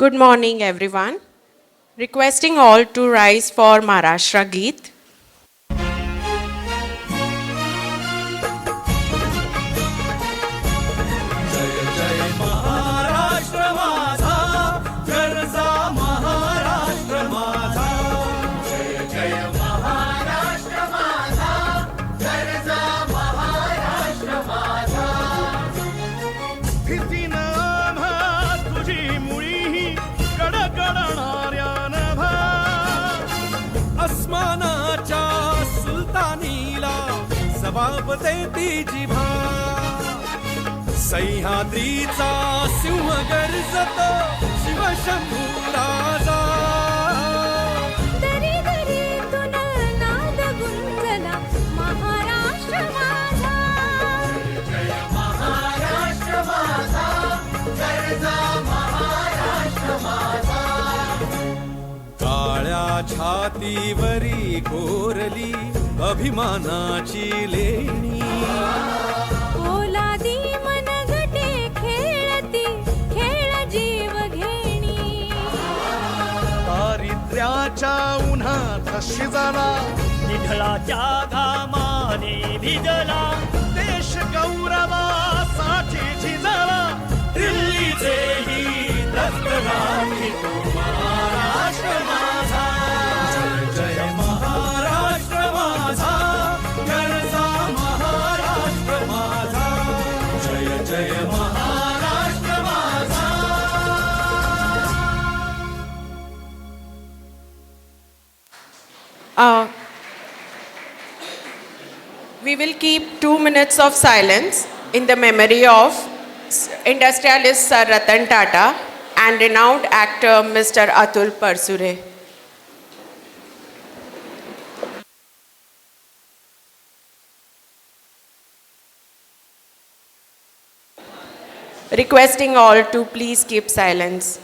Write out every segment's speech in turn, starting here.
Good morning, everyone. Requesting all to rise for Maharashtra Geet. जय जय महाराष्ट्र माझा गरजा महाराष्ट्र माझा जय जय महाराष्ट्र माझा गरजा महाराष्ट्र माझा भीतीनं आम्हा तुझी मुळी कडकडणाऱ्या नभा अस्मानाच्या सुलतानीला जबाब देती जिभा सह्याद्रीचा सिंह गर्जतो शिवशंभू राजा दरी दरीतून नाद गुंजला महाराष्ट्र माझा जय महाराष्ट्र माझा गरजा महाराष्ट्र माझा काळ्या छातीवरी कोरली अभिमानाची लेणी पोलादी मनगटे खेळती खेळ जीव घेणी दारिद्र्याच्या उन्हात शिजला निढळाच्या घामाने भिजला देश गौरवासाठी झिजला दिल्लीचेही दस्तराखी तो महाराष्ट्र माझा जय जय महाराष्ट्र माझा गरजा महाराष्ट्र माझा जय जय महाराष्ट्र माझा We will keep 2 minutes of silence in the memory of industrialist Sir Ratan Tata and renowned actor Mr. Atul Parsure. Requesting all to please keep silence.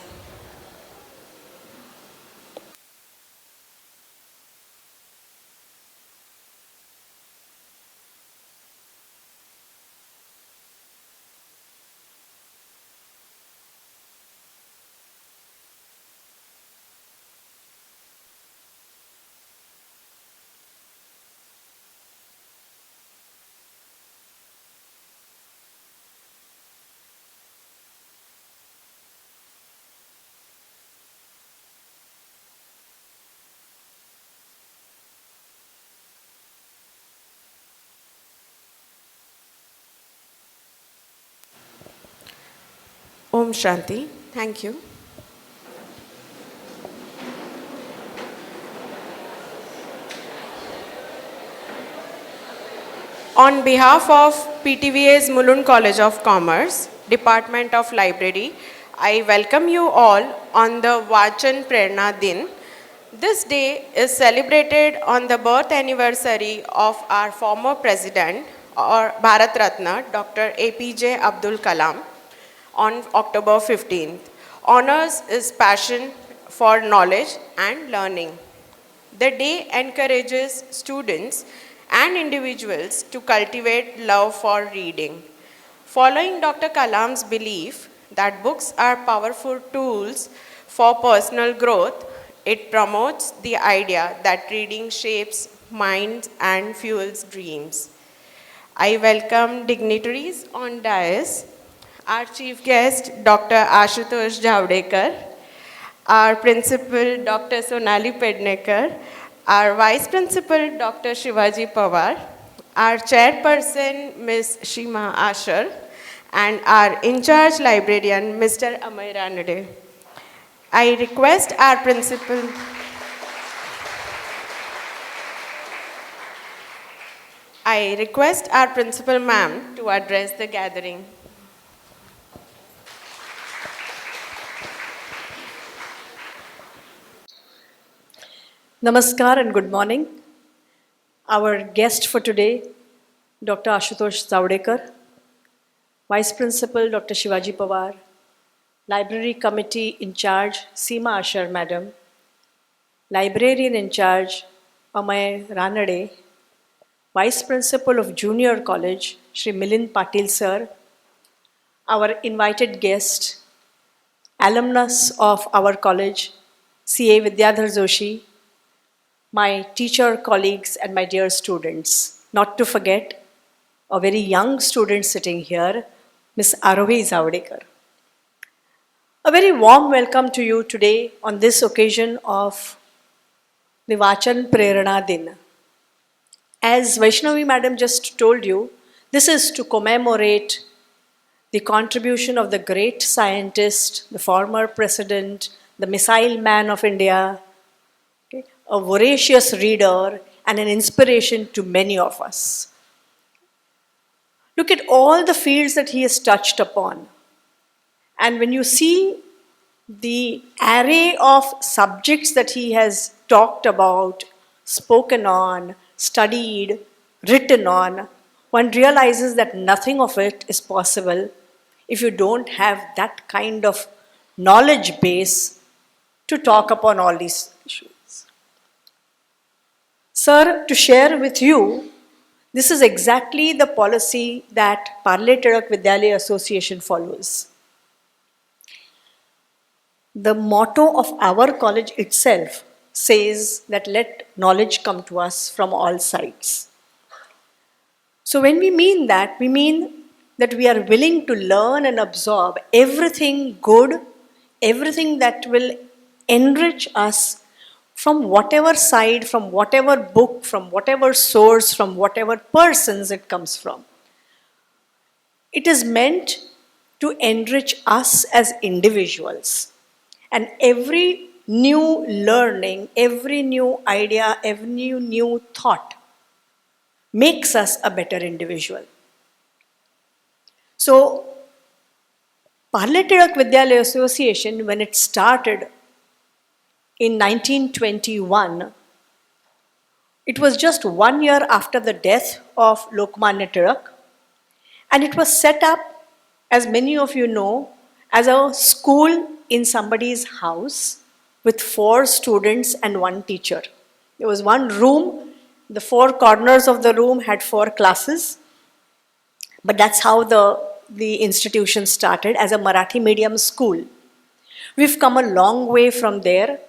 Om Shanti. Thank you. On behalf of PTVA's Mulund College of Commerce, Department of Library, I welcome you all on the Vachan Prerna Din. This day is celebrated on the birth anniversary of our former president, or Bharat Ratna, Dr. APJ Abdul Kalam, on October 15th. Honors is passion for knowledge and learning. The day encourages students and individuals to cultivate love for reading. Following Dr. Kalam's belief that books are powerful tools for personal growth, it promotes the idea that reading shapes minds and fuels dreams. I welcome dignitaries on dais, our chief guest, Dr. Ashutosh Javdekar, our principal, Dr. Sonali Pednekar, our vice principal, Dr. Shivaji Pawar, our chairperson, Ms. Shima Asher, and our in-charge librarian, Mr. Amay Ranade. I request our principal, ma'am to address the gathering. Namaskar and good morning. Our guest for today, Dr. Ashutosh Zavdekar, Vice Principal Dr. Shivaji Pawar, Library Committee in charge Seema Asher Madam, Librarian in charge Amay Ranade, Vice Principal of Junior College Shri Milind Patil Sir, our invited guest, alumnus of our college, CA Vidyadhar Joshi, my teacher colleagues, and my dear students. Not to forget a very young student sitting here, Miss Arohi Zavdekar. A very warm welcome to you today on this occasion of the Vachan Prerana Din. As Vaishnavi Madam just told you, this is to commemorate the contribution of the great scientist, the former president, the missile man of India, okay, a voracious reader, and an inspiration to many of us. Look at all the fields that he has touched upon. And when you see the array of subjects that he has talked about, spoken on, studied, written on, one realizes that nothing of it is possible if you don't have that kind of knowledge base to talk upon all these issues. Sir, to share with you, this is exactly the policy that Parle Tirak Vidyalaya Association follows. The motto of our college itself says that let knowledge come to us from all sides. So when we mean that, we mean that we are willing to learn and absorb everything good, everything that will enrich us from whatever side, from whatever book, from whatever source, from whatever persons it comes from. It is meant to enrich us as individuals. And every new learning, every new idea, every new thought makes us a better individual. So, Parle Tirak Vidyalaya Association, when it started in 1921, it was just 1 year after the death of Lokmanya Tirak, and it was set up, as many of you know, as a school in somebody's house with 4 students and 1 teacher. There was one room, the 4 corners of the room had 4 classes, but that's how the institution started, as a Marathi medium school. We've come a long way from there.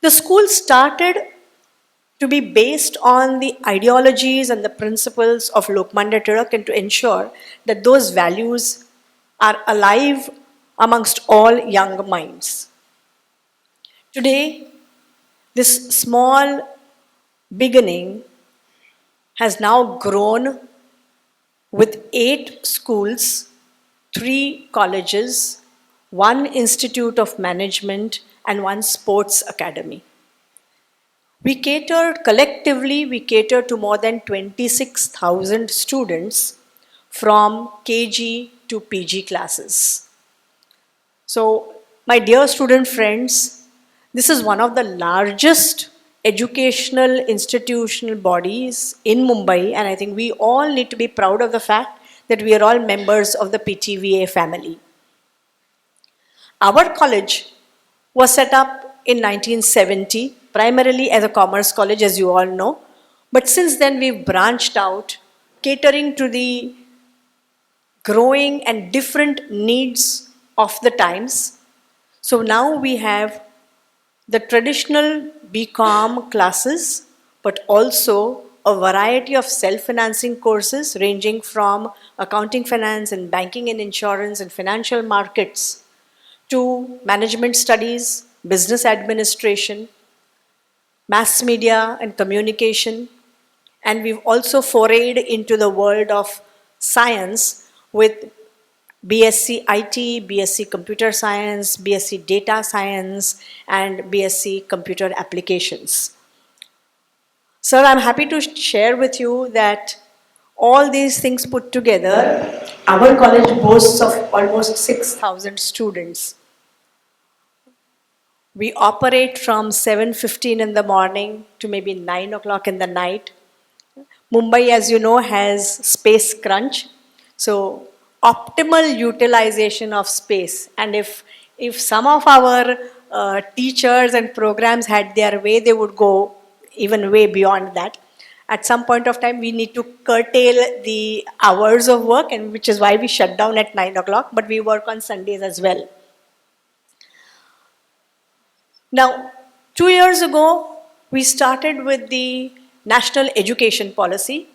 The school started to be based on the ideologies and the principles of Lokmanya Tirak, and to ensure that those values are alive amongst all young minds. Today, this small beginning has now grown with 8 schools, 3 colleges, 1 institute of management, and 1 sports academy. We collectively cater to more than 26,000 students from KG to PG classes. So, my dear student friends, this is one of the largest educational institutional bodies in Mumbai, and I think we all need to be proud of the fact that we are all members of the PTVA family. Our college was set up in 1970, primarily as a commerce college, as you all know, but since then we've branched out, catering to the growing and different needs of the times. So now we have the traditional BCom classes, but also a variety of self-financing courses ranging from accounting finance and banking and insurance and financial markets to management studies, business administration, mass media and communication. And we've also forayed into the world of science with BSc IT, BSc Computer Science, BSc Data Science, and BSc Computer Applications. Sir, I'm happy to share with you that all these things put together, our college boasts of almost 6,000 students. We operate from 7:15 in the morning to maybe 9 o'clock in the night. Mumbai, as you know, has space crunch. So optimal utilization of space. And if some of our teachers and programs had their way, they would go even way beyond that. At some point of time, we need to curtail the hours of work, and which is why we shut down at 9 o'clock, but we work on Sundays as well. Now, 2 years ago, we started with the National Education Policy.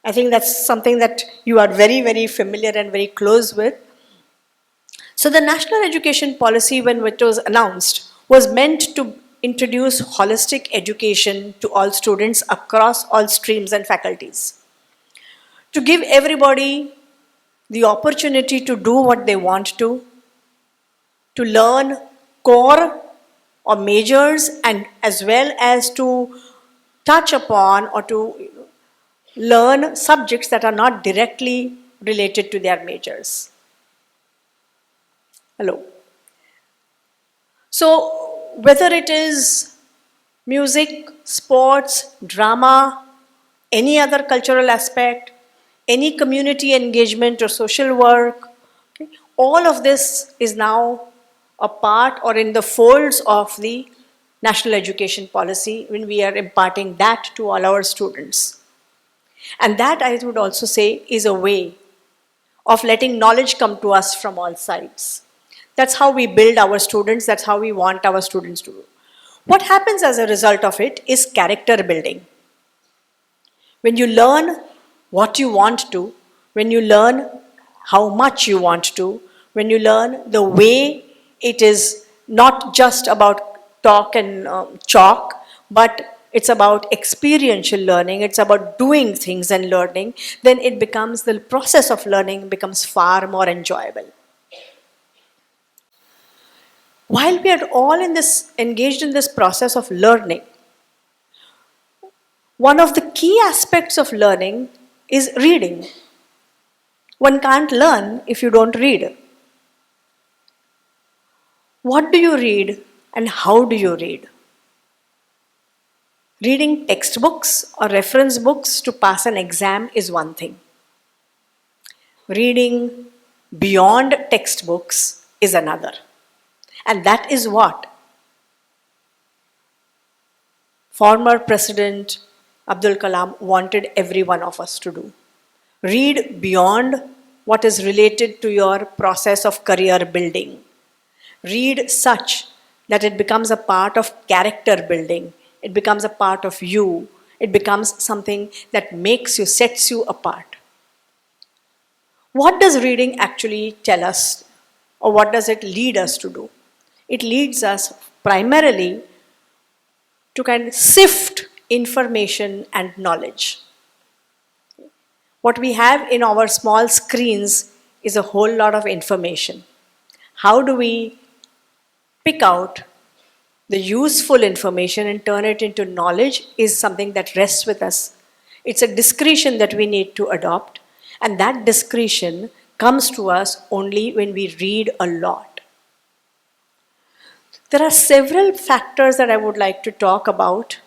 I think that's something that you are very, very familiar and very close with. So the National Education Policy, when it was announced, was meant to introduce holistic education to all students across all streams and faculties. To give everybody the opportunity to do what they want to learn core or majors, and as well as to touch upon or to learn subjects that are not directly related to their majors. Hello. So whether it is music, sports, drama, any other cultural aspect, any community engagement or social work, okay, all of this is now a part or in the folds of the National Education Policy when we are imparting that to all our students. And that, I would also say, is a way of letting knowledge come to us from all sides. That's how we build our students, that's how we want our students to do. What happens as a result of it is character building. When you learn what you want to, when you learn how much you want to, when you learn the way it is not just about talk and chalk, but it's about experiential learning, it's about doing things and learning, then it becomes, the process of learning becomes far more enjoyable. While we are all engaged in this process of learning, one of the key aspects of learning is reading. One can't learn if you don't read. What do you read and how do you read? Reading textbooks or reference books to pass an exam is one thing. Reading beyond textbooks is another. And that is what former President Abdul Kalam wanted every one of us to do. Read beyond what is related to your process of career building. Read such that it becomes a part of character building. It becomes a part of you. It becomes something that makes you, sets you apart. What does reading actually tell us, or what does it lead us to do? It leads us primarily to kind of sift information and knowledge. What we have in our small screens is a whole lot of information. How do we pick out the useful information and turn it into knowledge is something that rests with us. It's a discretion that we need to adopt, and that discretion comes to us only when we read a lot. There are several factors that I would like to talk about,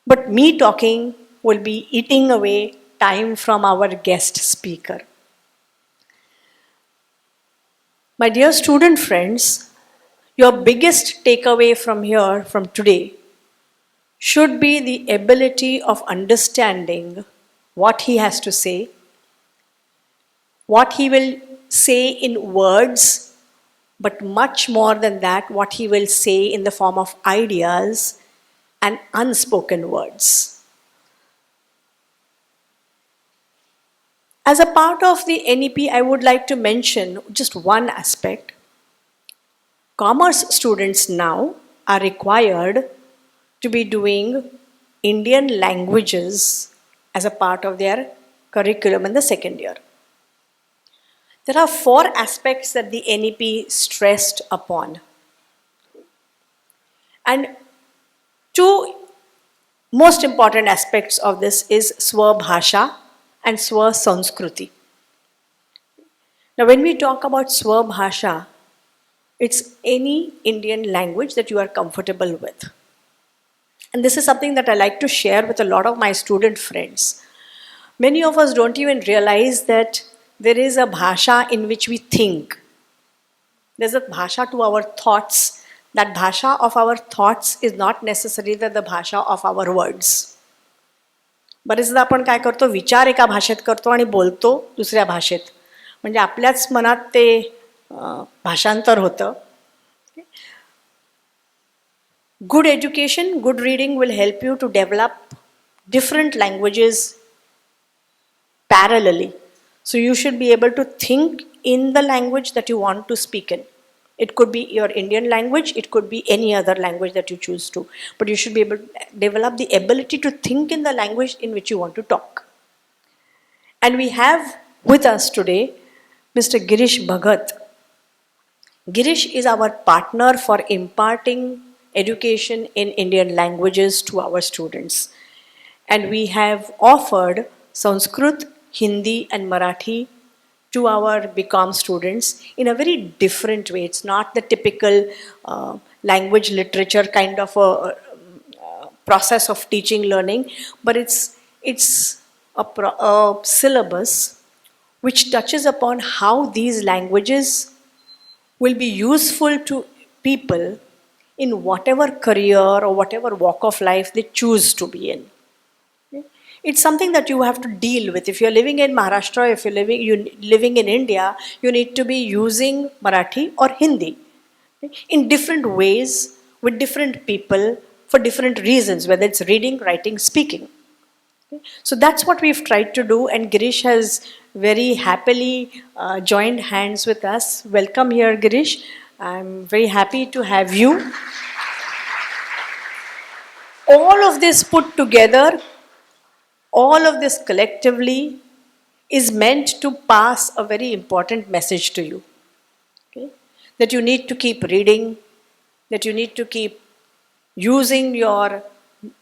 but me talking will be eating away time from our guest speaker. My dear student friends, your biggest takeaway from here, from today, should be the ability of understanding what he has to say, what he will say in words, but much more than that, what he will say in the form of ideas and unspoken words. As a part of the NEP, I would like to mention just one aspect. Commerce students now are required to be doing Indian languages as a part of their curriculum in the second year. There are 4 aspects that the NEP stressed upon. And 2 most important aspects of this is Swabhasha and Swasanskruti. Now when we talk about Swabhasha, it's any Indian language that you are comfortable with. And this is something that I like to share with a lot of my student friends. Many of us don't even realize that there is a bhasha in which we think. There's a bhasha to our thoughts. That bhasha of our thoughts is not necessarily the bhasha of our words. बरेचदा आपण काय करतो, विचार एका भाषेत करतो आणि बोलतो दुसऱ्या भाषेत. म्हणजे आपल्याच मनात ते भाषांतर होतं. Good education, good reading will help you to develop different languages parallelly. So you should be able to think in the language that you want to speak in. It could be your Indian language, it could be any other language that you choose to. But you should be able to develop the ability to think in the language in which you want to talk. And we have with us today Mr. Girish Bhagat. Girish is our partner for imparting education in Indian languages to our students. And we have offered Sanskrit, Hindi, and Marathi to our BCom students in a very different way. It's not the typical language literature kind of a process of teaching learning, but it's a syllabus which touches upon how these languages will be useful to people in whatever career or whatever walk of life they choose to be in. It's something that you have to deal with. If you're living in Maharashtra, if you're living in India, you need to be using Marathi or Hindi in different ways with different people for different reasons, whether it's reading, writing, speaking. So that's what we've tried to do, and Girish has very happily joined hands with us. Welcome here, Girish. I'm very happy to have you. All of this put together, all of this collectively is meant to pass a very important message to you. Okay? That you need to keep reading, that you need to keep using your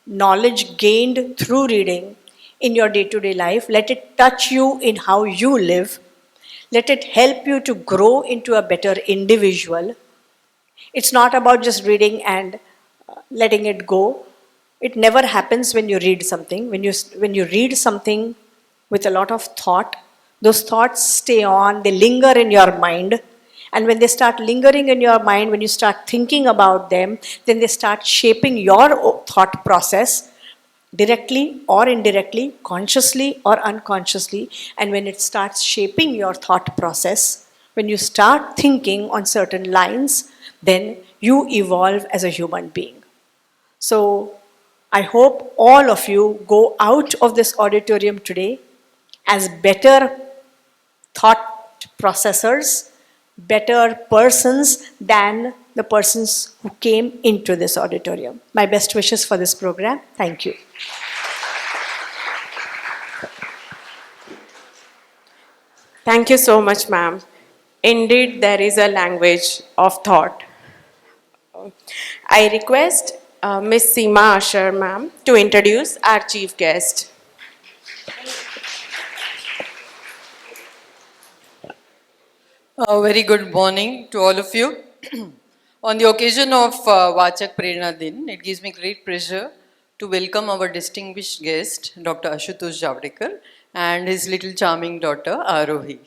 knowledge gained through reading in your day-to-day life. Let it touch you in how you live. Let it help you to grow into a better individual. It's not about just reading and letting it go. It never happens when you read something. When you read something with a lot of thought, those thoughts stay on, they linger in your mind. And when they start lingering in your mind, when you start thinking about them, then they start shaping your thought process directly or indirectly, consciously or unconsciously. And when it starts shaping your thought process, when you start thinking on certain lines, then you evolve as a human being. So I hope all of you go out of this auditorium today as better thought processors, better persons than the persons who came into this auditorium. My best wishes for this program. Thank you. Thank you so much, ma'am. Indeed, there is a language of thought. I request Miss Seema Asher, ma'am, to introduce our chief guest. A very good morning to all of you. On the occasion of Vachak Prerna Din, it gives me great pleasure to welcome our distinguished guest, Dr. Ashutosh Javadekar, and his little charming daughter, Arohi.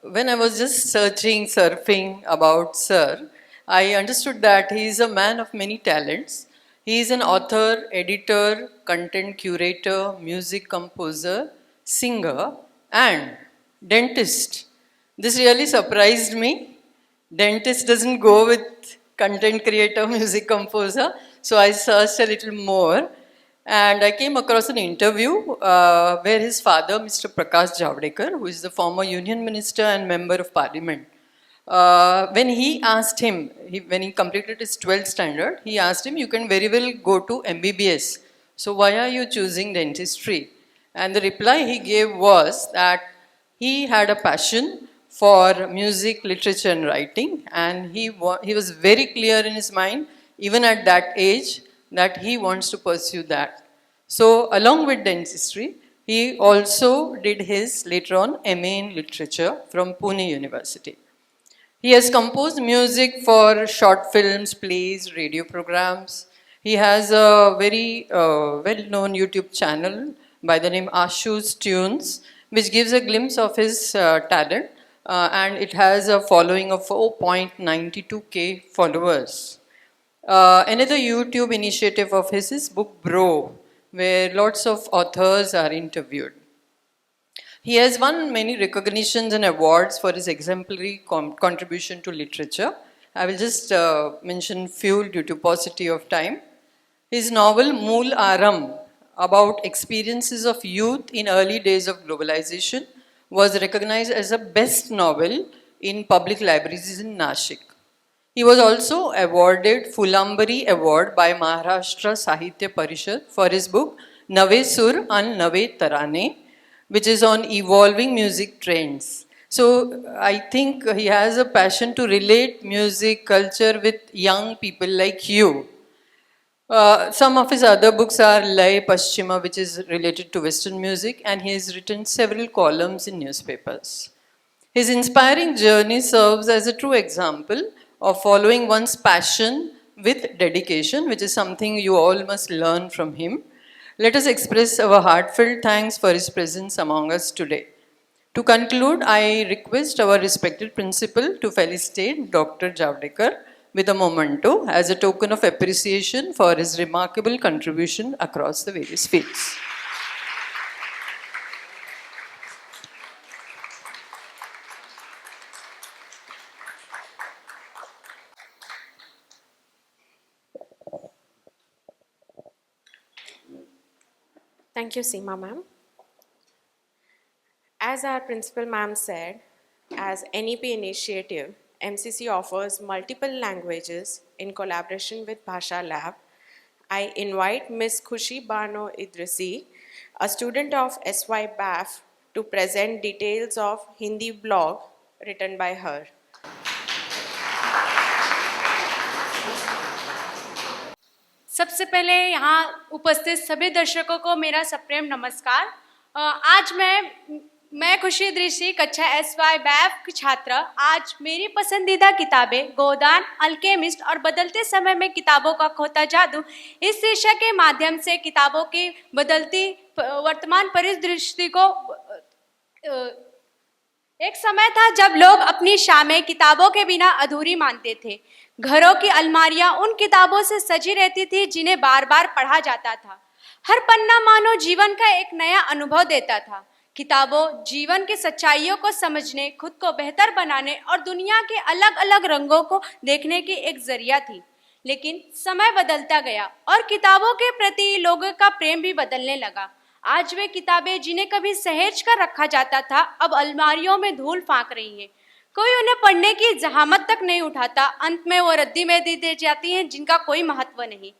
When I was just surfing about Sir, I understood that he is a man of many talents. He is an author, editor, content curator, music composer, singer, and dentist. This really surprised me. Dentist doesn't go with content creator, music composer. So I searched a little more and I came across an interview where his father, Mr. Prakash Javadekar, who is the former Union Minister and Member of Parliament, when he asked him, when he completed his 12th standard, he asked him, you can very well go to MBBS. So why are you choosing dentistry? And the reply he gave was that he had a passion for music, literature and writing, and he was very clear in his mind, even at that age, that he wants to pursue that. So along with dentistry, he also did his later on MA in literature from Pune University. He has composed music for short films, plays, radio programs. He has a very well-known YouTube channel by the name Ashu's Tunes, which gives a glimpse of his talent. And it has a following of 4.92k followers. Another YouTube initiative of his is Book Bro, where lots of authors are interviewed. He has won many recognitions and awards for his exemplary contribution to literature, I will just mention few due to paucity of time. His novel Mool Aram, about experiences of youth in early days of globalization, was recognized as a best novel in public libraries in Nashik. He was also awarded Fulambari Award by Maharashtra Sahitya Parishad for his book Nave Sur and Nave Tarane, which is on evolving music trends. So I think he has a passion to relate music, culture with young people like you. Some of his other books are Lay Paschima, which is related to Western music, and he has written several columns in newspapers. His inspiring journey serves as a true example of following one's passion with dedication, which is something you all must learn from him. Let us express our heartfelt thanks for his presence among us today. To conclude, I request our respected principal to felicitate Dr. Javadekar with a memento as a token of appreciation for his remarkable contribution across the various fields. Thank you, Seema ma'am. As our principal ma'am said, as NEP initiative, MCC offers multiple languages in collaboration with Bhasha Lab. I invite Ms. Khushi Bano Idrisi, a student of SY BAF, to present details of Hindi blog written by her. सबसे पहले यहाँ उपस्थित सभी दर्शकों को मेरा सप्रेम नमस्कार। आज मैं खुशी दृष्टि कक्षा SY BAF की छात्र आज मेरी पसंदीदा किताबें गोदान, अल्केमिस्ट और बदलते समय में किताबों का खोता जादू इस शीर्षक के माध्यम से किताबों की बदलती वर्तमान परिदृष्टि को एक समय था जब लोग अपनी शामें किताबों के बिना अधूरी मानते थे। घरों की अलमारियां उन किताबों से सजी रहती थी जिन्हें बार बार पढ़ा जाता था। हर पन्ना मानो जीवन का एक नया अनुभव देता था। किताबों जीवन की सच्चाइयों को समझने, खुद को बेहतर बनाने और दुनिया के अलग अलग रंगों को देखने की एक जरिया थी। लेकिन समय बदलता गया और किताबों के प्रति लोगों का प्रेम भी बदलने लगा। आज वे किताबें जिन्हें कभी सहेज कर रखा जाता था अब अलमारियों में धूल फांक रही हैं। कोई उन्हें पढ़ने की जहामत तक नहीं उठाता। अंत में वो रद्दी में दी जाती हैं जिनका कोई महत्व नहीं।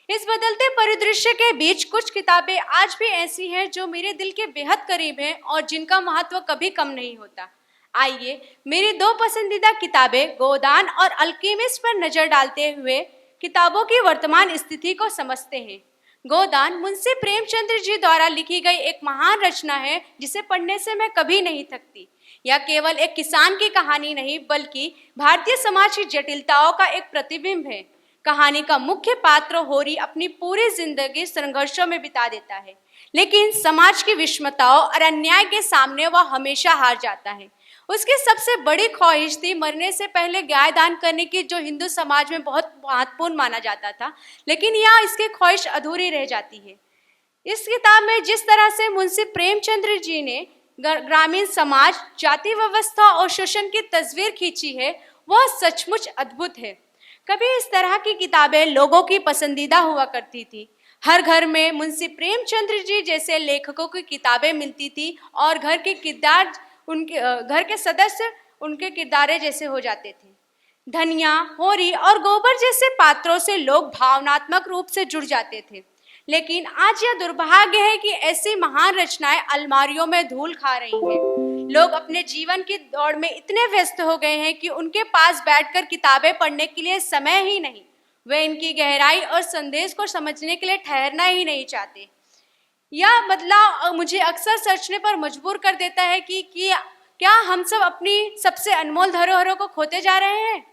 इस बदलते परिदृश्य के बीच कुछ किताबें आज भी ऐसी हैं जो मेरे दिल के बेहद करीब हैं और जिनका महत्व कभी कम नहीं होता। आइए मेरी दो पसंदीदा किताबें गोदान और अल्केमिस्ट पर नजर डालते हुए किताबों की वर्तमान स्थिति को समझते हैं। गोदान मुंशी प्रेमचंद्र जी द्वारा लिखी गई एक महान रचना है जिसे पढ़ने से मैं कभी नहीं थकती। यह केवल एक किसान की कहानी नहीं बल्कि भारतीय समाज की जटिलताओं का एक प्रतिबिंब है। कहानी का मुख्य पात्र होरी अपनी पूरी जिंदगी संघर्षों में बिता देता है, लेकिन समाज की विषमताओं और अन्याय के सामने वह हमेशा हार जाता है। उसकी सबसे बड़ी ख्वाहिश थी मरने से पहले गाय दान करने की, जो हिंदू समाज में बहुत महत्वपूर्ण माना जाता था, लेकिन यह इसकी ख्वाहिश अधूरी रह जाती है। इस किताब में जिस तरह से मुंशी प्रेमचंद्र जी ने ग्रामीण समाज, जाति व्यवस्था और शोषण की तस्वीर खींची है वह सचमुच अद्भुत है। कभी इस तरह की किताबें लोगों की पसंदीदा हुआ करती थी। हर घर में मुंशी प्रेमचंद्र जी जैसे लेखकों की किताबें मिलती थी और घर के सदस्य उनके किरदारे जैसे हो जाते थे। धनिया, होरी और गोबर जैसे पात्रों से लोग भावनात्मक रूप से जुड़ जाते थे। लेकिन आज यह दुर्भाग्य है कि ऐसी महान रचनाएं अलमारियों में धूल खा रही हैं। लोग अपने जीवन की दौड़ में इतने व्यस्त हो गए हैं कि उनके पास बैठकर किताबें पढ़ने के लिए समय ही नहीं। वे इनकी गहराई और संदेश को समझने के लिए ठहरना ही नहीं चाहते। यह बदलाव मुझे अक्सर सोचने पर मजबूर कर देता है कि क्या हम सब अपनी सबसे अनमोल धरोहरों को खोते जा रहे हैं।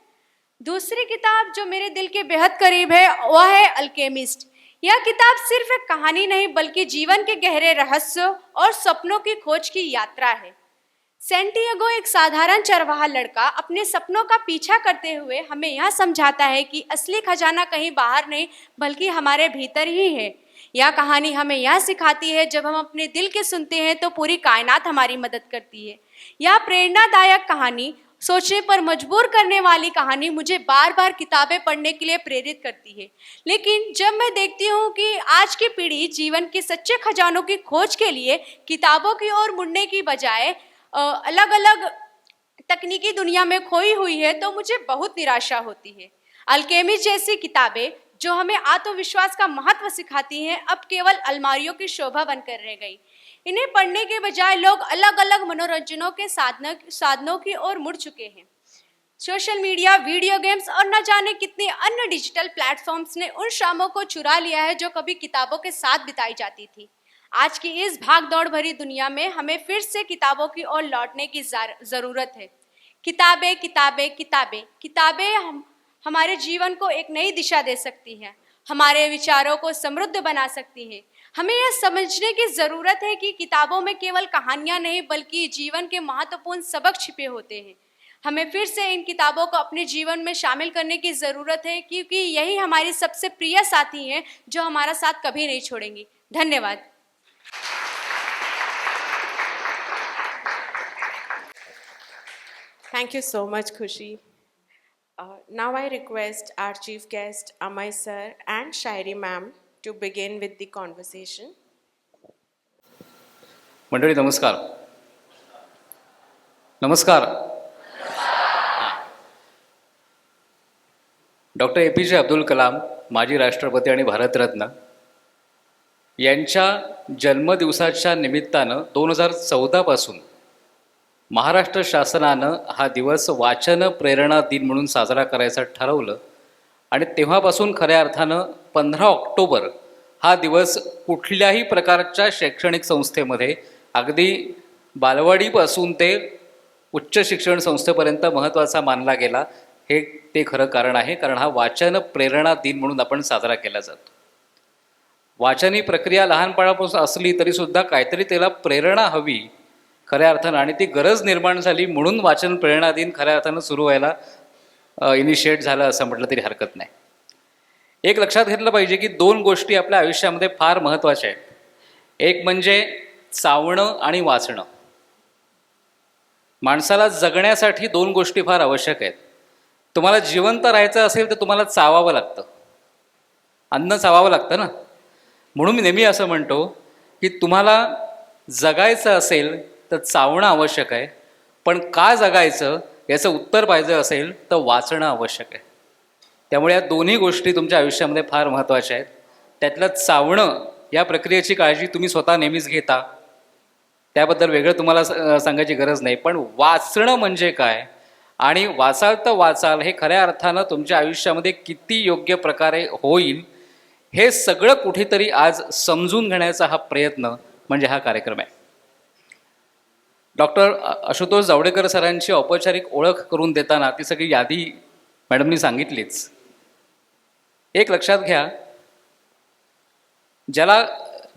दूसरी किताब जो मेरे दिल के बेहद करीब है वह है अल्केमिस्ट। यह किताब सिर्फ एक कहानी नहीं बल्कि जीवन के गहरे रहस्य और सपनों की खोज की यात्रा है। सैंटियागो एक साधारण चरवाहा लड़का अपने सपनों का पीछा करते हुए हमें यह समझाता है कि असली खजाना कहीं बाहर नहीं बल्कि हमारे भीतर ही है। यह कहानी हमें यह सिखाती है जब हम अपने दिल के सुनते हैं तो पूरी कायनात हमारी मदद करती है। यह प्रेरणादायक कहानी सोचने पर मजबूर करने वाली कहानी मुझे बार बार किताबें पढ़ने के लिए प्रेरित करती है। लेकिन जब मैं देखती हूँ कि आज की पीढ़ी जीवन के सच्चे खजानों की खोज के लिए किताबों की ओर मुड़ने की बजाय अलग अलग तकनीकी दुनिया में खोई हुई है, तो मुझे बहुत निराशा होती है। अल्केमिस्ट जैसी किताबें जो हमें आत्मविश्वास का महत्व सिखाती हैं, अब केवल अलमारियों की शोभा बनकर रह गई। इन्हें पढ़ने के बजाय लोग अलग अलग मनोरंजनों के साधनों की ओर मुड़ चुके हैं। सोशल मीडिया, वीडियो गेम्स और न जाने कितने अन्य डिजिटल प्लेटफॉर्म्स ने उन शामों को चुरा लिया है जो कभी किताबों के साथ बिताई जाती थी। आज की इस भाग दौड़ भरी दुनिया में हमें फिर से किताबों की ओर लौटने की ज़रूरत है। किताबें किताबें किताबें किताबें हमारे जीवन को एक नई दिशा दे सकती हैं, हमारे विचारों को समृद्ध बना सकती हैं। हमें यह समझने की ज़रूरत है कि किताबों में केवल कहानियाँ नहीं बल्कि जीवन के महत्वपूर्ण सबक छिपे होते हैं। हमें फिर से इन किताबों को अपने जीवन में शामिल करने की ज़रूरत है, क्योंकि यही हमारी सबसे प्रिय साथी हैं जो हमारा साथ कभी नहीं छोड़ेंगी। धन्यवाद। Thank you so much, Khushi. Now I request our chief guest, Amay sir and Shairi ma'am to begin with the conversation. मंडळी नमस्कार. नमस्कार. डॉक्टर APJ अब्दुल कलाम, माजी राष्ट्रपती आणि भारतरत्न यांच्या जन्मदिवसाच्या निमित्तानं 2014 पासून महाराष्ट्र शासनानं हा दिवस वाचन प्रेरणा दिन म्हणून साजरा करायचं ठरवलं आणि तेव्हापासून खऱ्या अर्थानं 15 ऑक्टोबर हा दिवस कुठल्याही प्रकारच्या शैक्षणिक संस्थेमध्ये अगदी बालवाडीपासून ते उच्च शिक्षण संस्थेपर्यंत महत्त्वाचा मानला गेला. हे ते खरं कारण आहे, कारण हा वाचन प्रेरणा दिन म्हणून आपण साजरा केला जातो. वाचन ही प्रक्रिया लहानपणापासून असली तरीसुद्धा काहीतरी त्याला प्रेरणा हवी खऱ्या अर्थानं, आणि ती गरज निर्माण झाली म्हणून वाचन प्रेरणा दिन खऱ्या अर्थानं सुरू व्हायला इनिशिएट झालं असं म्हटलं तरी हरकत नाही. एक लक्षात घेतलं पाहिजे की 2 गोष्टी आपल्या आयुष्यामध्ये फार महत्त्वाच्या आहेत. एक म्हणजे चावणं आणि वाचणं. माणसाला जगण्यासाठी 2 गोष्टी फार आवश्यक आहेत. तुम्हाला जिवंत राहायचं असेल तर तुम्हाला चावावं लागतं, अन्न चावावं लागतं ना. म्हणून मी नेहमी असं म्हणतो की तुम्हाला जगायचं असेल तर चावणं आवश्यक आहे, पण का जगायचं याचं उत्तर पाहिजे असेल तर वाचणं आवश्यक आहे. त्यामुळे या दोन्ही गोष्टी तुमच्या आयुष्यामध्ये फार महत्त्वाच्या आहेत. त्यातलं चावणं या प्रक्रियेची काळजी तुम्ही स्वतः नेहमीच घेता, त्याबद्दल वेगळं तुम्हाला सांगायची गरज नाही. पण वाचणं म्हणजे काय आणि वाचाल तर वाचाल हे खऱ्या अर्थानं तुमच्या आयुष्यामध्ये किती योग्य प्रकारे होईल हे सगळं कुठेतरी आज समजून घेण्याचा हा प्रयत्न म्हणजे हा कार्यक्रम आहे. डॉक्टर आशुतोष जावडेकर सरांची औपचारिक ओळख करून देताना ती सगळी यादी मॅडमनी सांगितलीच. एक लक्षात घ्या, ज्याला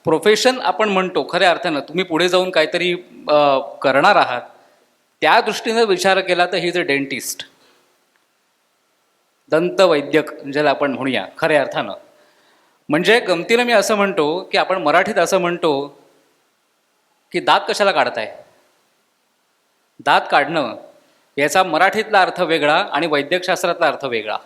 प्रोफेशन आपण म्हणतो खऱ्या अर्थानं तुम्ही पुढे जाऊन काहीतरी करणार आहात, त्या दृष्टीनं विचार केला तर ही इज अ डेंटिस्ट, दंतवैद्यक ज्याला आपण म्हणूया खऱ्या अर्थानं. म्हणजे गमतीनं मी असं म्हणतो की आपण मराठीत असं म्हणतो की दात कशाला काढताय. दात काढणं याचा मराठीतला अर्थ वेगळा आणि वैद्यकशास्त्रातला अर्थ वेगळा,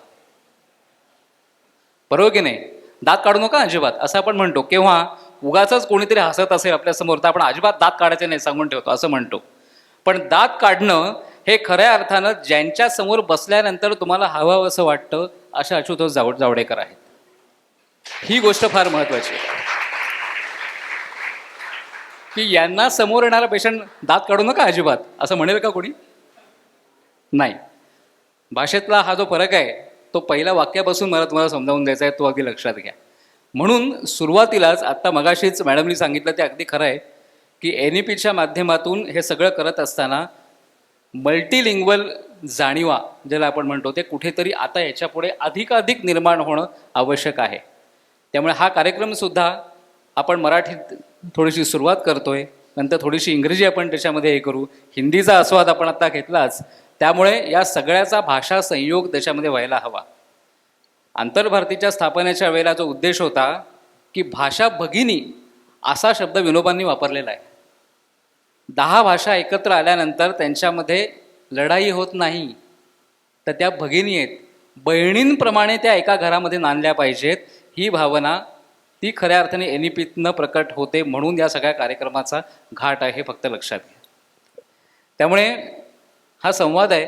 बरोबर की नाही. दात काढू नका अजिबात असं आपण म्हणतो. केव्हा उगाचच कोणीतरी हसत असेल आपल्यासमोर तर आपण अजिबात दात काढायचे नाही सांगून ठेवतो असं म्हणतो. पण दात काढणं हे खऱ्या अर्थानं ज्यांच्या समोर बसल्यानंतर तुम्हाला हवं असं वाटतं अशा आशुतोष जावडेकर आहेत. ही गोष्ट फार महत्त्वाची आहे की यांना समोर येणारा पेशंट दात काढू नका अजिबात असं म्हणेल का कोणी? नाही. भाषेतला हा जो फरक आहे तो पहिल्या वाक्यापासून मला तुम्हाला समजावून द्यायचा आहे, तो अगदी लक्षात घ्या. म्हणून सुरुवातीलाच आत्ता मगाशीच मॅडमनी सांगितलं ते अगदी खरं आहे की NEPच्या माध्यमातून हे सगळं करत असताना मल्टीलिंग्वल जाणीवा ज्याला आपण म्हणतो ते कुठेतरी आता याच्यापुढे अधिकाधिक निर्माण होणं आवश्यक आहे. त्यामुळे हा कार्यक्रमसुद्धा आपण मराठीत थोडीशी सुरुवात करतोय, नंतर थोडीशी इंग्रजी आपण त्याच्यामध्ये हे करू, हिंदीचा आस्वाद आपण आता घेतलाच. त्यामुळे या सगळ्याचा भाषा संयोग त्याच्यामध्ये व्हायला हवा. आंतरभारतीच्या स्थापनेच्या वेळेला जो उद्देश होता की भाषा भगिनी असा शब्द विनोबांनी वापरलेला आहे. 10 भाषा एकत्र आल्यानंतर त्यांच्यामध्ये लढाई होत नाही तर त्या भगिनी आहेत, बहिणींप्रमाणे त्या एका घरामध्ये नांदल्या पाहिजेत, ही भावना ती खऱ्या अर्थाने NEPतनं प्रकट होते. म्हणून या सगळ्या कार्यक्रमाचा घाट आहे, हे फक्त लक्षात घ्या. त्यामुळे हा संवाद आहे.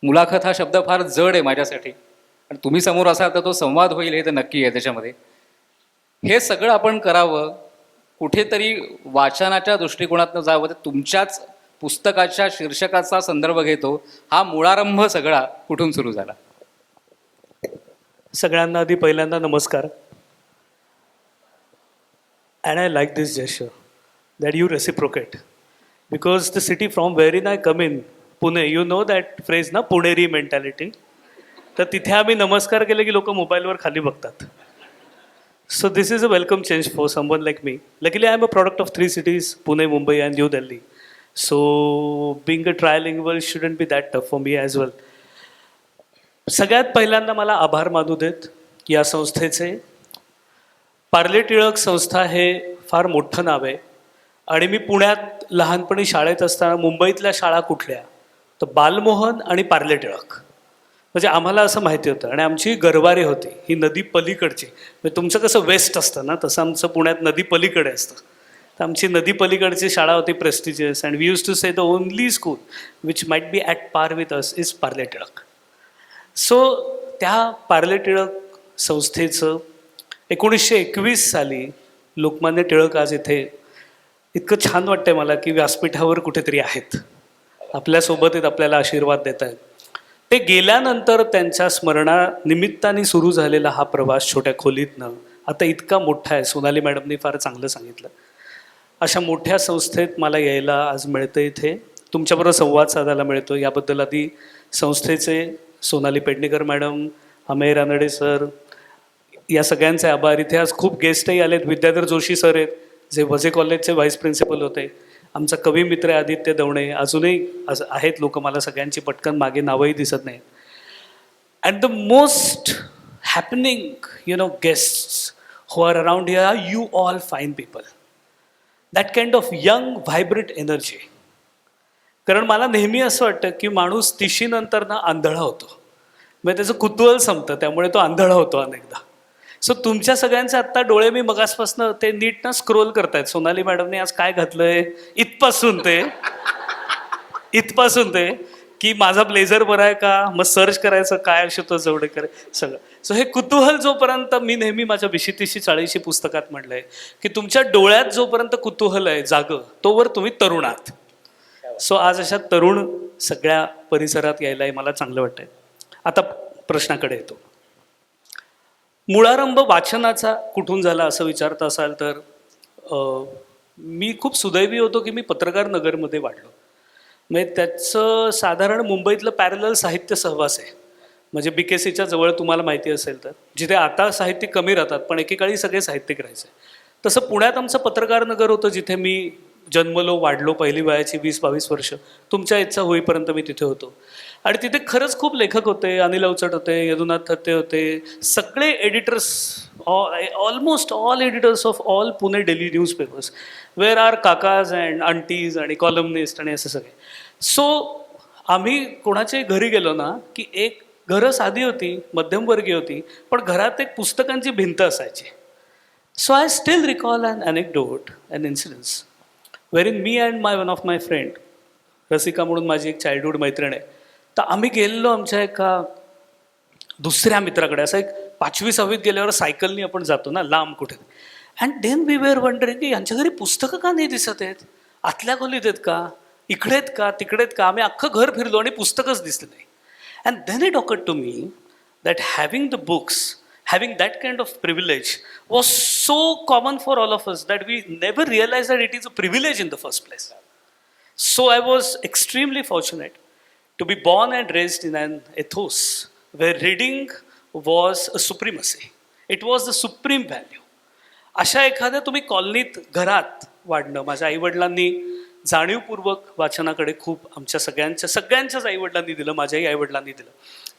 मुलाखत हा शब्द फार जड आहे माझ्यासाठी, आणि तुम्ही समोर असाल तर तो संवाद होईल हे तर नक्की आहे. त्याच्यामध्ये हे सगळं आपण करावं, कुठेतरी वाचनाच्या दृष्टिकोनातनं जावं. तर तुमच्याच पुस्तकाच्या शीर्षकाचा संदर्भ घेतो. हा मुळारंभ सगळा कुठून सुरू झाला? सगळ्यांना आधी पहिल्यांदा नमस्कार. And I like this gesture that you reciprocate, because the city from wherein I come in, Pune, you know that phrase ना, पुणेरी मेंटॅलिटी. तर तिथे आम्ही नमस्कार केले की लोक मोबाईलवर खाली बघतात. So this is a welcome change for someone like me. Luckily, I am a product of 3 cities, Pune, Mumbai and New Delhi. So being a trilingual shouldn't be that tough for me as well. सगळ्यात पहिल्यांदा मला आभार मानू देत या संस्थेचे. पार्ले टिळक संस्था हे फार मोठं नाव आहे, आणि मी पुण्यात लहानपणी शाळेत असताना मुंबईतल्या शाळा कुठल्या तर बालमोहन आणि पार्ले टिळक, म्हणजे आम्हाला असं माहिती होतं. आणि आमची गरवारे होती ही नदी पलीकडची. म्हणजे तुमचं कसं वेस्ट असतं ना, तसं आमचं पुण्यात नदी पलीकडे असतं. तर आमची नदी पलीकडची शाळा होती, prestigious. And we use to say the only school which might be at par with us is Parle Tilak. So त्या पार्ले टिळक संस्थेचं 1921 साली लोकमान्य टिळक आज इथे, इतकं छान वाटतंय मला की व्यासपीठावर कुठेतरी आहेत, आपल्यासोबत आहेत, आपल्याला आशीर्वाद देत आहेत. ते गेल्यानंतर त्यांच्या स्मरणानिमित्ताने सुरू झालेला हा प्रवास छोट्या खोलीतनं आता इतका मोठा आहे. सोनाली मॅडमनी फार चांगलं सांगितलं. अशा मोठ्या संस्थेत मला यायला आज मिळतं, इथे तुमच्याबरोबर संवाद साधायला मिळतो. याबद्दल आधी संस्थेचे सोनाली पेडणेकर मॅडम, अमेय रानडे सर, या सगळ्यांचे आभार. इथे आज खूप गेस्टही आलेत. विद्याधर जोशी सर आहेत, जे वझे कॉलेजचे व्हाईस प्रिन्सिपल होते. आमचा कवी मित्र आहे आदित्य दवणे, अजूनही आहेत लोक, मला सगळ्यांची पटकन मागे नावही दिसत नाहीत. And the most happening guests who are around here are you all fine people. That kind of young vibrant energy. कारण मला नेहमी असं वाटतं की माणूस तिशीनंतर ना आंधळा होतो, म्हणजे त्याचं कुतूहल संपतं, त्यामुळे तो आंधळा होतो अनेकदा. सो तुमच्या सगळ्यांचे आत्ता डोळे मी मगासपासून ते नीट ना स्क्रोल करतायत. सोनाली मॅडमने आज काय घातलंय इथपासून ते की माझा ब्लेझर बरा आहे का, मग सर्च करायचं काय आशुतोष जावडेकर सगळं. सो हे कुतूहल जोपर्यंत, मी नेहमी माझ्या 20-30-40 पुस्तकात म्हटलंय की तुमच्या डोळ्यात जोपर्यंत कुतूहल आहे जागं, तोवर तुम्ही तरुण आहात. सो आज अशा तरुण सगळ्या परिसरात यायलाही मला चांगलं वाटतंय. आता प्रश्नाकडे येतो. मुळारंभ वाचनाचा कुठून झाला असं विचारत असाल तर मी खूप सुदैवी होतो की मी पत्रकार नगरमध्ये वाढलो. म्हणजे त्याचं साधारण मुंबईतलं पॅरलल साहित्य सहवास आहे. म्हणजे BKCच्या जवळ तुम्हाला माहिती असेल तर, जिथे आता साहित्यिक कमी राहतात पण एकेकाळी सगळे साहित्यिक राहायचे. तसं पुण्यात आमचं पत्रकार नगर होतं, जिथे मी जन्मलो, वाढलो. पहिली वयाची 20-22 वर्ष तुमच्या इच्छा होईपर्यंत मी तिथे होतो. आणि तिथे खरंच खूप लेखक होते. अनिल अवचट होते, यदुनाथ थत्ते होते, सगळे editors, almost all editors of all Pune daily newspapers, where are kakas and aunties आणि कॉलमनिस्ट आणि असं सगळे. सो आम्ही कोणाच्याही घरी गेलो ना की एक घरं साधी होती, मध्यमवर्गीय होती, पण घरात एक पुस्तकांची भिंत असायची. So I still recall an anecdote, an incidence where in me and one of my friend Rasika म्हणून माझी एक चाइल्डहूड मैत्रीण आहे. तर आम्ही गेलेलो आमच्या एका दुसऱ्या मित्राकडे. असं एक 5वी-6वीत गेल्यावर सायकलनी आपण जातो ना लांब कुठे. And then we were wondering की यांच्या घरी पुस्तकं का नाही दिसत आहेत, आतल्या खोलीत आहेत का, इकडे आहेत का, तिकडे आहेत का. आम्ही अख्खं घर फिरलो आणि पुस्तकच दिसले नाही. And then it awkward to me that having the books, having that kind of privilege was so common for all of us that we never realise that it is a privilege in the first place. So I was extremely fortunate to be born and raised in an ethos where reading was a supremacy. It was the supreme value. अशा एखाद्या तुम्ही कॉलनीत घरात वाढणं. माझ्या आईवडिलांनी जाणीवपूर्वक वाचनाकडे खूप आमच्या सगळ्यांच्याच आईवडिलांनी दिलं, माझ्याही आईवडिलांनी दिलं.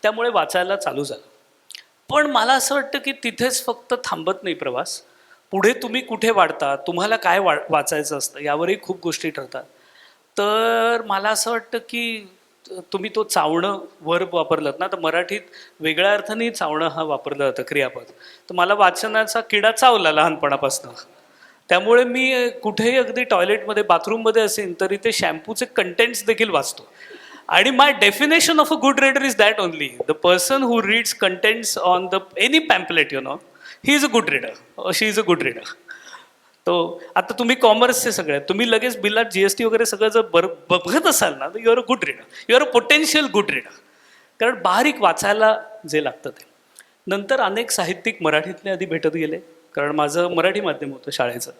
त्यामुळे वाचायला चालू झालं. पण मला असं वाटतं की तिथेच फक्त थांबत नाही प्रवास. पुढे तुम्ही कुठे वाढता, तुम्हाला काय वाचायचं असतं, यावरही खूप गोष्टी ठरतात. तर मला असं वाटतं की तुम्ही तो चावणं वर्ब वापरलात ना, तर मराठीत वेगळ्या अर्थाने चावणं हा वापरलं जातं क्रियापद. तर मला वाचनाचा किडा चावला लहानपणापासून. त्यामुळे मी कुठेही अगदी टॉयलेटमध्ये बाथरूममध्ये असेल तरी ते शॅम्पूचे कंटेंट्स देखील वाचतो. आणि my definition of a good reader is that only, the person who reads contents on the any pamphlet he is a good reader, she is a good reader. तो आता तुम्ही कॉमर्सचे सगळे तुम्ही लगेच बिलात GST वगैरे सगळं जर बघत असाल ना, तर you're a good reader, you're a potential good reader. कारण बारीक वाचायला जे लागतं ते. नंतर अनेक साहित्यिक मराठीतले आधी भेटत गेले, कारण माझं मराठी माध्यम होतं शाळेचं,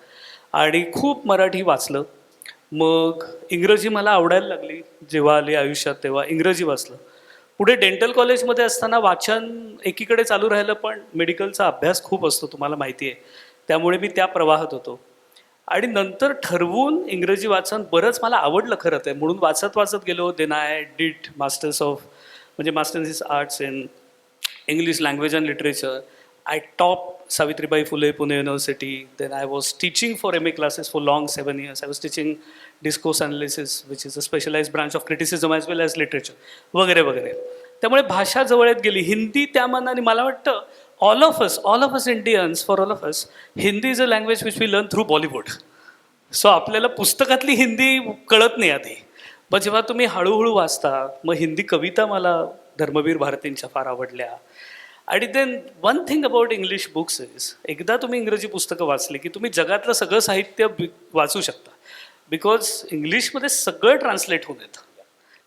आणि खूप मराठी वाचलं. मग इंग्रजी मला आवडायला लागली जेव्हा आली आयुष्यात, तेव्हा इंग्रजी वाचलं. पुढे डेंटल कॉलेजमध्ये असताना वाचन एकीकडे चालू राहिलं, पण मेडिकलचा अभ्यास खूप असतो तुम्हाला माहिती आहे, त्यामुळे मी त्या प्रवाहात होतो. आणि नंतर ठरवून इंग्रजी वाचन बरंच मला आवडलं खरं ते, म्हणून वाचत वाचत गेलो. Then I did masters in arts in English language and literature. I taught Savitribai Phule Pune University. Then I was teaching for MA classes for long 7 years. I was teaching discourse analysis, which is a specialized branch of criticism as well as literature. वगैरे वगैरे. त्यामुळे भाषा जवळ येत गेली. हिंदी त्या मानाने मला वाटतं all of us Indians, for all of us, Hindi is a language which we learn through Bollywood. So आपल्याला पुस्तकातली हिंदी कळत नाही आधी. मग जेव्हा तुम्ही हळूहळू वाचता, मग हिंदी कविता मला धर्मवीर भारतींच्या फार आवडल्या. आणि then one thing about English books is, एकदा तुम्ही इंग्रजी पुस्तकं वाचली की तुम्ही जगातलं सगळं साहित्य वाचू शकता, बिकॉज इंग्लिशमध्ये सगळं ट्रान्सलेट होऊन येतं.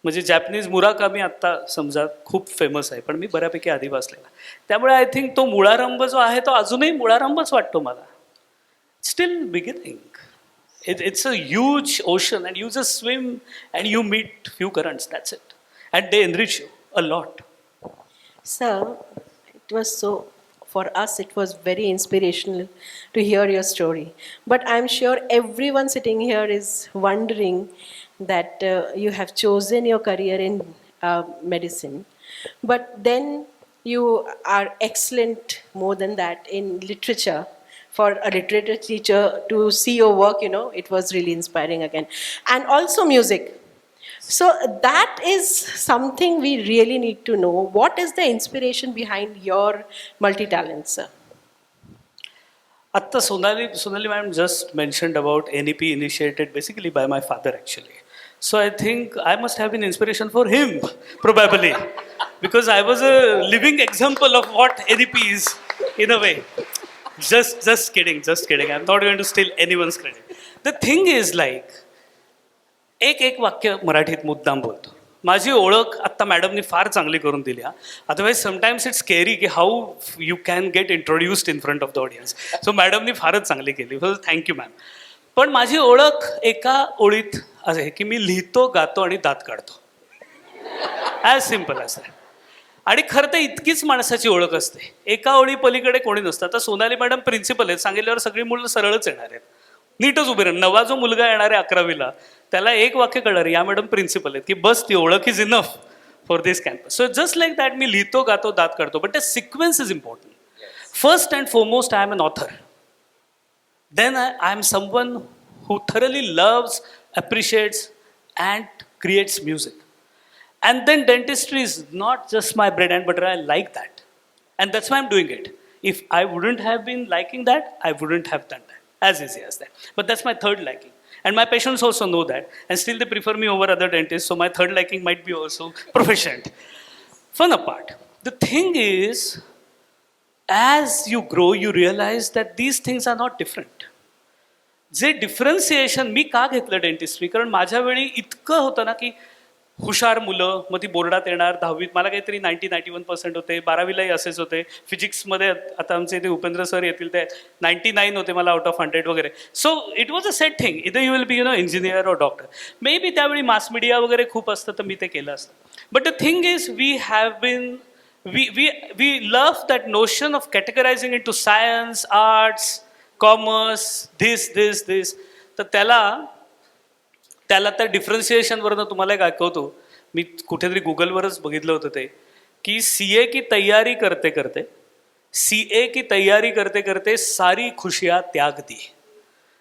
म्हणजे जॅपनीज मुराकामी आत्ता समजा खूप फेमस आहे, पण मी बऱ्यापैकी आधी वाचलेला. त्यामुळे आय थिंक तो मुळारंभ जो आहे तो अजूनही मुळारंभच वाटतो मला. Steel beginning. It's a huge ocean and you just swim and you meet few currents, that's it. And they enrich you a lot. Sir, it was so, for us it was very inspirational to hear your story. But I'm sure everyone sitting here is wondering that you have chosen your career in medicine. But then you are excellent more than that in literature. For a literature teacher to see your work, it was really inspiring again. And also music. So that is something we really need to know. What is the inspiration behind your multi-talent, sir? Atta Sonali ma'am just mentioned about NEP initiated basically by my father actually. So I think I must have been inspiration for him probably, because I was a living example of what NEP is in a way. Just kidding. I'm not going to steal anyone's credit. The thing is like, एक वाक्य मराठीत मुद्दाम बोलतो. माझी ओळख आत्ता मॅडमनी फार चांगली करून दिली. अदरवाईज समटाईम्स इट्स स्केरी की how you can get introduced in front of the audience. So मॅडमनी फारच चांगली केली. Thank you ma'am. पण माझी ओळख एका ओळीत आहे की मी लिहितो, गातो आणि दात काढतो. As simple as that. आणि खरं तर इतकीच माणसाची ओळख असते. एका ओळी पलीकडे कोणी नसतं. आता सोनाली मॅडम प्रिन्सिपल आहेत, सांगितल्यावर सगळी मुलं सरळच येणार आहेत, नीटच उभे राहणार. नवा जो मुलगा येणार आहे 11वीला, त्याला एक वाक्य कळणार, या मॅडम प्रिन्सिपल आहेत, की बस ती ओळख is enough for this campus. So just like that मी लिहितो, गातो, दात काढतो, but the sequence is important. First and foremost I am an author. Then I am someone who thoroughly loves, appreciates and creates music. And then dentistry is not just my bread and butter. I like that. And that's why I'm doing it. If I wouldn't have been liking that, I wouldn't have done that. As easy as that. But that's my third liking. And my patients also know that. And still they prefer me over other dentists. So my third liking might be also proficient. Fun apart. The thing is, as you grow, you realize that these things are not different. जे differentiation मी का घेतलं dentistry, कारण माझ्या वेळी इतकं होतं ना की हुशार मुलं, मग ती बोर्डात येणार. 10वीत मला काहीतरी 91% होते, 12वीलाही असेच होते. फिजिक्समध्ये आता आमचे इथे उपेंद्र सर येतील, ते 99 होते मला आउट ऑफ 100 वगैरे. So it was a set thing. इधर यू विल बी इंजिनियर और डॉक्टर. मे बी त्यावेळी मास मीडिया वगैरे खूप असतं तर मी ते केलं असतं. But the thing is we have been we love that notion of categorizing into science, arts, commerce, this. तर त्याला त्या डिफरन्सिएशनवरनं तुम्हाला एक ऐकवतो. मी कुठेतरी गुगलवरच बघितलं होतं ते, की CA की तैयारी करते सारी खुशियाँ त्याग दी.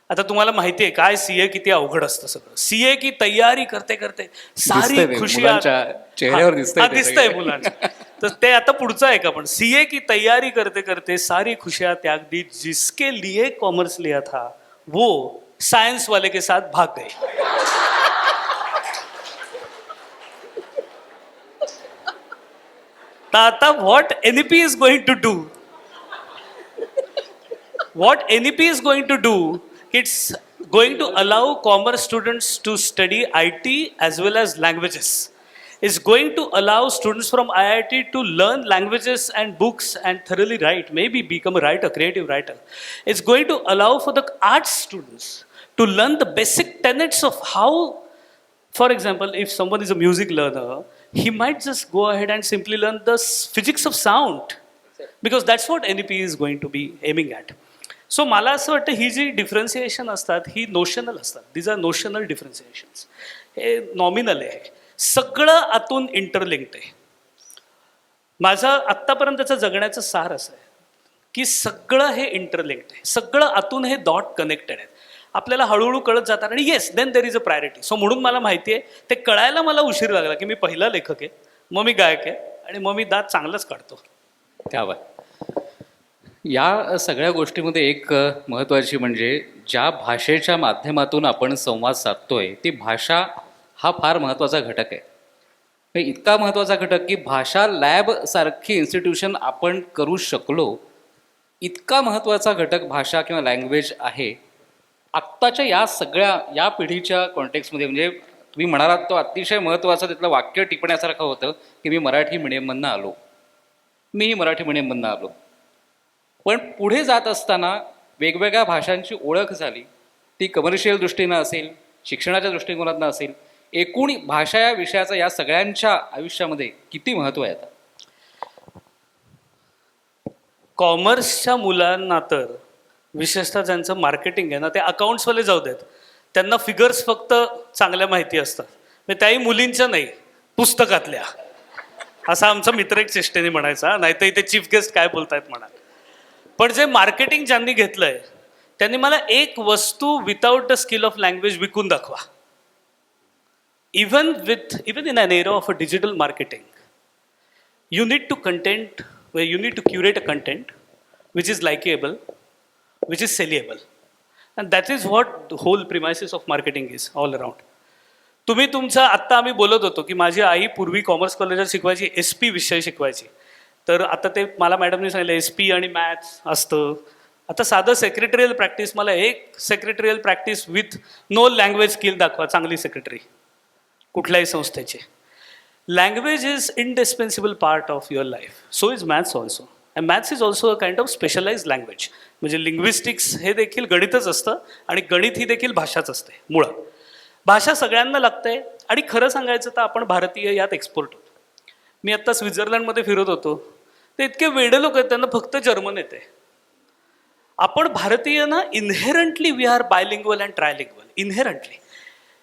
आता तुम्हाला माहिती आहे काय CA किती अवघड असतं सगळं. CA की तयारी करते करते दिसतंय सारी ते, खुशी मुलांच्या चेहऱ्यावर दिसतंय ते दिसतंय सगळे. मुलांच्या. तर ते आता पुढचं आहे का पण CA की तयारी करते करते सारी खुशियां त्याग दी, जिसके लिए कॉमर्स लिया था वो साइंस वाले के साथ भाग गए. तर आता what NEP is going to do, what NEP is going to do, it's going to allow commerce students to study IT as well as languages. It's going to allow students from IIT to learn languages and books and thoroughly write, maybe become a writer, creative writer. It's going to allow for the arts students to learn the basic tenets of how, for example, if someone is a music learner, he might just go ahead and simply learn the physics of sound, because that's what NEP is going to be aiming at. So मला असं वाटतं ही जी differentiation असतात ही notional असतात. These are notional differentiations. हे nominal आहे, सगळं आतून इंटरलिंक्ड आहे. माझं आत्तापर्यंतचं जगण्याचं सार असं आहे की सगळं हे इंटरलिंक्ड आहे, सगळं आतून हे डॉट कनेक्टेड आहेत. आपल्याला हळूहळू कळत जातात आणि yes then there is a priority. So म्हणून मला माहिती आहे ते कळायला मला उशीर लागला की मी पहिला लेखक आहे, मग मी गायक आहे आणि मग मी दात चांगलंच काढतो. क्या बात. या सगळ्या गोष्टीमध्ये एक महत्त्वाची म्हणजे ज्या भाषेच्या माध्यमातून आपण संवाद साधतोय ती भाषा हा फार महत्त्वाचा घटक आहे. म्हणजे इतका महत्त्वाचा घटक की भाषा लॅब सारखी इन्स्टिट्यूशन आपण करू शकलो, इतका महत्त्वाचा घटक भाषा किंवा लँग्वेज आहे. आत्ताच्या या सगळ्या या पिढीच्या कॉन्टेक्स्टमध्ये म्हणजे तुम्ही म्हणालात तो अतिशय महत्त्वाचा तिथलं वाक्य टिपण्यासारखं होतं की मी मराठी मिडियममधनं आलो, मीही मराठी मिडियममधनं आलो. पण पुढे जात असताना वेगवेगळ्या भाषांची ओळख झाली, ती कमर्शियल दृष्टीनं असेल, शिक्षणाच्या दृष्टिकोनातनं असेल. एकूण भाषा या विषयाचं या सगळ्यांच्या आयुष्यामध्ये किती महत्त्व आहे. आता कॉमर्सच्या मुलांना तर विशेषतः ज्यांचं मार्केटिंग आहे ना, ते अकाउंट्सवाले जाऊ देत, त्यांना फिगर्स फक्त चांगल्या माहिती असतात. म्हणजे त्याही मुलींच्या नाही, पुस्तकातल्या. असा आमचा मित्र एक चेष्टेने म्हणायचा, नाही तर इथे चीफ गेस्ट काय बोलतायत म्हणा. पण जे मार्केटिंग ज्यांनी घेतलंय त्यांनी मला एक वस्तू without the skill of language विकून दाखवा. Even in an era of a digital marketing you need to content, you need to curate a content which is likeable, which is sellable, and that is what whole premises of marketing is all around. तुम्ही तुमचा आत्ता आम्ही बोलत होतो की माझी आई पूर्वी commerce कॉलेजात शिकवायची, SP विषय शिकवायची. तर आता ते मला मॅडमनी सांगितलं SP आणि मॅथ्स असतं. आता साधं सेक्रेटरियल प्रॅक्टिस, मला एक secretarial practice with no language skill दाखवा, चांगली सेक्रेटरी कुठल्याही संस्थेची. Language is indispensable part of your life. So is maths also. And maths is also a kind of specialise language. म्हणजे लिंग्विस्टिक्स हे देखील गणितच असतं आणि गणित ही देखील भाषाच असते. मुळात भाषा सगळ्यांना लागते आणि खरं सांगायचं तर आपण भारतीय यात एक्सपोर्ट होतो. मी आत्ता स्वित्झर्लंडमध्ये फिरत होतो, ते इतके वेडे लोक आहेत, त्यांना फक्त जर्मन येते. आपण भारतीय ना इनहेरंटली वी आर बायलिंग्वल अँड ट्रायलिंग्वल, इनहेरंटली.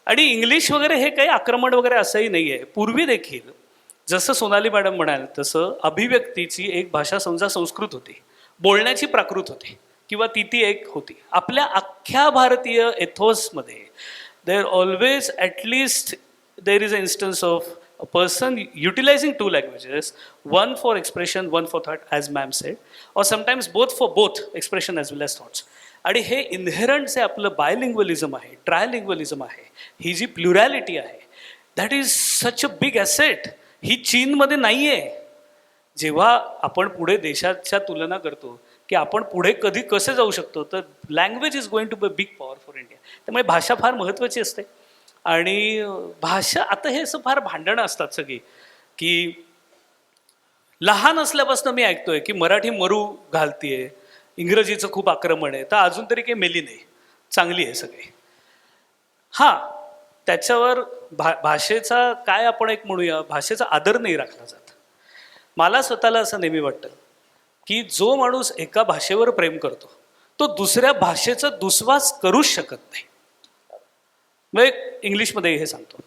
आणि इंग्लिश वगैरे हे काही आक्रमण वगैरे असंही नाही आहे. पूर्वी देखील जसं सोनाली मॅडम म्हणाल तसं अभिव्यक्तीची एक भाषा समजा संस्कृत होती, बोलण्याची प्राकृत होती किंवा ती एक होती. आपल्या अख्ख्या भारतीय एथोसमध्ये there always at least there is a instance of a person utilizing two languages, one for expression, one for thought, as ma'am said, or sometimes both for both expression as well as thoughts. आणि हे inherent जे आपलं बायलिंग्वलिझम आहे, ट्रायलिंग्वलिझम आहे, ही जी plurality आहे, that is such a big asset. ही चीनमध्ये नाही आहे. जेव्हा आपण पुढे देशाच्या तुलना करतो की आपण पुढे कधी कसे जाऊ शकतो, तर language is going to be big power for India. त्यामुळे भाषा फार महत्त्वाची असते. आणि भाषा आता हे असं फार भांडणं असतात सगळी की लहान असल्यापासून मी ऐकतोय की मराठी मरू घालतीये, इंग्रजीचं खूप आक्रमण आहे. तर अजून तरी काही मेली नाही, चांगली आहे सगळी. हां, त्याच्यावर भाषेचा काय आपण एक म्हणूया, भाषेचा आदर नाही राखला जात. मला स्वतःला असं नेहमी वाटतं की जो माणूस एका भाषेवर प्रेम करतो तो दुसऱ्या भाषेचा दुस्वास करूच शकत नाही. मग इंग्लिशमध्ये हे सांगतो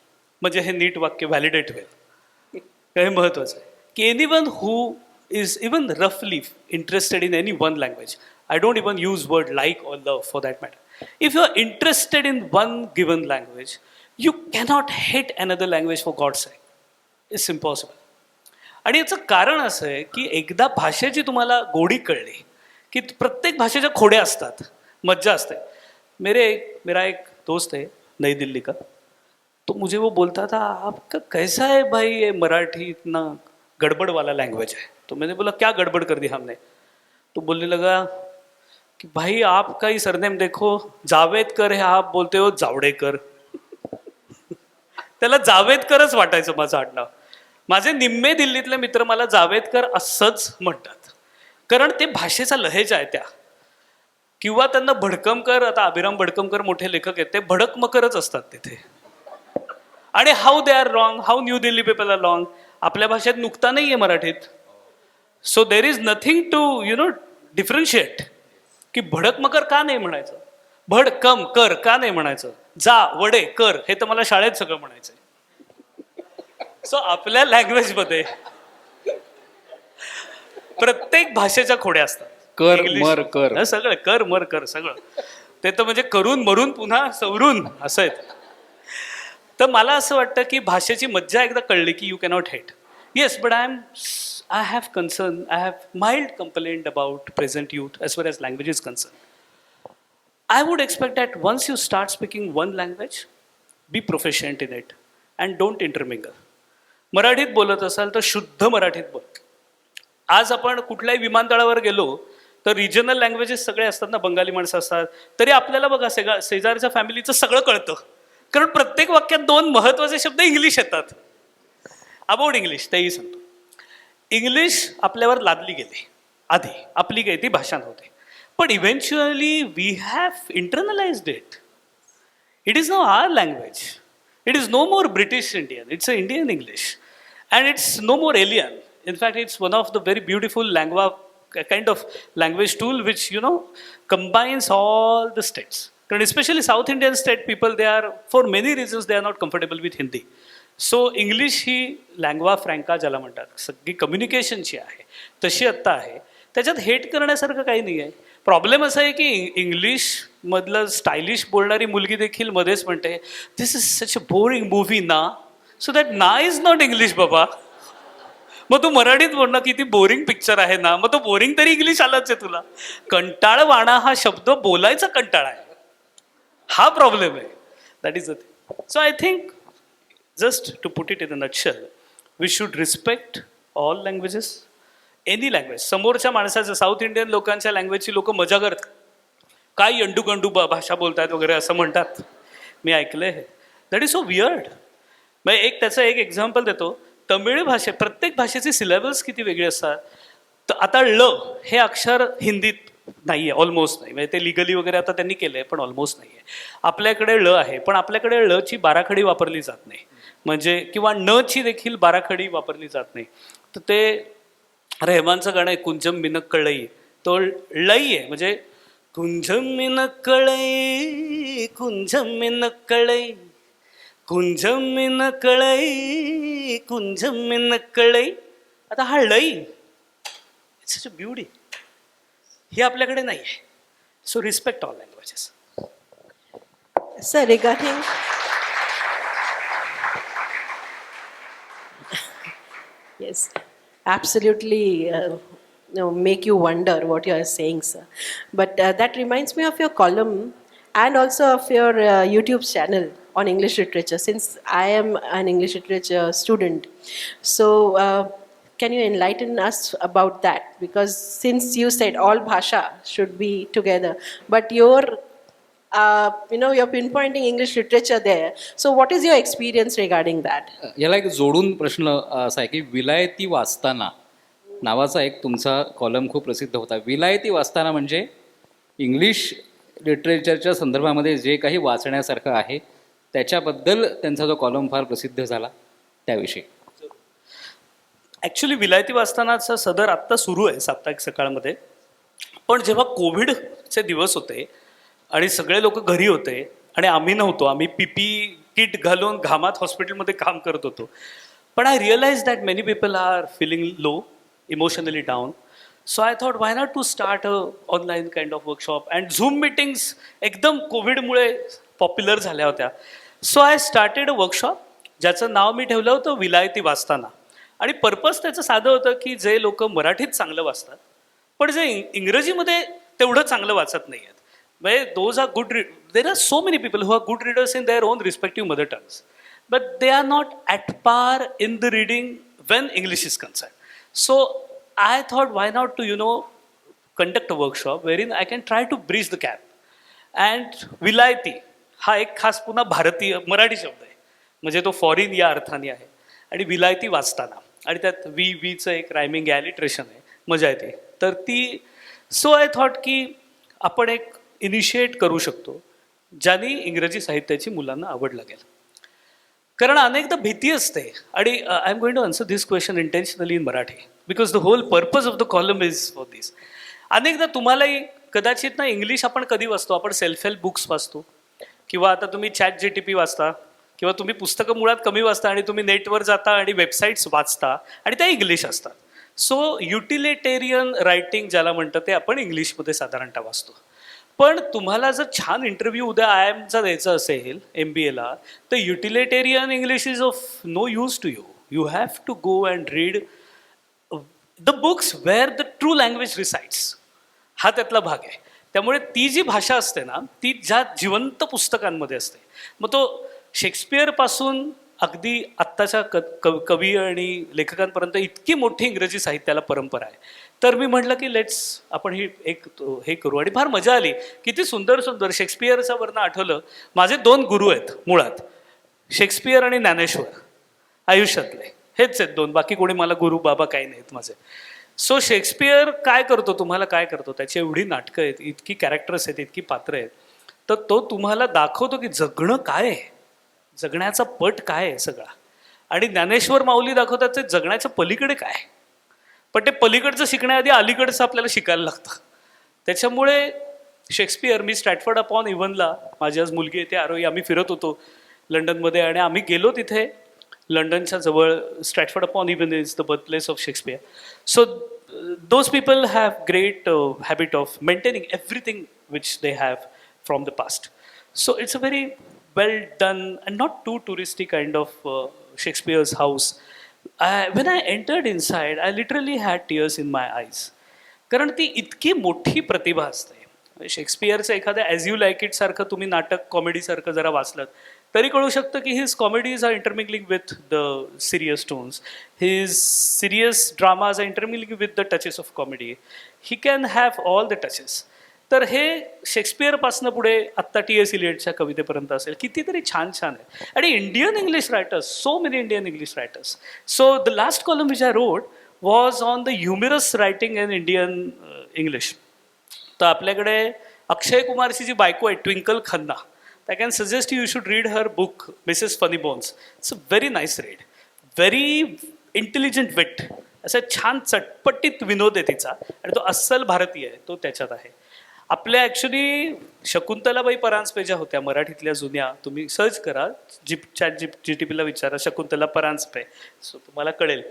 म्हणजे हे नीट वाक्य व्हॅलिडेट होईल. हे महत्त्वाचं आहे की एनीवन हू इज इवन रफली interested in any one language I don't even use word like or love for that matter. If you are interested in one given language, you cannot hate another language for God's sake. It's impossible. आणि याचं कारण असं आहे की एकदा भाषेची तुम्हाला गोडी कळली की प्रत्येक भाषेच्या खोड्या असतात, मज्जा असते. मेरा एक दोस्त है नई दिल्ली का, तो मुझे वो बोलता था आपका कैसा है भाई ये मराठी इतना गड़बड़ वाला लैंग्वेज है. तो मैंने बोला क्या गड़बड़ कर दी हमने. तो बोलने लगा कि भाई आपका ही सरनेम देखो, जावेदकर है, आप बोलते हो जावडेकर. त्याला जावेदकरच वाटायचं माझं आडनाव. माझे निम्मे दिल्लीतले मित्र मला जावेदकर असंच म्हणतात, कारण ते भाषेचा लहेजा आहे त्या. किंवा त्यांना भडकमकर, आता अभिराम भडकमकर मोठे लेखक आहेत, ते भडकमकरच असतात तिथे. आणि how they are wrong, how New Delhi people are wrong. आपल्या भाषेत नुकता नाही आहे मराठीत. So there is nothing to differentiate. की भडकमकर का नाही म्हणायचं, भडकम कर का नाही म्हणायचं, जा वडे कर हे तर मला शाळेत सगळं म्हणायचं. सो आपल्या लँग्वेजमध्ये प्रत्येक भाषेच्या खोड्या असतात. कर English, मर कर सगळं कर मर कर सगळं. ते तर म्हणजे करून मरून पुन्हा सवरून असं आहे. तर मला असं वाटतं की भाषेची मज्जा एकदा कळली की you cannot hate. Yes, but I have concern, I have mild complaint about present youth as far as language is concerned. I would expect that once you start speaking one language, be proficient in it and don't intermingle. मराठीत बोलत असाल तर शुद्ध मराठीत बोल. आज आपण कुठल्याही विमानतळावर गेलो तर रिजनल लँग्वेजेस सगळे असतात ना, बंगाली माणसं असतात, तरी आपल्याला बघा शेजारच्या फॅमिलीचं सगळं कळतं, कारण प्रत्येक वाक्यात 2 महत्त्वाचे शब्द इंग्लिश येतात. अबाउट इंग्लिश तेही सांगतो. इंग्लिश आपल्यावर लादली गेली आधी, आपली काही ती भाषा नव्हती. पण eventually we have internalized it. It is no our language. It is no more British Indian. It's a Indian English and it's no more alien. In fact, it's one of the very beautiful kind of language tool which, combines all the states. And especially South Indian state people, for many reasons, they are not comfortable with Hindi. So English he lingua franca ज्याला म्हणतात, सगळी कम्युनिकेशनची आहे, तशी आत्ता आहे. त्याच्यात hate करण्यासारखं काही नाही आहे. प्रॉब्लेम असा आहे की इंग्लिशमधलं स्टायलिश बोलणारी मुलगी देखील मध्येच म्हणते this is such a boring movie ना. सो दॅट ना इज नॉट इंग्लिश बाबा. मग तू मराठीत बोल ना, किती बोरिंग पिक्चर आहे ना, मग तो बोरिंग तरी इंग्लिश आलाच आहे तुला. कंटाळवाणा हा शब्द बोलायचा कंटाळा आहे, हा प्रॉब्लेम आहे. That is the thing. So I think just to put it in a nutshell, we should respect all languages, any language. समोरच्या माणसाचं, साऊथ इंडियन लोकांच्या लँग्वेजची लोक मजा करतात, काय अंडू गंडू भाषा बोलतायत वगैरे असं म्हणतात, मी ऐकलंय हे. That is so weird. मग त्याचं एक एक्झाम्पल देतो. तमिळ प्रत्येक भाषेचे सिलेबस किती वेगळे असतात. तर आता ल हे अक्षर हिंदीत नाही आहे, ऑलमोस्ट नाही. म्हणजे ते लिगली वगैरे आता त्यांनी केलं आहे, पण ऑलमोस्ट नाही आहे. आपल्याकडे ल आहे, पण आपल्याकडे ल ची बाराखडी वापरली जात नाही, म्हणजे किंवा न ची देखील बाराखडी वापरली जात नाही. तर ते रेहमानचं गाणं आहे कुंजम मिनक कळई, तो लई आहे, म्हणजे कुंजम मिनक कळई, कुंजम मिनक कळई, कुंजम मिन कळई, कुंजम मिन कळई. आता हा लई, इट्स सच अ ब्युटी, ही आपल्याकडे नाही आहे. So respect all languages. Sir, regarding yes, absolutely make you wonder what you are saying, sir. But that reminds me of your column and also of your YouTube channel on English literature, since I am an English literature student. So can you enlighten us about that? Because since you said all bhasha should be together, but you're pinpointing English literature there. So what is your experience regarding that? याला एक जोडून प्रश्न असा आहे की विलायती वाचताना नावाचा एक तुमचा कॉलम खूप प्रसिद्ध होता. विलायती वाचताना म्हणजे इंग्लिश लिटरेचरच्या संदर्भामध्ये जे काही वाचण्यासारखं आहे त्याच्याबद्दल त्यांचा जो कॉलम फार प्रसिद्ध झाला त्याविषयी. ॲक्च्युली विलायती वाचतानाचा सदर आत्ता सुरू आहे साप्ताहिक सकाळमध्ये. पण जेव्हा कोविडचे दिवस होते आणि सगळे लोक घरी होते आणि आम्ही नव्हतो, आम्ही PPE किट घालून घामात हॉस्पिटलमध्ये काम करत होतो. पण I realize that many people are feeling low, emotionally down. So I thought why not to start a online kind of workshop and zoom meetings एकदम कोविडमुळे पॉप्युलर झाल्या होत्या. So I started a workshop ज्याचं नाव मी ठेवलं होतं विलायती वाचताना. आणि पर्पज त्याचं साधं होतं की जे लोक मराठीत चांगलं वाचतात पण जे इंग्रजीमध्ये तेवढं चांगलं वाचत नाही आहेत, म्हणजे those are good there are so many people who are good readers in their own respective mother tongues but they are not at par in the reading when English is concern. So I thought why not to conduct a workshop where I can try to bridge the gap. And विलायती हा एक खास पुन्हा भारतीय मराठी शब्द आहे, म्हणजे तो फॉरिन या अर्थाने आहे. आणि विलायती वाचताना आणि त्यात वीचं एक रायमिंग ॲलिट्रेशन आहे, मजा येते. तर ती सो आय थॉट की आपण एक इनिशिएट करू शकतो ज्याने इंग्रजी साहित्याची मुलांना आवड लागेल. कारण अनेकदा भीती असते आणि I am going to answer this question intentionally in Marathi because the whole purpose of the column is for this. अनेकदा तुम्हालाही कदाचित ना इंग्लिश आपण कधी वाचतो, आपण सेल्फ हेल्प बुक्स वाचतो किंवा आता तुम्ही ChatGPT वाचता किंवा तुम्ही पुस्तकं मुळात कमी वाचता आणि तुम्ही नेटवर जाता आणि वेबसाईट्स वाचता आणि त्या इंग्लिश असतात. सो युटिलिटेरियन रायटिंग ज्याला म्हणतं ते आपण इंग्लिशमध्ये साधारणतः वाचतो. पण तुम्हाला जर छान इंटरव्ह्यू उद्या IIMचा द्यायचा असेल MBAला तर utilitarian English is of no use to you. You have to go and read the books where the true language resides. हा त्यातला भाग आहे. त्यामुळे ती जी भाषा असते ना ती ज्या जिवंत पुस्तकांमध्ये असते. मग तो शेक्सपियरपासून अगदी आत्ताच्या कवी आणि लेखकांपर्यंत इतकी मोठी इंग्रजी साहित्याला परंपरा आहे. तर मी म्हटलं की लेट्स आपण हे करू आणि फार मजा आली. किती सुंदर सुंदर शेक्सपियरचं वरनं आठवलं. माझे 2 गुरु आहेत मुळात, शेक्सपियर आणि ज्ञानेश्वर. आयुष्यातले हेच आहेत 2, बाकी कोणी मला गुरु बाबा काही नाहीत माझे. सो शेक्सपियर काय करतो, तुम्हाला काय करतो, त्याची एवढी नाटकं आहेत, इतकी कॅरेक्टर्स आहेत, इतकी पात्र आहेत, तर तो तुम्हाला दाखवतो की जगणं काय आहे, जगण्याचा पट काय आहे सगळा. आणि ज्ञानेश्वर माऊली दाखवतात ते जगण्याच्या पलीकडे काय. पण ते पलीकडचं शिकण्याआधी अलीकडचं आपल्याला शिकायला लागतं. त्याच्यामुळे शेक्सपियर, मी स्ट्रॅटफर्ड अपॉन इव्हनला, माझी आज मुलगी येते आरोही, आम्ही फिरत होतो लंडनमध्ये आणि आम्ही गेलो तिथे. लंडनच्या जवळ Stratford upon Avon is the birth place of Shakespeare. So those people have great habit of maintaining everything which they have from the past. So it's a very well done and not too touristy kind of Shakespeare's house. When I entered inside, I literally had tears in my eyes. कारण ती इतकी मोठी प्रतिभा असते. शेक्सपियरचं एखाद्या as you like it सारखं तुम्ही नाटक कॉमेडीसारखं जरा वाचलं तरी कळू शकतं की his comedies are intermingling with the serious tones, his serious dramas are intermingling with the touches of comedy. He can have all the touches. तर हे शेक्सपियरपासनं पुढे आत्ता T.S. इलियटच्या कवितेपर्यंत असेल, कितीतरी छान छान आहे. आणि Indian English writers, so many Indian English writers. So the last column which I wrote was on the humorous writing in Indian English. तर आपल्याकडे अक्षय कुमारची जी बायको आहे Twinkle Khanna, I can suggest you should read her book Mrs Funny Bones. It's a very nice read, very intelligent wit, असं छान चटपटीत विनोद आहे तिचा आणि तो अस्सल भारतीय आहे, तो त्याच्यात आहे. आपल्या ॲक्च्युली शकुंतलाबाई परांजपे ज्या होत्या मराठीतल्या जुन्या, तुम्ही सर्च करा, ChatGPTला विचारा शकुंतला परांजपे, सो तुम्हाला कळेल.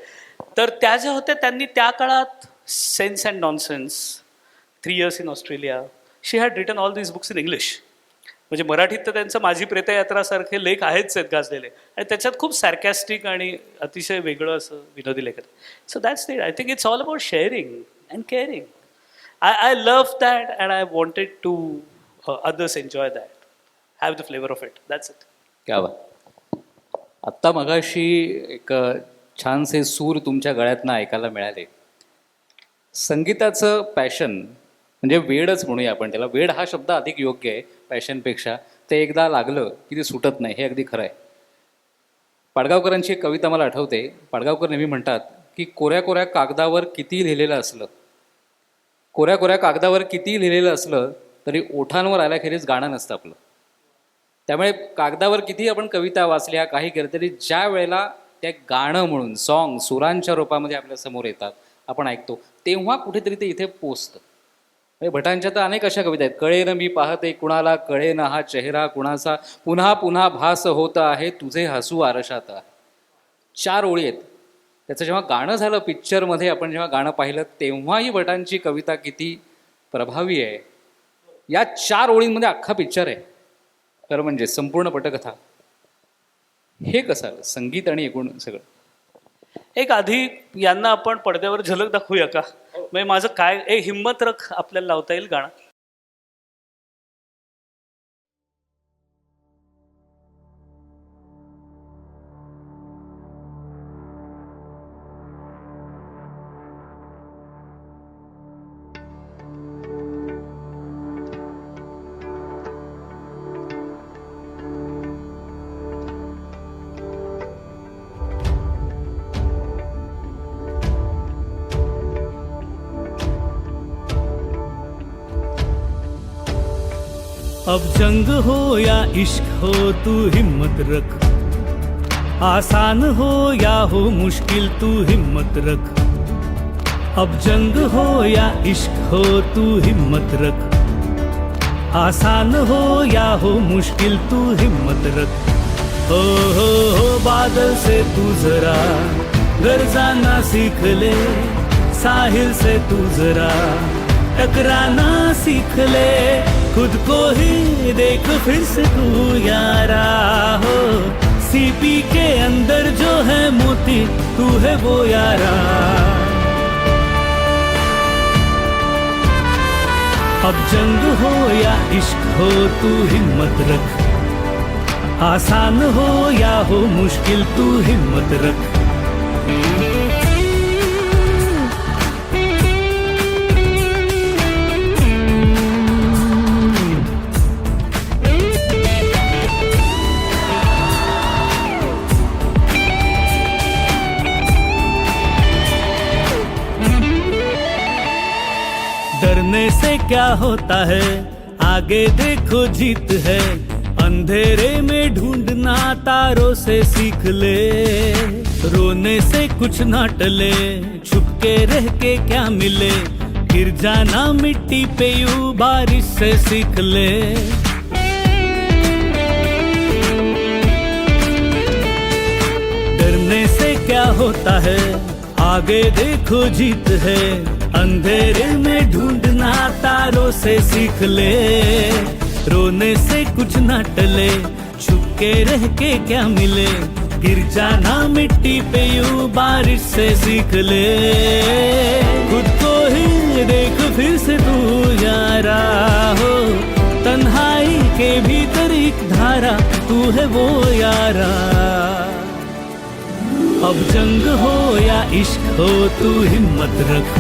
तर त्या ज्या होत्या त्यांनी त्या काळात sense and nonsense, 3 years in Australia, she had written all these books in English. म्हणजे मराठीत तर त्यांचं माझी प्रेतयात्रासारखे लेख आहेच आहेत गाजलेले आणि त्याच्यात खूप सॅर्कॅस्टिक आणि अतिशय वेगळं असं विनोदी लेख आहेत. So that's it. I think it's all about sharing and caring. I love that and I wanted to others enjoy that, have the flavor of it. That's it. क्या बात. आत्ता मगाशी एक छानसे सूर तुमच्या गळ्यातनं ऐकायला मिळाले. संगीताचं पॅशन म्हणजे वेडच म्हणूया आपण त्याला. वेड हा शब्द अधिक योग्य आहे पॅशनपेक्षा. ते एकदा लागलं की ते सुटत नाही, हे अगदी खरं आहे. पाडगावकरांची एक कविता मला आठवते. पाडगावकर नेहमी म्हणतात की कोऱ्या कोऱ्या कागदावर किती लिहिलेलं असलं, कोऱ्या कोऱ्या कागदावर किती लिहिलेलं असलं तरी ओठांवर आल्याखेरीज गाणं नसतं आपलं. त्यामुळे कागदावर किती आपण कविता वाचल्या काही केलं तरी ज्या वेळेला त्या गाणं म्हणून सॉन्ग सुरांच्या रूपामध्ये आपल्या समोर येतात, आपण ऐकतो, तेव्हा कुठेतरी ते इथे पोचतं. म्हणजे भटांच्या तर अनेक अशा कविता आहेत. कळेन मी पाहते कुणाला, कळेन हा चेहरा कुणाचा, पुन्हा पुन्हा भास होत आहे तुझे हसू आरशात. 4 ओळी आहेत त्याचं जेव्हा गाणं झालं पिक्चरमध्ये, आपण जेव्हा गाणं पाहिलं तेव्हाही भटांची कविता किती प्रभावी आहे. या 4 ओळींमध्ये अख्खा पिक्चर आहे खरं म्हणजे, संपूर्ण पटकथा. हे कसं आलं संगीत आणि एकूण सगळं? एक आधी यांना आपण पडद्यावर झलक दाखवूया का? म्हणजे माझं काय एक हिम्मत रख आपल्याला लावता येईल गाणं. अब जंग हो या इश्क हो तू हिम्मत रख, आसान हो या हो मुश्किल तू हिम्मत रख. अब जंग हो या इश्क हो तू हिम्मत रख, आसान हो या हो मुश्किल तू हिम्मत रख. हो बादल से तू जरा गरजाना सीख ले, साहिल से तू जरा टकराना सीख ले. खुद को ही देख फिर से तू यारा हो, सीपी के अंदर जो है मोती तू है वो यारा. अब जंग हो या इश्क हो तू हिम्मत रख, आसान हो या हो मुश्किल तू हिम्मत रख. डरने से क्या होता है, आगे देखो जीत है. अंधेरे में ढूंढना तारों से सीख ले, रोने से कुछ ना टले, छुप के रह के क्या मिले. गिर जाना मिट्टी पे यूं बारिश से सीख ले. डरने से क्या होता है, आगे देखो जीत है. अंधेरे में ढूंढना तारों से सीख ले, रोने से कुछ ना टले, छुप के रह के क्या मिले. गिर जाना मिट्टी पे यूं बारिश से सीख ले. खुद को ही देख फिर से तू यारा हो, तन्हाई के भीतर एक धारा तू है वो यारा. अब जंग हो या इश्क हो तू हिम्मत रख,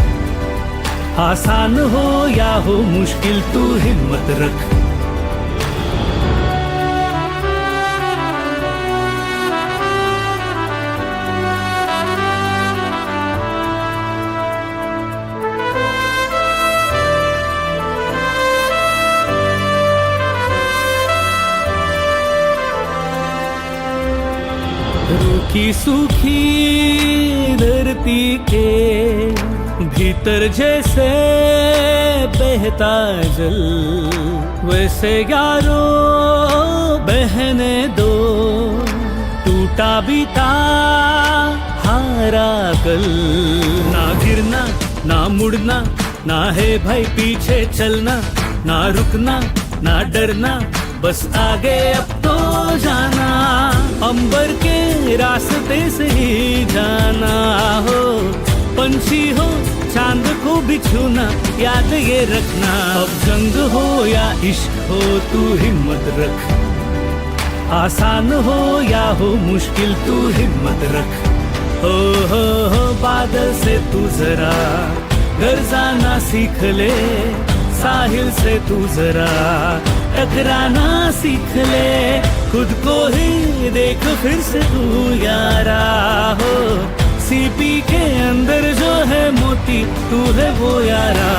आसान हो या हो मुश्किल तू हिम्मत रख. रूखी सूखी धरती के भीतर जैसे बहता जल, वैसे यारो बहने दो. टूटा बीता हारा कल, ना गिरना ना मुड़ना, ना है भाई पीछे चलना, ना रुकना ना डरना, बस आगे अब तो जाना. अंबर के रास्ते से ही जाना हो, पंछी हो चांद को भी छूना याद ये रखना. अब जंग हो या इश्क हो तू हिम्मत रख, आसान हो या हो मुश्किल तू हिम्मत रख. हो बादल से तू जरा गरजाना सीख ले, साहिल से तू जरा टकराना सीख ले. खुद को ही देख फिर से तू यारा हो, सीपी के अंदर जो है मोती तू है वो यारा.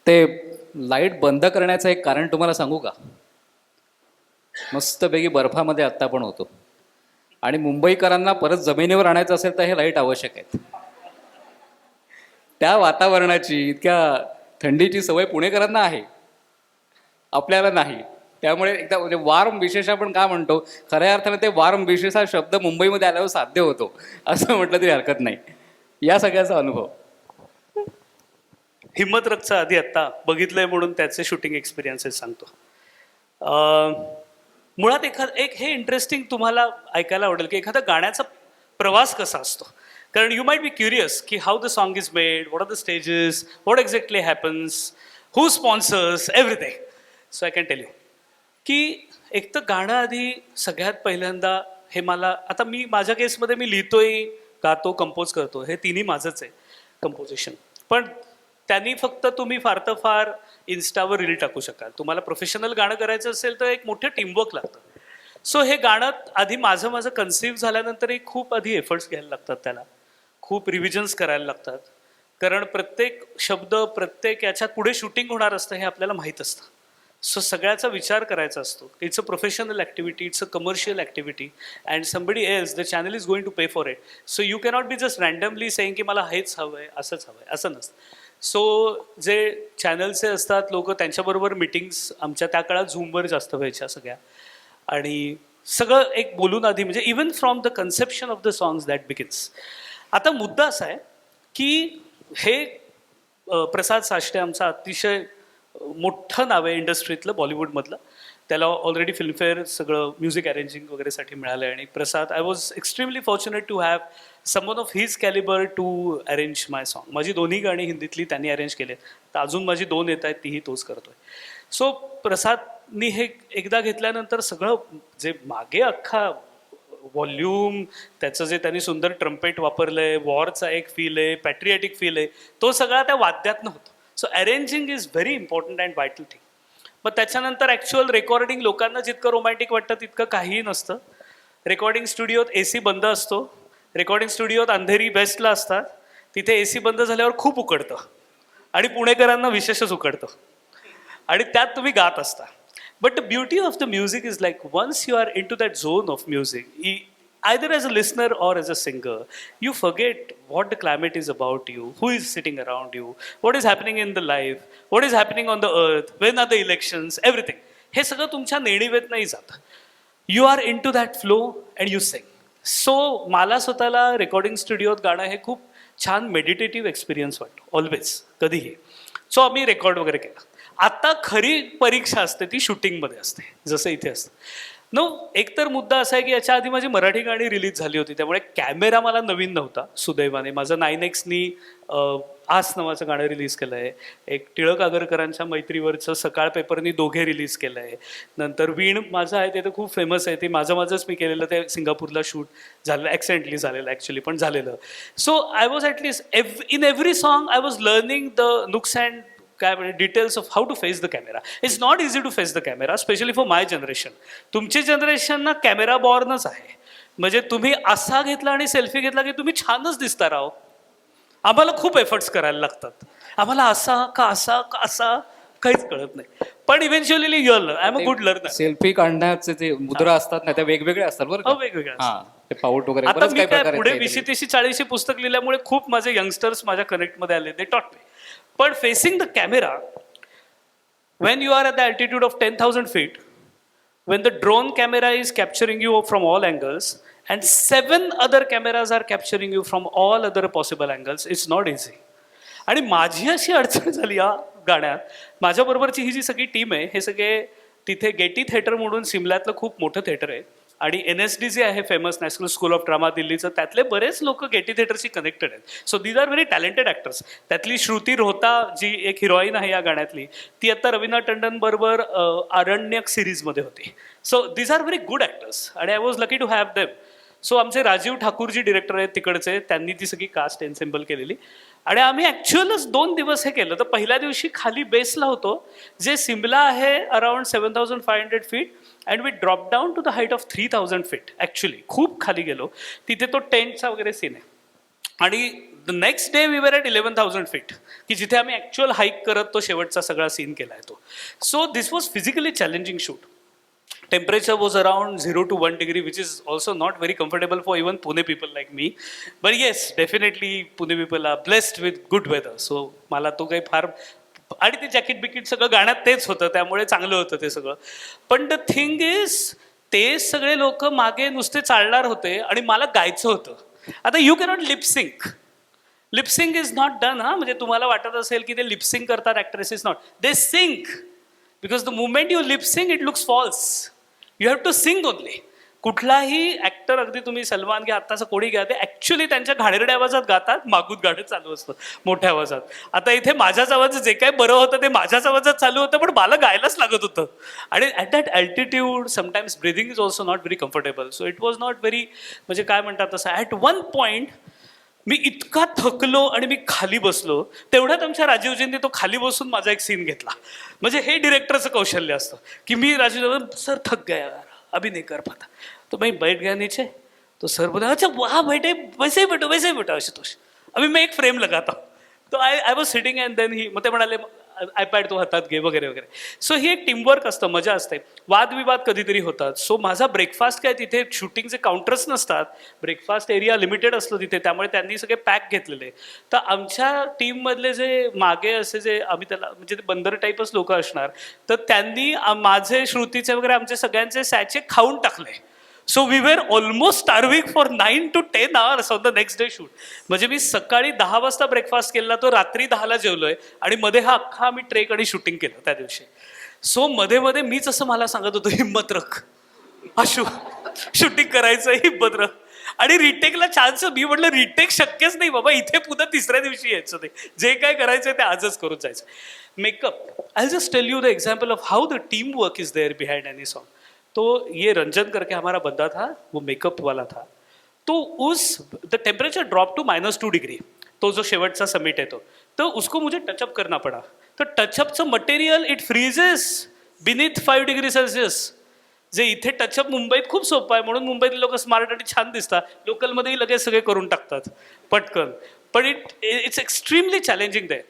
ते लाईट बंद करण्याचं एक कारण तुम्हाला सांगू का? मस्तपैकी बर्फामध्ये आत्ता पण होतो आणि मुंबईकरांना परत जमिनीवर आणायचं असेल तर हे लाईट आवश्यक आहेत. त्या वातावरणाची, इतक्या थंडीची सवय पुणेकरांना आहे, आपल्याला नाही. त्यामुळे एकदा म्हणजे वार्म विशेष आपण का म्हणतो, खऱ्या अर्थाने ते वार्म विशेष हा शब्द मुंबईमध्ये आल्यावर साध्य होतो असं म्हटलं तरी हरकत नाही. या सगळ्याचा अनुभव. हिम्मतरथचं आधी आत्ता बघितलंय म्हणून त्याचे शूटिंग एक्सपिरियन्सेस सांगतो. मुळात एक हे इंटरेस्टिंग तुम्हाला ऐकायला आवडेल की एखादा गाण्याचा प्रवास कसा असतो. कारण यू माइट बी क्युरियस की how the song is made, what are the stages, what exactly happens, who sponsors, everything. So I can tell you की एक तर गाणं आधी सगळ्यात पहिल्यांदा हे मला, आता मी माझ्या केसमध्ये मी लिहितोय, गातो, कंपोज करतो, हे तिन्ही माझंच आहे कंपोजिशन. पण त्यांनी फक्त तुम्ही फार तर फार इन्स्टावर रील टाकू शकाल. तुम्हाला प्रोफेशनल गाणं करायचं असेल तर एक मोठं टीमवर्क लागतं. सो हे गाणं आधी माझं कन्सिव्ह झाल्यानंतरही खूप आधी एफर्ट्स घ्यायला लागतात, त्याला खूप रिव्हिजन्स करायला लागतात. कारण प्रत्येक शब्द, प्रत्येक याच्यात पुढे शूटिंग होणार असतं हे आपल्याला माहीत असतं. सो सगळ्याचा विचार करायचा असतो. It's a professional activity, it's a commercial activity and somebody else the channel is going to pay for it. So you cannot be just randomly saying की मला हेच हवं आहे, असंच हवं आहे, असं नसतं. सो जे चॅनलचे असतात लोक, त्यांच्याबरोबर मिटिंग्स आमच्या त्या काळात झूमवर जास्त व्हायच्या सगळ्या. आणि सगळं एक बोलून आधी, म्हणजे even from the conception of the songs that begins. आता मुद्दा असा आहे की हे प्रसाद साष्टे आमचा अतिशय मोठं नाव आहे इंडस्ट्रीतलं, बॉलिवूडमधलं. त्याला ऑलरेडी फिल्मफेअर सगळं म्युझिक अरेंजिंग वगैरेसाठी मिळालं आहे. आणि Prasad, I was extremely fortunate to have someone of his calibre to arrange my song. माझी दोन्ही गाणी हिंदीतली त्यांनी अरेंज केलेत, तर अजून माझी 2 येत आहेत, तीही तोच करतोय. सो प्रसादनी हे एकदा घेतल्यानंतर सगळं जे मागे अख्खा व्हॉल्यूम, त्याचं जे त्यांनी सुंदर ट्रम्पेट वापरलंय, वॉरचा एक फील आहे, पॅट्रियाटिक फील आहे, तो सगळा त्या वाद्यातनं होतो. So arranging is very important and vital thing. मग त्याच्यानंतर ॲक्च्युअल रेकॉर्डिंग लोकांना जितकं रोमॅन्टिक वाटतं तितकं काहीही नसतं. रेकॉर्डिंग स्टुडिओत AC बंद असतो, रेकॉर्डिंग स्टुडिओत अंधेरी बेस्टला असतात, तिथे AC बंद झाल्यावर खूप उकडतं आणि पुणेकरांना विशेषच उकडतं आणि त्यात तुम्ही गात असता. But the beauty of the music is like once you are in to that zone of music, either as a listener or as a singer, you forget what the climate is about you, who is sitting around you, what is happening in the life, what is happening on the earth, when are the elections, everything. हे सगळं तुमच्या नेणीवेत नाही जात. You are in to that flow and you sing. So मला स्वतःला recording स्टुडिओत गाणं हे खूप छान मेडिटेटिव्ह एक्सपिरियन्स वाटतो, ऑलवेज, कधीही. सो आम्ही रेकॉर्ड वगैरे केलं. आता खरी परीक्षा असते ती शूटिंगमध्ये असते, जसं इथे असतं. एकतर मुद्दा असा आहे की याच्या आधी माझी मराठी गाणी रिलीज झाली होती, त्यामुळे कॅमेरा मला नवीन नव्हता. सुदैवाने माझं 9Xनी आस नावाचं गाणं रिलीज केलं आहे. एक टिळक आगरकरांच्या मैत्रीवरचं सकाळ पेपरनी दोघे रिलीज केलं आहे. नंतर वीण माझं आहे, ते तर खूप फेमस आहे, ते माझंच मी केलेलं, ते सिंगापूरला शूट झालेलं, ॲक्सिडेंटली झालेलं ॲक्च्युली, पण झालेलं. So I was at least in every song I was learning the nooks and काय म्हणजे details of how to face the camera. It's not easy to face the camera, specially for my generation. तुमची generation ना camera बॉर्नच आहे. म्हणजे तुम्ही असा घेतला आणि सेल्फी घेतला की तुम्ही छानच दिसता राव. आम्हाला खूप एफर्ट्स करायला लागतात. आम्हाला असा का असा का असा काहीच कळत नाही. पण eventually you I am a good learner. Selfie काढण्याचे जे मुद्रा असतात ना, त्या वेगवेगळ्या असतात बरं का. वेगवेगळ्या. ते पाऊट वगैरे आता बरंच मी काही काय प्रकार पुढे आहेत. 20-30-40 पुस्तक लिहिल्यामुळे खूप माझे यंगस्टर्स माझ्या कनेक्टमध्ये आले, दे टॉट मी. पण facing the camera, when you are at the altitude of 10,000 feet, when the drone camera is capturing you from all angles and 7 other cameras are capturing you from all other possible angles, it's not easy. आणि माझी अशी अडचण झाली या गाण्यात, माझ्याबरोबरची ही जी सगळी team आहे, हे सगळे तिथे गेटी थिएटर म्हणून सिमल्यातलं खूप मोठं थिएटर आहे आणि NSD जे आहे famous National School of Drama दिल्लीचं, त्यातले बरेच लोक गेटी थिएटरशी कनेक्टेड आहेत. So these are very talented actors. त्यातली श्रुती रोहता जी एक हिरोईन आहे या गाण्यातली, ती आता रवीना टंडन बरोबर आरण्यक सिरीजमध्ये होती. So these are very good actors आणि I was lucky to have them. So आमचे राजीव ठाकूर जी डिरेक्टर आहेत तिकडचे, त्यांनी ती सगळी कास्ट एन्सेम्बल केलेली आणि आम्ही ॲक्च्युअलच 2 दिवस हे केलं. तर पहिल्या दिवशी खाली बेसला होतो, जे सिमला आहे around 7,500 feet, and we drop down to the height of 3,000 feet. Actually खूप खाली गेलो. तिथे तो टेंटचा वगैरे सीन आहे आणि the next day we were at 11,000 feet, की जिथे आम्ही ॲक्च्युअल हाईक करत तो शेवटचा सगळा सीन केला आहे तो. So this was physically challenging shoot. Temperature was around 0 to 1 degree, which is also not very comfortable for even Pune people like me. But yes, definitely Pune people are blessed with good weather. So मला तो काही फार, आणि ते jacket बिकेट सगळं गाण्यात तेच होतं, त्यामुळे चांगलं होतं ते सगळं. पण द थिंग इज, ते सगळे लोक मागे नुसते चालणार होते आणि मला गायचं होतं. आता you cannot lipsync. Lipsync is not done. म्हणजे तुम्हाला वाटत असेल की ते लिपसिंग करतात actress, is not, they sync. Because the moment you lipsync it looks false. You have to sing only. कुठलाही ॲक्टर, अगदी तुम्ही सलमान घ्या, आत्ताचं कोणी घ्या, ते ॲक्च्युली त्यांच्या घाणेरड्या आवाजात गातात, मागून गाणं चालू असतं मोठ्या आवाजात. आता इथे माझ्याच आवाजात जे काय बरं होतं ते माझ्याच आवाजात चालू होतं, पण मला गायलाच लागत होतं. आणि at that altitude sometimes breathing is also not very comfortable. So it was not very, म्हणजे काय म्हणतात तसं. ॲट वन पॉईंट मी इतका थकलो आणि मी खाली बसलो. तेवढ्यात आमच्या राजीवजींनी तो खाली बसून माझा एक सीन घेतला. म्हणजे हे डिरेक्टरचं कौशल्य असतं की मी राजीव, सर थक गया, अभी नहीं कर पाता, तो मैं बैठ गया नीचे. तो सर बोला, अच्छा वहाँ बैठे, वैसे ही बैठो आशुतोष, अभी मैं एक फ्रेम लगाता हूँ. तो I was sitting and then he, मग ते म्हणाले आयपॅड तो हातात घे वगैरे वगैरे. सो ही एक टीमवर्क असतं, मजा असते. वादविवाद कधीतरी होतात. सो माझा ब्रेकफास्ट काय, तिथे शूटिंगचे काउंटर्स नसतात, ब्रेकफास्ट एरिया लिमिटेड असतो तिथे, त्यामुळे त्यांनी सगळे पॅक घेतलेले. तर आमच्या टीममधले जे मागे असे जे आम्ही त्याला, म्हणजे ते बंदर टाईपच लोक असणार, तर त्यांनी माझे, श्रुतीचे वगैरे आमचे सगळ्यांचे सॅचे खाऊन टाकले. So we were almost starving for 9 to 10 hours on the next day shoot. म्हणजे मी सकाळी 10 वाजता ब्रेकफास्ट केला, तो रात्री 10ला जेवलोय, आणि मध्ये हा अख्खा आम्ही ट्रेक आणि शूटिंग केलं त्या दिवशी. सो मध्ये मध्ये मीच असं मला सांगत होतो, हिम्मत रख आशू, शूटिंग करायचं, हिम्मत रख. आणि रिटेकला चान्स, मी म्हटलं रिटेक शक्यच नाही बाबा, इथे पुन्हा तिसऱ्या दिवशी यायचं ते, जे काय करायचं ते आजच करून जायचं. Makeup, I just tell you the example of how the team work is there behind any song. तो ये रंजन करके हमारा बंदा था, वो मेकअप वाला था. तो the temperature drop to -2 degree, तो जो शेवटचा समिट है तो उसको मुझे टचअप करना पड़ा. तो टचअपचं material it freezes beneath 5 degree Celsius. जे इथे टचअप मुंबईत खूप सोपं आहे, म्हणून मुंबईतले लोक स्मार्ट आणि छान दिसतात, लोकलमध्येही लगेच सगळे करून टाकतात पटकन. पण इट्स एक्स्ट्रीमली चॅलेंजिंग दे.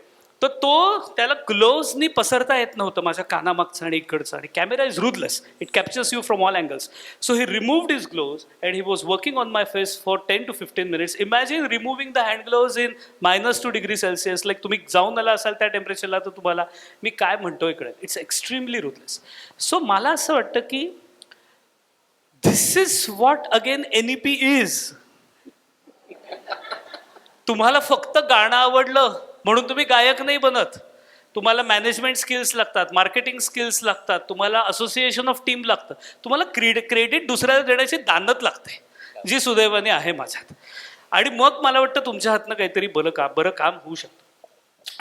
तर तो, त्याला ग्लोव्सनी पसरता येत नव्हतं माझ्या कानामागचं आणि इकडचं, आणि camera is ruthless, it captures you from all angles. So he removed his gloves and he was working on my face for 10 to 15 minutes. Imagine removing the hand gloves in -2 degree Celsius. Like तुम्ही जाऊन आला असाल त्या टेम्परेचरला, तर तुम्हाला मी काय म्हणतो इकडे, इट्स एक्स्ट्रीमली रुथलेस. सो मला असं वाटतं की this is what again NEP is. तुम्हाला फक्त गाणं आवडलं म्हणून तुम्ही गायक नाही बनत. तुम्हाला मॅनेजमेंट स्किल्स लागतात, मार्केटिंग स्किल्स लागतात, तुम्हाला असोसिएशन ऑफ टीम लागतं, तुम्हाला क्रेडिट दुसऱ्याला देण्याची दानत लागते, जी सुदैवाने आहे माझ्यात. आणि मग मला वाटतं तुमच्या हातनं काहीतरी बरं काम होऊ शकतं.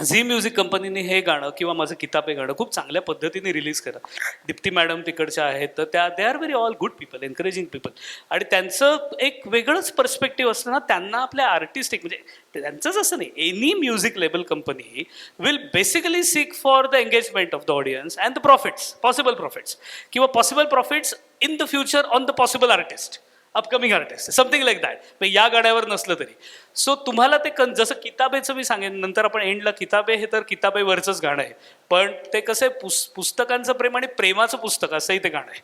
झी म्युझिक कंपनीने हे गाणं किंवा माझं किताब हे गाणं खूप चांगल्या पद्धतीने रिलीज करा. दीप्ती मॅडम तिकडच्या आहेत, तर त्या they are very all good people, encouraging people. आणि त्यांचं एक वेगळंच पर्स्पेक्टिव्ह असतं ना, त्यांना आपल्या आर्टिस्टिक, म्हणजे त्यांचंच असं नाही, any music label company will basically seek for the engagement of the audience and the profits, possible profits, किंवा possible profits in the future on the possible artist, upcoming artist, something like that. या गाण्यावर नसलं तरी. So तुम्हाला ते जसं किताबेचं मी सांगेन नंतर, आपण एंडला किताबे हे तर किताबेवरचंच गाणं आहे, पण ते कसं आहे, पुस्तकांचं प्रेम आणि प्रेमाचं पुस्तक असंही ते गाणं आहे.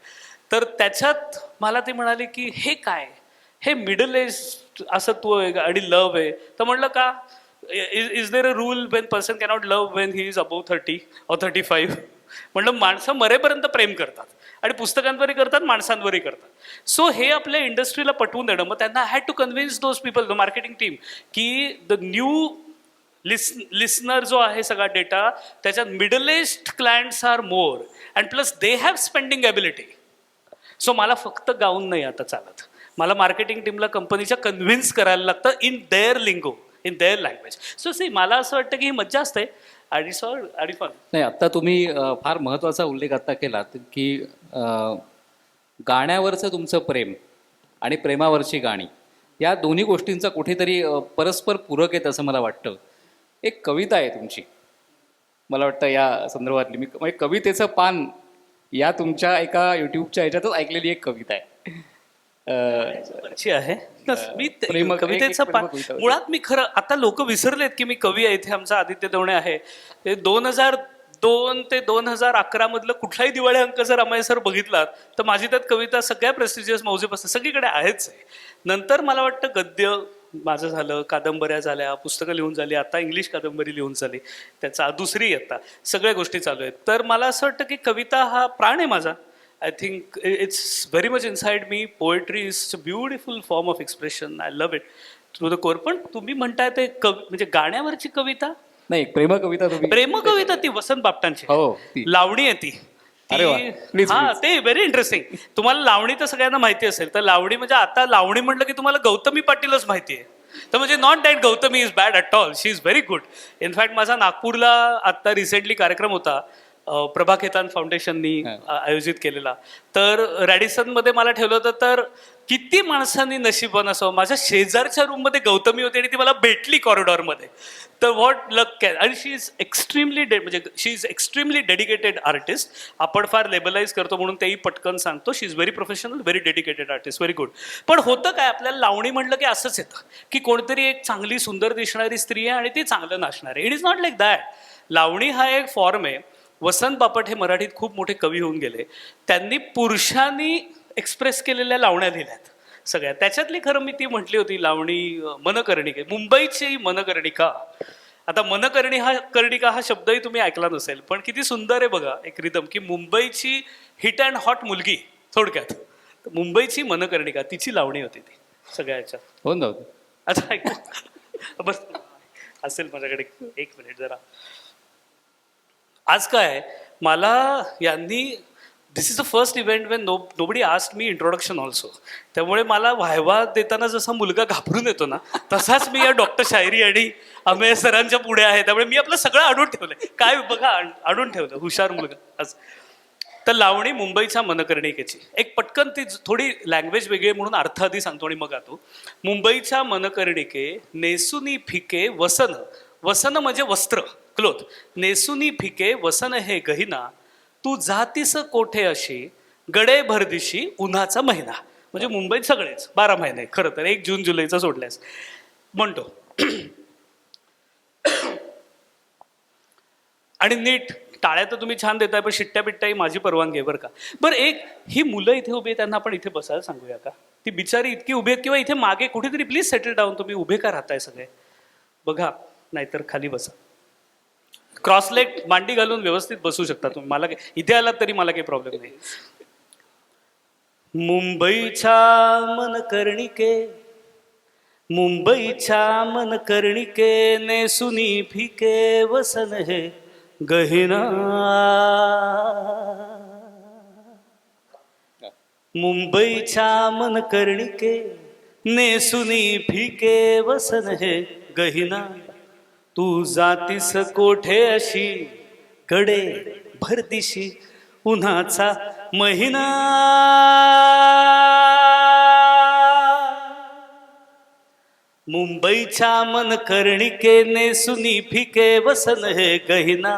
तर त्याच्यात मला ते म्हणाले की हे काय, हे मिडल एज असत्व आहे आणि लव्ह आहे. तर म्हणलं का, is there a rule when person cannot love when he is about 30 or 35. म्हणलं माणसं मरेपर्यंत प्रेम करतात, आणि पुस्तकांवरही करतात, माणसांवरही करतात. सो हे आपल्या इंडस्ट्रीला पटवून देणं, मग त्यांना had to convince those people, the marketing team, की द न्यू लिस्नर जो आहे सगळा डेटा, त्याच्यात middle aged clients are more and plus they have spending ability. So मला फक्त गाऊन नाही आता चालत, मला मार्केटिंग टीमला कंपनीच्या कन्व्हिन्स करायला लागतं in their lingo, in their language. So मला असं वाटतं की ही मज्जा असते. आणि फन नाही, आत्ता तुम्ही फार महत्त्वाचा उल्लेख आत्ता केलात की गाण्यावरचं तुमचं प्रेम आणि प्रेमावरची गाणी, या दोन्ही गोष्टींचा कुठेतरी परस्पर पूरक आहेत असं मला वाटतं. एक कविता आहे तुमची, मला वाटतं या संदर्भातली, मी म्हणजे कवितेचं पान या तुमच्या एका यूट्यूबच्या ह्याच्यातच ऐकलेली एक कविता आहे. ची आहे मी प्रेम- कवितेचं एक प्रेम कविता होती. मुळात मी खरं आता लोक विसरलेत की मी कवी आहे. इथे आमचा आदित्य दवणे आहे. ते 2002 ते 2011 मधलं कुठलाही दिवाळी अंक जर अमय सर बघितलात तर माझी त्यात कविता सगळ्या प्रेस्टिजियस मौजेपासून सगळीकडे आहेच आहे. नंतर मला वाटतं गद्य माझं झालं, कादंबऱ्या झाल्या, पुस्तकं लिहून झाली, आता इंग्लिश कादंबरी लिहून झाली, त्याचा दुसरी आता सगळ्या गोष्टी चालू आहेत. तर मला असं वाटतं की कविता हा प्राण आहे माझा. I think it's very much inside me. Poetry is a beautiful form of expression. I love it through the core. पण तुम्ही म्हणताय ते म्हणजे गाण्यावरची कविता, नाही प्रेम कविता तुम्ही प्रेम कविता ती वसंत बापटांची हो, ती. लावणी आहे ती. अरे वा. Please, हा please. ते व्हेरी इंटरेस्टिंग. तुम्हाला लावणी तर सगळ्यांना माहिती असेल. तर लावणी म्हणजे आता लावणी म्हटलं की तुम्हाला गौतमी पाटीलच माहिती आहे. तर म्हणजे not that Gautami is bad at all. She is very good. In fact माझा नागपूरला आता रिसेंटली कार्यक्रम होता प्रभा खेतान फाउंडेशननी आयोजित केलेला. तर रॅडिसनमध्ये मला ठेवलं होतं. तर किती माणसांनी नशीबवान असावं. माझ्या शेजारच्या रूममध्ये गौतमी होती आणि ती मला भेटली कॉरिडॉरमध्ये. तर व्हॉट लक कॅन. आणि शी इज एक्स्ट्रीमली म्हणजे she is extremely dedicated artist. आपण फार लेबलाइज करतो म्हणून तेही पटकन सांगतो. She is very professional, very dedicated artist, very good. पण होतं काय, आपल्याला लावणी म्हटलं की असंच येतं की कोणतरी एक चांगली सुंदर दिसणारी स्त्री आहे आणि ती चांगलं नाचणार आहे. It is not like that. Lavani हा एक फॉर्म आहे. वसंत बापट हे मराठीत खूप मोठे कवी होऊन गेले. त्यांनी पुरुषांनी एक्सप्रेस केलेल्या लावण्या लिहिल्यात सगळ्या. त्याच्यातली खरं मी ती म्हटली होती लावणी मनकर्णिका, मुंबईची मनकर्णिका. आता कर्णिका हा शब्दही तुम्ही ऐकला नसेल, पण किती सुंदर आहे बघा एक रिदम की मुंबईची हिट अँड हॉट मुलगी थोडक्यात. मुंबईची मनकर्णिका तिची लावणी होती ती सगळ्या ह्याच्यात. हो ना. आता ऐकू बस असेल माझ्याकडे एक मिनिट जरा. आज काय मला यांनी this is the first event when nobody asked me introduction also. त्यामुळे मला व्हायवा देताना जसा मुलगा घाबरून येतो ना तसाच मी या डॉक्टर शायरी आणि अमेय सरांच्या पुढे आहे. त्यामुळे मी आपलं सगळं आणून ठेवलंय. काय बघा आणून ठेवलं, हुशार मुलगा. आज तर लावणी मुंबईच्या मनकर्णिकेची एक पटकन ती थोडी लँग्वेज वेगळी म्हणून अर्थ आधी सांगतो आणि मग आतो. मुंबईच्या मनकर्णिके नेसुनी फिके वसन. वसन म्हणजे वस्त्र, क्लोथ. नेसुनी फिके वसन हे गहिना, तू जातीस कोठे अशी गडे भरदिशी उन्हाचा महिना. म्हणजे मुंबईत सगळेच 12 महिने खरं तर 1 जून जुलैचा सोडल्यास म्हणतो. आणि नीट टाळ्या तर तुम्ही छान देताय, पण शिट्ट्या बिट्ट्याही माझी परवानगी आहे बरं का. बरं एक ही मुलं इथे उभी आहेत त्यांना आपण इथे बसायला सांगूया का. ती बिचारी इतकी उभी आहेत किंवा इथे मागे कुठेतरी प्लीज सेटल डाऊन. तुम्ही उभे का राहताय सगळे बघा, नाहीतर खाली बसा. क्रॉसलेग मांडी घालून व्यवस्थित बसू शकता तुम्ही. मला इथे आलात तरी मला काही प्रॉब्लेम नाही. मुंबईच्या मनकर्णिके, मुंबईच्या मनकर्णिके नेसुनी फिके वसन हे गहिना. मुंबईच्या मनकर्णिके नेसुनी फिके वसन हे गहिना, तू जातीस कोठे अशी गडे भरदिशी उन्हाचा महिना. मुंबईच्या मनकर्णिके नेसुनी फिके वसन हे गहिना.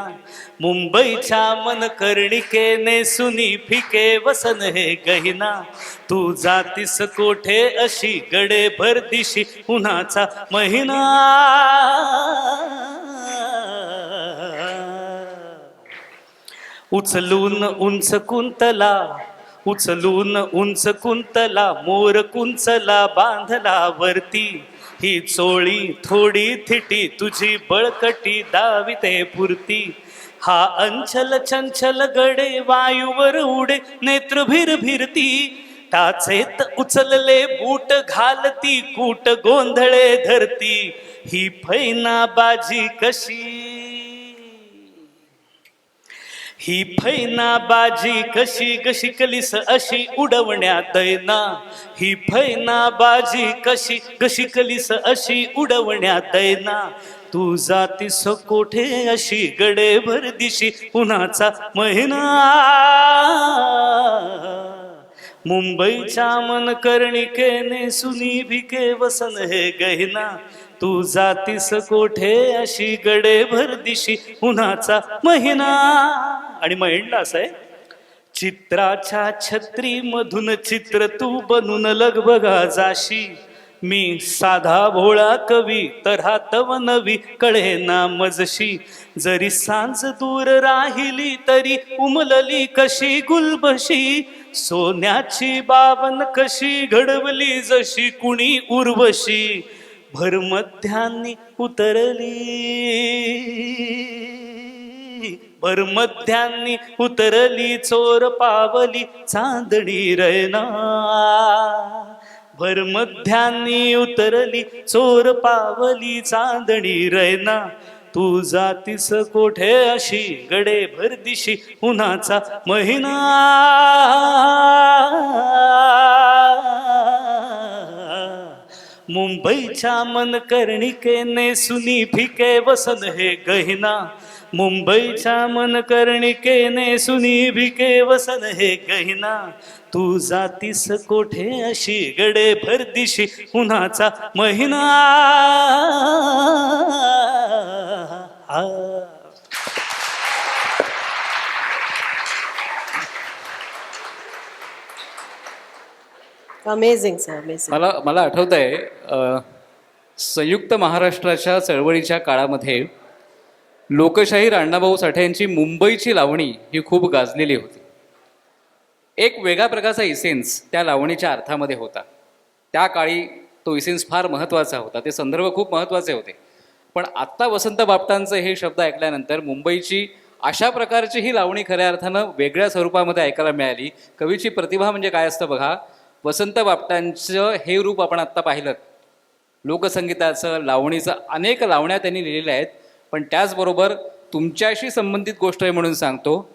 मुंबईच्या मनकर्णिके नेसुनी फिके वसन हे गहिना, तू जातीस कोठे अशी गडे भरदिशी उन्हाचा महिना. उचलून उंच कुंतला, उचलून उंच कुंतला, मोर कुंचला बांधला वरती. ही चोळी थोडी थिटी तुझी बळकटी दाविते पुरती. हा अंचल चंचल गडे वायूवर उडे नेत्र भिरती. टाचेत उचलले बूट घालती कूट गोंधळे धरती. ही फैना बाजी कशी, ही फैना बाजी कशी कशी कलिस अशी उडवण्या दैना. ही फैना बाजी कशी कशी कलिस अशी उडवण्या दैना, तू जातीस कोठे अशी गडे भरदिशी उन्हाचा महिना. मुंबईच्या मनकर्णिके नेसुनी फिके वसन हे गहिना, तू जातीस कोठे अशी गडे भरदिशी उन्हाचा महिना. आणि महिना असं आहे, चित्राच्या छत्रीमधून चित्र तू बनून लगबगा जाशी, मी साधा भोळा कवी तऱ्हा तव नवी कळे ना मजशी. जरी सांज दूर राहिली तरी उमलली कशी गुलबशी, सोन्याची बावन कशी घडवली जशी कुणी उर्वशी. भरमध्यानी उतरली चोर पावली चांदणी रैना. भरमध्यानी उतरली चोर पावली चांदणी रैना. तू जातीस कोठे अशी गडे भरदिशी उन्हाचा महिना. मुंबईच्या मनकर्णिकेने सुनी फिके वसन हे गहिना. मुंबईच्या मनकर्णिकेने सुनी भिके वसन हे गहिना. तू जातीस कोठे अशी गडे भरदिशी उन्हाचा महिना. Amazing, sir. Amazing. मला आठवत आहे संयुक्त महाराष्ट्राच्या चळवळीच्या काळामध्ये लोकशाहीर अण्णाभाऊ साठे यांची मुंबईची लावणी ही खूप गाजलेली होती. एक वेगळ्या प्रकारचा इसेन्स त्या लावणीच्या अर्थामध्ये होता. त्या काळी तो इसेन्स फार महत्त्वाचा होता, ते संदर्भ खूप महत्त्वाचे होते. पण आत्ता वसंत बापटांचे हे शब्द ऐकल्यानंतर मुंबईची अशा प्रकारची ही लावणी खऱ्या अर्थानं वेगळ्या स्वरूपामध्ये ऐकायला मिळाली. कवीची प्रतिभा म्हणजे काय असतं बघा. वसंत बापटांचं हे रूप आपण आत्ता पाहिलं, लोकसंगीताचं, लावणीचं, अनेक लावण्या त्यांनी लिहिलेल्या आहेत. पण त्याचबरोबर तुमच्याशी संबंधित गोष्ट आहे म्हणून सांगतो,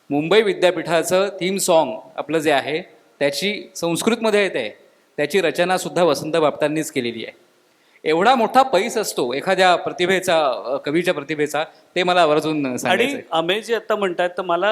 मुंबई विद्यापीठाचं थीम सॉन्ग आपलं जे आहे त्याची संस्कृतमध्ये येते, त्याची रचनासुद्धा वसंत बापटांनीच केलेली आहे. एवढा मोठा पैस असतो एखाद्या प्रतिभेचा, कवीच्या प्रतिभेचा, ते मला आवर्जून सांगायचं. आणि अमेय जे आता म्हणतात तर मला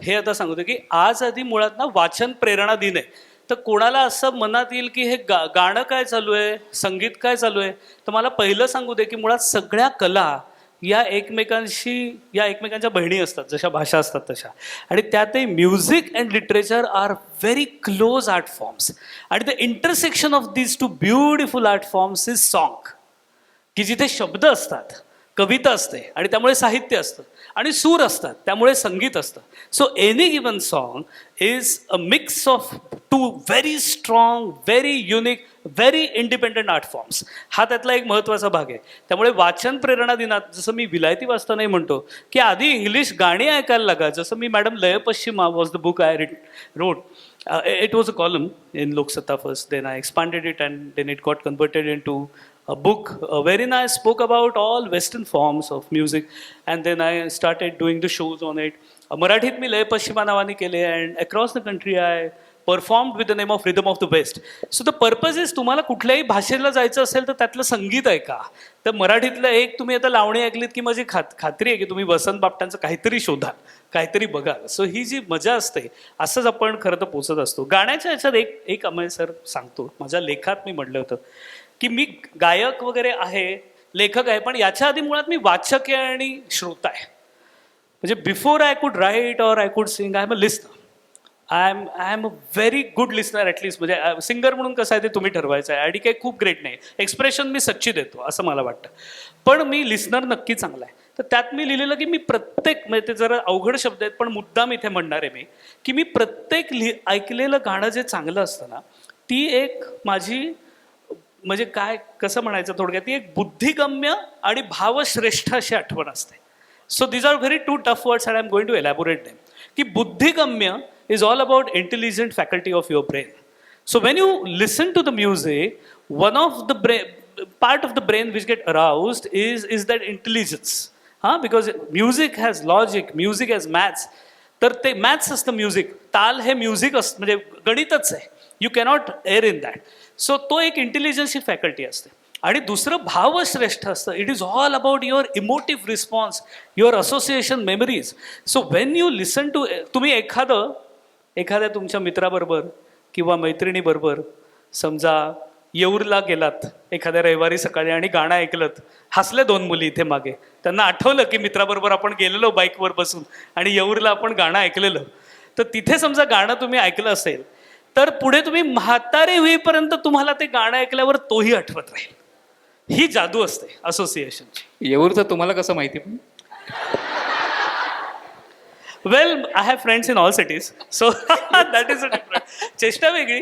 हे आता सांगतो की आज आधी मुळात ना वाचन प्रेरणा दिन आहे. तर कोणाला असं मनात येईल की हे गाणं काय चालू आहे, संगीत काय चालू आहे, तर मला पहिलं सांगू दे की मुळात सगळ्या कला या एकमेकांच्या बहिणी असतात, जशा भाषा असतात तशा. आणि त्यातही music and literature are very close art forms. आणि the intersection of these two beautiful art forms is song, की जिथे शब्द असतात, कविता असते आणि त्यामुळे साहित्य असतं, आणि सूर असतात त्यामुळे संगीत असतं. So any given song is a mix of two very strong, very unique, very independent art forms. हा त्यातला एक महत्त्वाचा भाग आहे. त्यामुळे वाचन प्रेरणा दिनात जसं मी विलायती वाचतानाही म्हणतो की आधी इंग्लिश गाणी ऐकायला लागा. जसं मी madam Laya Pashchima was the book I wrote. It was a column in Lok Satta first, then I expanded it and then it got converted into a book wherein I spoke about all western forms of music and then I started doing the shows on it. मराठीत मी लय पश्चिमा नावाने केले and across the country I performed with the name of Rhythm of the West. So the purpose is तुम्हाला कुठल्याही भाषेला जायचं असेल तर त्यातलं संगीत ऐका. तर मराठीतलं एक तुम्ही आता लावणी ऐकलीत की माझी खात्री आहे की तुम्ही वसंत बापटांचं काहीतरी शोधा, काहीतरी बघा. सो ही जी मजा असते असंच आपण खरं तर पोचत असतो. गाण्याच्या याच्यात एक अमय सर सांगतो, माझ्या लेखात मी म्हटलं होतं की मी गायक वगैरे आहे, लेखक आहे, पण याच्या आधी मुळात मी वाचक आहे आणि श्रोता आहे. म्हणजे before I could write or I could sing, I am a listener. I am a very good listener at least. म्हणजे सिंगर म्हणून कसं आहे ते तुम्ही ठरवायचं आहे. आणि काही खूप ग्रेट नाही, एक्सप्रेशन मी सच्ची देतो असं मला वाटतं, पण मी लिस्नर नक्की चांगला आहे. तर त्यात मी लिहिलेलं की मी प्रत्येक, म्हणजे ते जरा अवघड शब्द आहेत पण मुद्दाम इथे म्हणणार आहे मी, की मी प्रत्येक ऐकलेलं गाणं जे चांगलं असतं ना, ती एक माझी, म्हणजे काय कसं म्हणायचं थोडक्यात, ती एक बुद्धिगम्य आणि भावश्रेष्ठ अशी आठवण असते. So these are very two tough words and I am going to elaborate them. की बुद्धिगम्य is all about intelligent faculty of your brain. So when you listen to the music, one of the part of the brain which get aroused is that intelligence. Because music has logic, music has maths. तर ते maths असतं music. ताल हे music असतं, म्हणजे गणितच आहे. You cannot err in that. So तो एक इंटेलिजन्सची फॅकल्टी असते. आणि दुसरं भावश्रेष्ठ असतं. It is all about your emotive response, your association memories. So when you listen to, तुम्ही एखाद्या तुमच्या मित्राबरोबर किंवा मैत्रिणीबरोबर समजा येऊरला गेलात एखाद्या रविवारी सकाळी आणि गाणं ऐकलं, हसले दोन मुली इथे मागे, त्यांना आठवलं की मित्राबरोबर आपण गेलेलो बाईकवर बसून आणि येऊरला आपण गाणं ऐकलेलं. तर तिथे समजा गाणं तुम्ही ऐकलं असेल तर पुढे तुम्ही म्हातारे होईपर्यंत तुम्हाला ते गाणं ऐकल्यावर तोही आठवत राहील. ही जादू असते असोसिएशनची. येऊरचं तुम्हाला कसं माहिती पण? Well I have friends in all cities so that is a different चेष्टा वेगळी.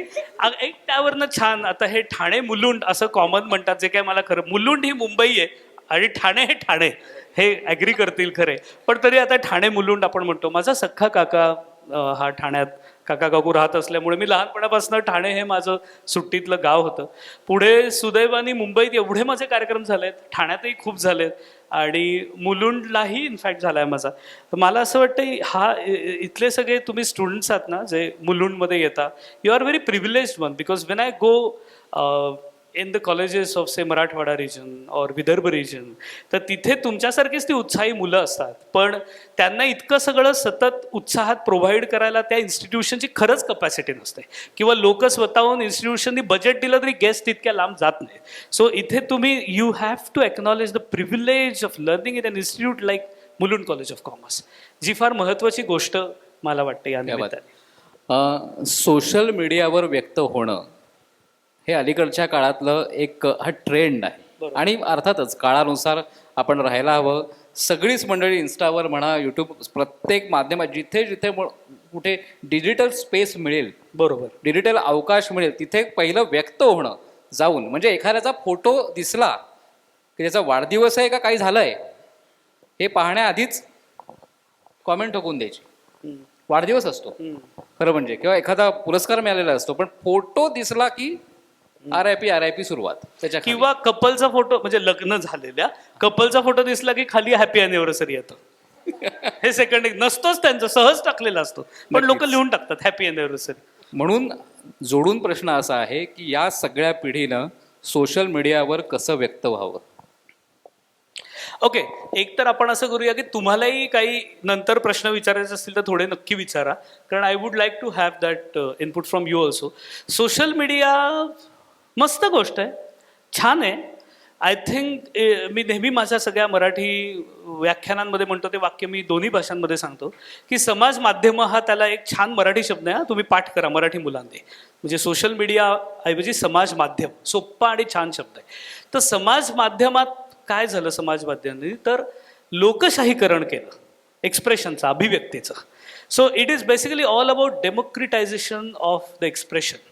एक त्यावरनं छान. आता हे ठाणे मुलुंड असं कॉमन म्हणतात, जे काय मला खरं, मुलुंड ही मुंबई आहे आणि ठाणे हे ठाणे, हे ॲग्री करतील खरे, पण तरी आता ठाणे मुलुंड आपण म्हणतो. माझा सख्खा काका हा ठाण्यात काका काकू राहत असल्यामुळे मी लहानपणापासून ठाणे हे माझं सुट्टीतलं गाव होतं. पुढे सुदैवाने मुंबईत एवढे माझे कार्यक्रम झालेत, ठाण्यातही खूप झालेत आणि मुलुंडलाही इनफॅक्ट झाला आहे माझा. तर मला असं वाटतं हा इथले सगळे तुम्ही स्टुडंट्स आहात ना जे मुलुंडमध्ये येता, you are very privileged one, because when I go in the colleges of say Marathwada region और विदर्भ रिजन, तर तिथे तुमच्यासारखीच ती उत्साही मुलं असतात, पण त्यांना इतकं सगळं सतत उत्साहात प्रोव्हाइड करायला त्या इन्स्टिट्यूशनची खरंच कपॅसिटी नसते, किंवा लोक स्वतःहून इन्स्टिट्यूशननी बजेट दिलं तरी गेस्ट तितक्या लांब जात नाही. सो इथे तुम्ही you have to acknowledge the privilege of learning in an institute like Mulund college of commerce, जी फार महत्त्वाची गोष्ट मला वाटते या निमित्ताने. सोशल मीडियावर व्यक्त होणं हे अलीकडच्या काळातलं एक हा ट्रेंड आहे, आणि अर्थातच काळानुसार आपण राहायला हवं. सगळीच मंडळी इन्स्टावर म्हणा, यूट्यूब, प्रत्येक माध्यमात जिथे जिथे कुठे डिजिटल स्पेस मिळेल, बरोबर, डिजिटल अवकाश मिळेल, तिथे पहिलं व्यक्त होणं जाऊन, म्हणजे एखाद्याचा फोटो दिसला की त्याचा वाढदिवस आहे का काही झालंय हे पाहण्याआधीच कॉमेंट ठोकून द्यायची. वाढदिवस असतो खरं म्हणजे, किंवा एखादा पुरस्कार मिळालेला असतो, पण फोटो दिसला की RIP सुरुवात त्याच्या. किंवा कपलचा फोटो, म्हणजे लग्न झालेल्या कपलचा फोटो दिसला की खाली हॅपी अॅनिव्हर्सरी येतं. हे सेकंड नसतोच त्यांचा, सहज टाकलेला असतो, पण लोक लिहून टाकतात हॅपी अॅनिव्हर्सरी. म्हणून जोडून प्रश्न असा आहे की या सगळ्या पिढीनं सोशल मीडियावर कसं व्यक्त व्हावं. ओके, एक तर आपण असं करूया की तुम्हालाही काही नंतर प्रश्न विचारायचे असतील तर थोडे नक्की विचारा, कारण I would like to have that input from you also. Social media मस्त गोष्ट आहे, छान आहे. आय थिंक मी नेहमी माझ्या सगळ्या मराठी व्याख्यानांमध्ये म्हणतो ते वाक्य मी दोन्ही भाषांमध्ये सांगतो की समाज माध्यम हा त्याला एक छान मराठी शब्द आहे. तुम्ही पाठ करा मराठी मुलांनी, म्हणजे सोशल मीडिया ऐवजी समाज माध्यम, सोप्पा आणि छान शब्द आहे. तर समाज माध्यमात काय झालं, समाज माध्यमांनी तर लोकशाहीकरण केलं एक्सप्रेशनचं, अभिव्यक्तीचं. So it is basically all about democratisation of the expression.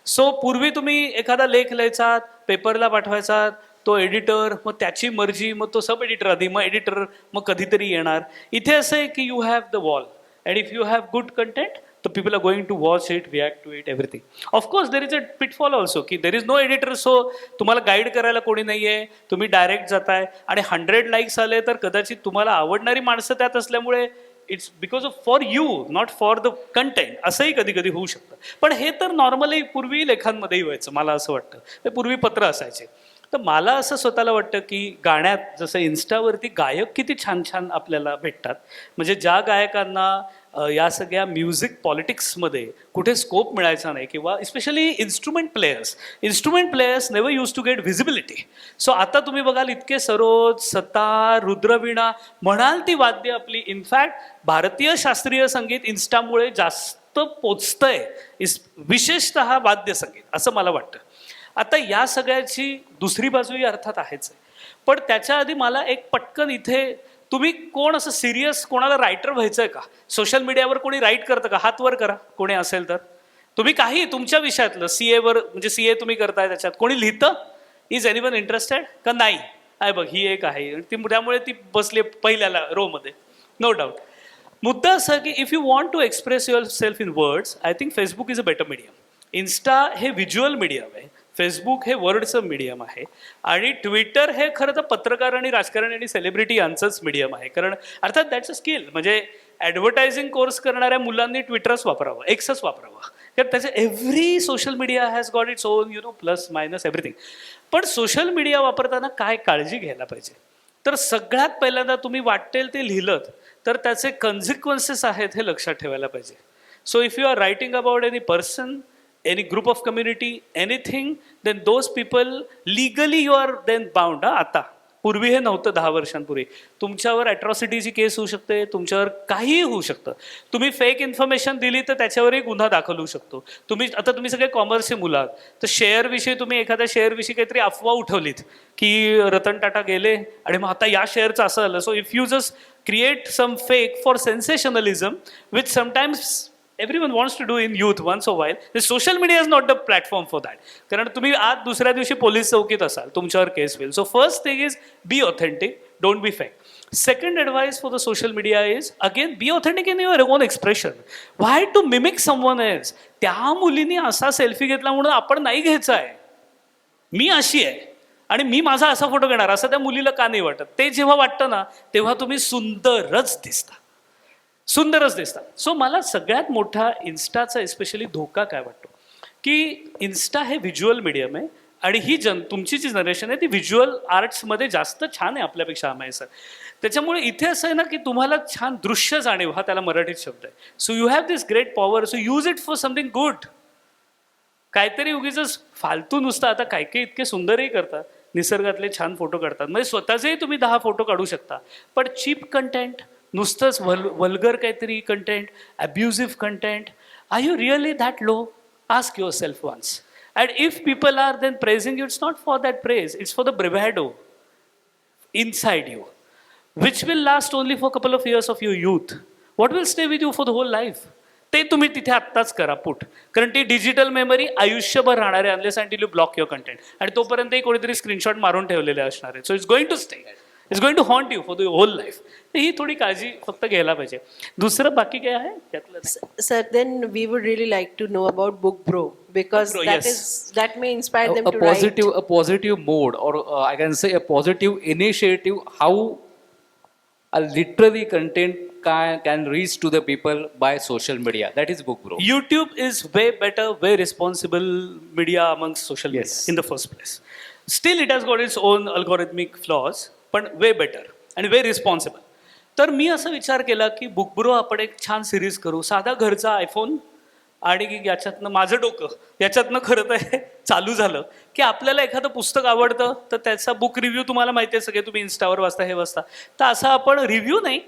So पूर्वी तुम्ही एखादा लेख लिहायचा, पेपरला पाठवायचा, तो एडिटर, मग त्याची मर्जी, मग तो सब एडिटर आधी, मग एडिटर मग कधीतरी येणार. इथे असं आहे की you have the wall, and if you have good content तर people are going to watch it, react to it, everything. Of course there is a pitfall also की there is no editor, so तुम्हाला guide करायला कोणी नाही आहे, तुम्ही direct जाताय, आणि 100 लाईक्स आले तर कदाचित तुम्हाला आवडणारी माणसं त्यात असल्यामुळे it's because of for you, not for the content, असंही कधी कधी होऊ शकतं. पण हे तर नॉर्मली पूर्वी लेखांमध्येही व्हायचं मला असं वाटतं. ते पूर्वी पत्र असायचे. तर मला असं स्वतःला वाटतं की गाण्यात जसं इन्स्टावरती गायक किती छान छान आपल्याला भेटतात, म्हणजे ज्या गायकांना या सगळ्या म्युझिक पॉलिटिक्समध्ये कुठे स्कोप मिळायचा नाही, किंवा specially instrument players never use to get visibility. So आता तुम्ही बघाल इतके सरोद, सतार, रुद्रवीणा, म्हणाल ती वाद्य आपली, इनफॅक्ट भारतीय शास्त्रीय संगीत इन्स्टामुळे जास्त पोचतंय, विशेषतः वाद्यसंगीत, असं मला वाटतं. आता या सगळ्याची दुसरी बाजूही अर्थात आहेच आहे, पण त्याच्या आधी मला एक पटकन इथे, तुम्ही कोण असं सिरियस कोणाला रायटर व्हायचं आहे का? सोशल मीडियावर कोणी राईट करतं का? हात वर करा कोणी असेल तर. तुम्ही काही तुमच्या विषयातलं CA वर, म्हणजे CA तुम्ही करताय, त्याच्यात कोणी लिहितं? इज एनीवन इंटरेस्टेड का? नाही. आहे बघ, ही एक आहे, ती त्यामुळे ती बसली पहिल्याला रोमध्ये, नो डाऊट. मुद्दा असा की if you want to express your self in words, I think Facebook is a better medium. Insta हे व्हिज्युअल मीडियम आहे, फेसबुक हे वर्डचं मीडियम आहे, आणि ट्विटर हे खरं तर पत्रकार आणि राजकारणी आणि सेलिब्रिटी यांचंच मीडियम आहे. कारण अर्थात दॅट्स अ स्किल, म्हणजे ॲडव्हर्टायझिंग कोर्स करणाऱ्या मुलांनी ट्विटरच वापरावं, एक्सच वापरावं, कारण त्याचे every social media has got its one plus minus everything. पण सोशल मीडिया वापरताना काय काळजी घ्यायला पाहिजे, तर सगळ्यात पहिल्यांदा तुम्ही वाटेल ते लिहिलं तर त्याचे कन्सिक्वन्सेस आहेत हे लक्षात ठेवायला पाहिजे. So if you are writing about any person, any group of community, anything, then those people legally you are then bound. आता पूर्वी हे नव्हतं 10 वर्षांपूर्वी. तुमच्यावर अॅट्रॉसिटीची केस होऊ शकते, तुमच्यावर काहीही होऊ शकतं. तुम्ही फेक इन्फॉर्मेशन दिली तर त्याच्यावरही गुन्हा दाखल होऊ शकतो. तुम्ही सगळे कॉमर्सचे मुलं आहात, तर शेअरविषयी तुम्ही एखाद्या शेअरविषयी काहीतरी अफवा उठवलीत की रतन टाटा गेले आणि मग आता या शेअरचं असं आलं. So if you just create some fake for sensationalism, which sometimes everyone wants to do in youth once a while. The social media is not the platform for that. कारण तुम्ही आज दुसऱ्या दिवशी पोलीस चौकीत असाल, तुमच्यावर केस होईल. So first thing is be authentic, don't be fake. Second advice for the social media is, again, be authentic in your own expression. Why to mimic someone else? त्या मुलीने असा सेल्फी घेतला म्हणून आपण नाही घ्यायचा आहे. मी अशी आहे आणि मी माझा असा फोटो घेणार असं त्या मुलीला का नाही वाटत? ते जेव्हा वाटतं ना तेव्हा तुम्ही सुंदरच दिसता. सो मला सगळ्यात मोठा इन्स्टाचा एस्पेशली धोका काय वाटतो की इन्स्टा हे व्हिज्युअल मीडियम आहे आणि ही तुमची जी जनरेशन आहे ती व्हिज्युअल आर्ट्समध्ये जास्त छान आहे आपल्यापेक्षा आम्ही सर. त्याच्यामुळे इथे असं आहे ना की तुम्हाला छान दृश्य जाणीव, हा त्याला मराठीत शब्द आहे. So you have this great power, so use it for something good. काहीतरी उगीच फालतू नुसतं आता काही काही इतके सुंदरही करतात, निसर्गातले छान फोटो काढतात, म्हणजे स्वतःचेही तुम्ही 10 फोटो काढू शकता. पण चीप कंटेंट, नुसतंच वल्गर काहीतरी content, abusive content, are you really that low? Ask yourself once. And if people are then praising you, it's not for that praise, it's for the bravado inside you, which will last only for couple of years of your youth. What will stay with you for the whole life? ते तुम्ही तिथे आत्ताच करा put, कारण ती digital memory आयुष्यभर राहणार आहे unless until you block your content. आणि तोपर्यंतही कोणीतरी स्क्रीनशॉट मारून ठेवलेले असणार आहे. So it's going to stay, it's going to haunt you for the whole life. ही थोडी काळजी फक्त घ्यायला पाहिजे. दुसरं बाकी काय आहे त्यातलं? Sir, then we would really like to know about Book Bro, because Book Bro, that yes. that may inspire them a to positive write. a positive mode, or I can say a positive initiative, how a literary content can reach to the people by social media. That is Book Bro. YouTube is way better, way responsible media amongst social media Yes. in the first place. Still, it has got its own algorithmic flaws, पण way better and way responsible. तर मी असा विचार केला की book bro आपण एक छान series करू, साधा घरचा आयफोन आणि याच्यातनं माझं डोकं याच्यातनं खरं तर हे चालू झालं की आपल्याला एखादं पुस्तक आवडतं तर त्याचा बुक रिव्ह्यू तुम्हाला माहिती आहे, सगळे तुम्ही इन्स्टावर वाचता, हे वाचता, तर असा आपण रिव्ह्यू नाही,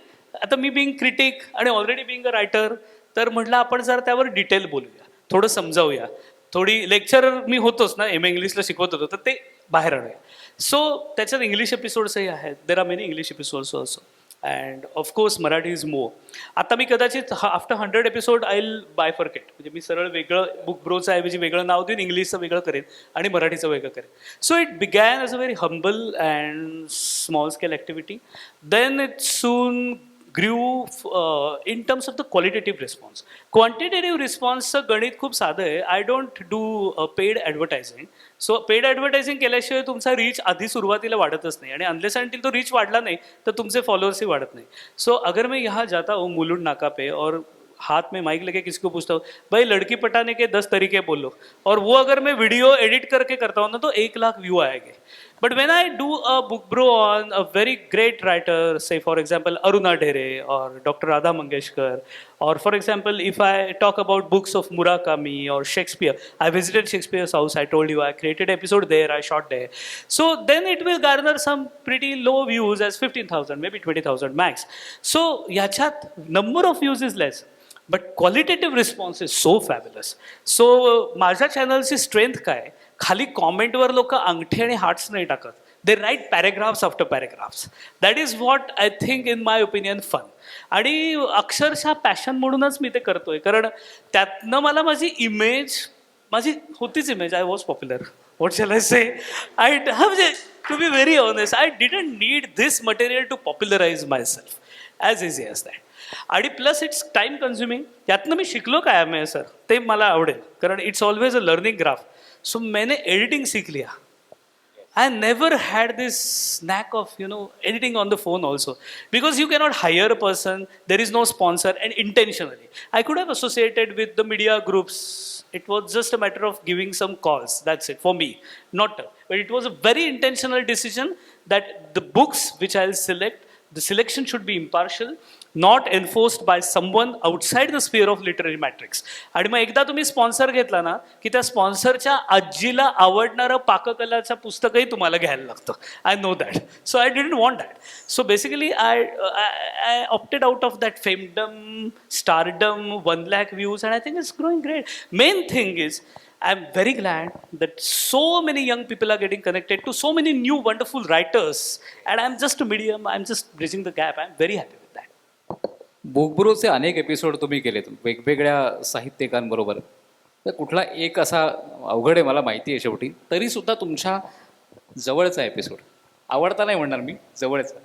आता मी बिंग क्रिटिक आणि ऑलरेडी बिंग अ रायटर, तर म्हटलं आपण जर त्यावर डिटेल बोलूया, थोडं समजावूया. थोडी लेक्चर मी होतोच ना, एम ए इंग्लिशला शिकवत होतो, तर ते बाहेर आणूया. सो त्याच्यात इंग्लिश एपिसोड्सही आहेत, there are many English episodes also, and of course Marathi is more. आता मी कदाचित after 100 episode I will bifurcate, म्हणजे मी सरळ वेगळं बुक ब्रोचं ऐवजी वेगळं नाव देऊन इंग्लिशचं वेगळं करेन आणि मराठीचं वेगळं करेन. So it began as a very humble and small scale activity, then it soon grew in terms of the qualitative response. Quantitative responseचं गणित खूप साधं आहे. I don't do paid advertising. So paid advertising केल्याशिवाय तुमचा रीच आधी सुरुवातीला वाढतच नाही, आणि अनलेस अनटिल तो रीच वाढला नाही तर तुमचे फॉलोअर्सही वाढत नाही. सो अगर मैं यहाँ जाता हूँ मुलुंड नाका पे और हाथ में माइक लेके किसी को पूछता हूँ, भाई लड़की पटाने के 10 तरीके बोलो, और वो अगर मैं वीडियो एडिट करके करता हूँ ना तो 1 लाख व्यू आएंगे. But when I do a book bro on a very great writer, say for example Aruna Dhere or Dr. Radha Mangeshkar, or for example if I talk about books of Murakami or Shakespeare, I visited Shakespeare's house, I told you, I created episode there, I shot there. So then it will garner some pretty low views as 15,000, maybe 20,000 max. So yachat number of views is less, but qualitative response is so fabulous. So माझ्या चॅनलची strength काय, खाली कॉमेंटवर लोक अंगठी आणि hearts नाही टाकत, they write paragraphs after paragraphs. That is what I think in my opinion fun. आणि अक्षरशः पॅशन म्हणूनच मी ते करतोय, कारण त्यातनं मला माझी इमेज, माझी होतीच image, I was popular, what shall I say, I म्हणजे to be very honest, I didn't need this material to popularise myself, as easy as that. आणि प्लस इट्स टाइम कन्झ्युमिंग. यातनं मी शिकलो काय आहे sir, ते मला आवडेल, कारण it's always a learning graph. So मैंने एडिटिंग सीख लिया. I never had this knack of, editing on the phone also. Because you cannot hire a person, there is no sponsor, and intentionally. I could have associated with the media groups. It was just a matter of giving some calls, that's it, for me. But it was a very intentional decision that the books which I'll select, the selection should be impartial. Not enforced by someone outside the sphere of literary matrix. आणि मग एकदा तुम्ही sponsor घेतला ना की त्या स्पॉन्सरच्या आजीला आवडणारं पाककलाचं पुस्तकही तुम्हाला घ्यायला लागतं. I know that. So I didn't want that. So basically I opted out of that famedom, stardom, 1 lakh views, and I think it's growing great. Main thing is I'm very glad that so many young people are getting connected to so many new wonderful writers, and I'm just a medium, I'm just bridging the gap. I'm very happy with that. बुकब्रोचे अनेक episode तुम्ही केलेत वेगवेगळ्या साहित्यिकांबरोबर. तर कुठला एक असा अवघड आहे मला माहिती आहे शेवटी, तरी सुद्धा तुमच्या जवळचा एपिसोड आवडता नाही म्हणणार मी, जवळचा.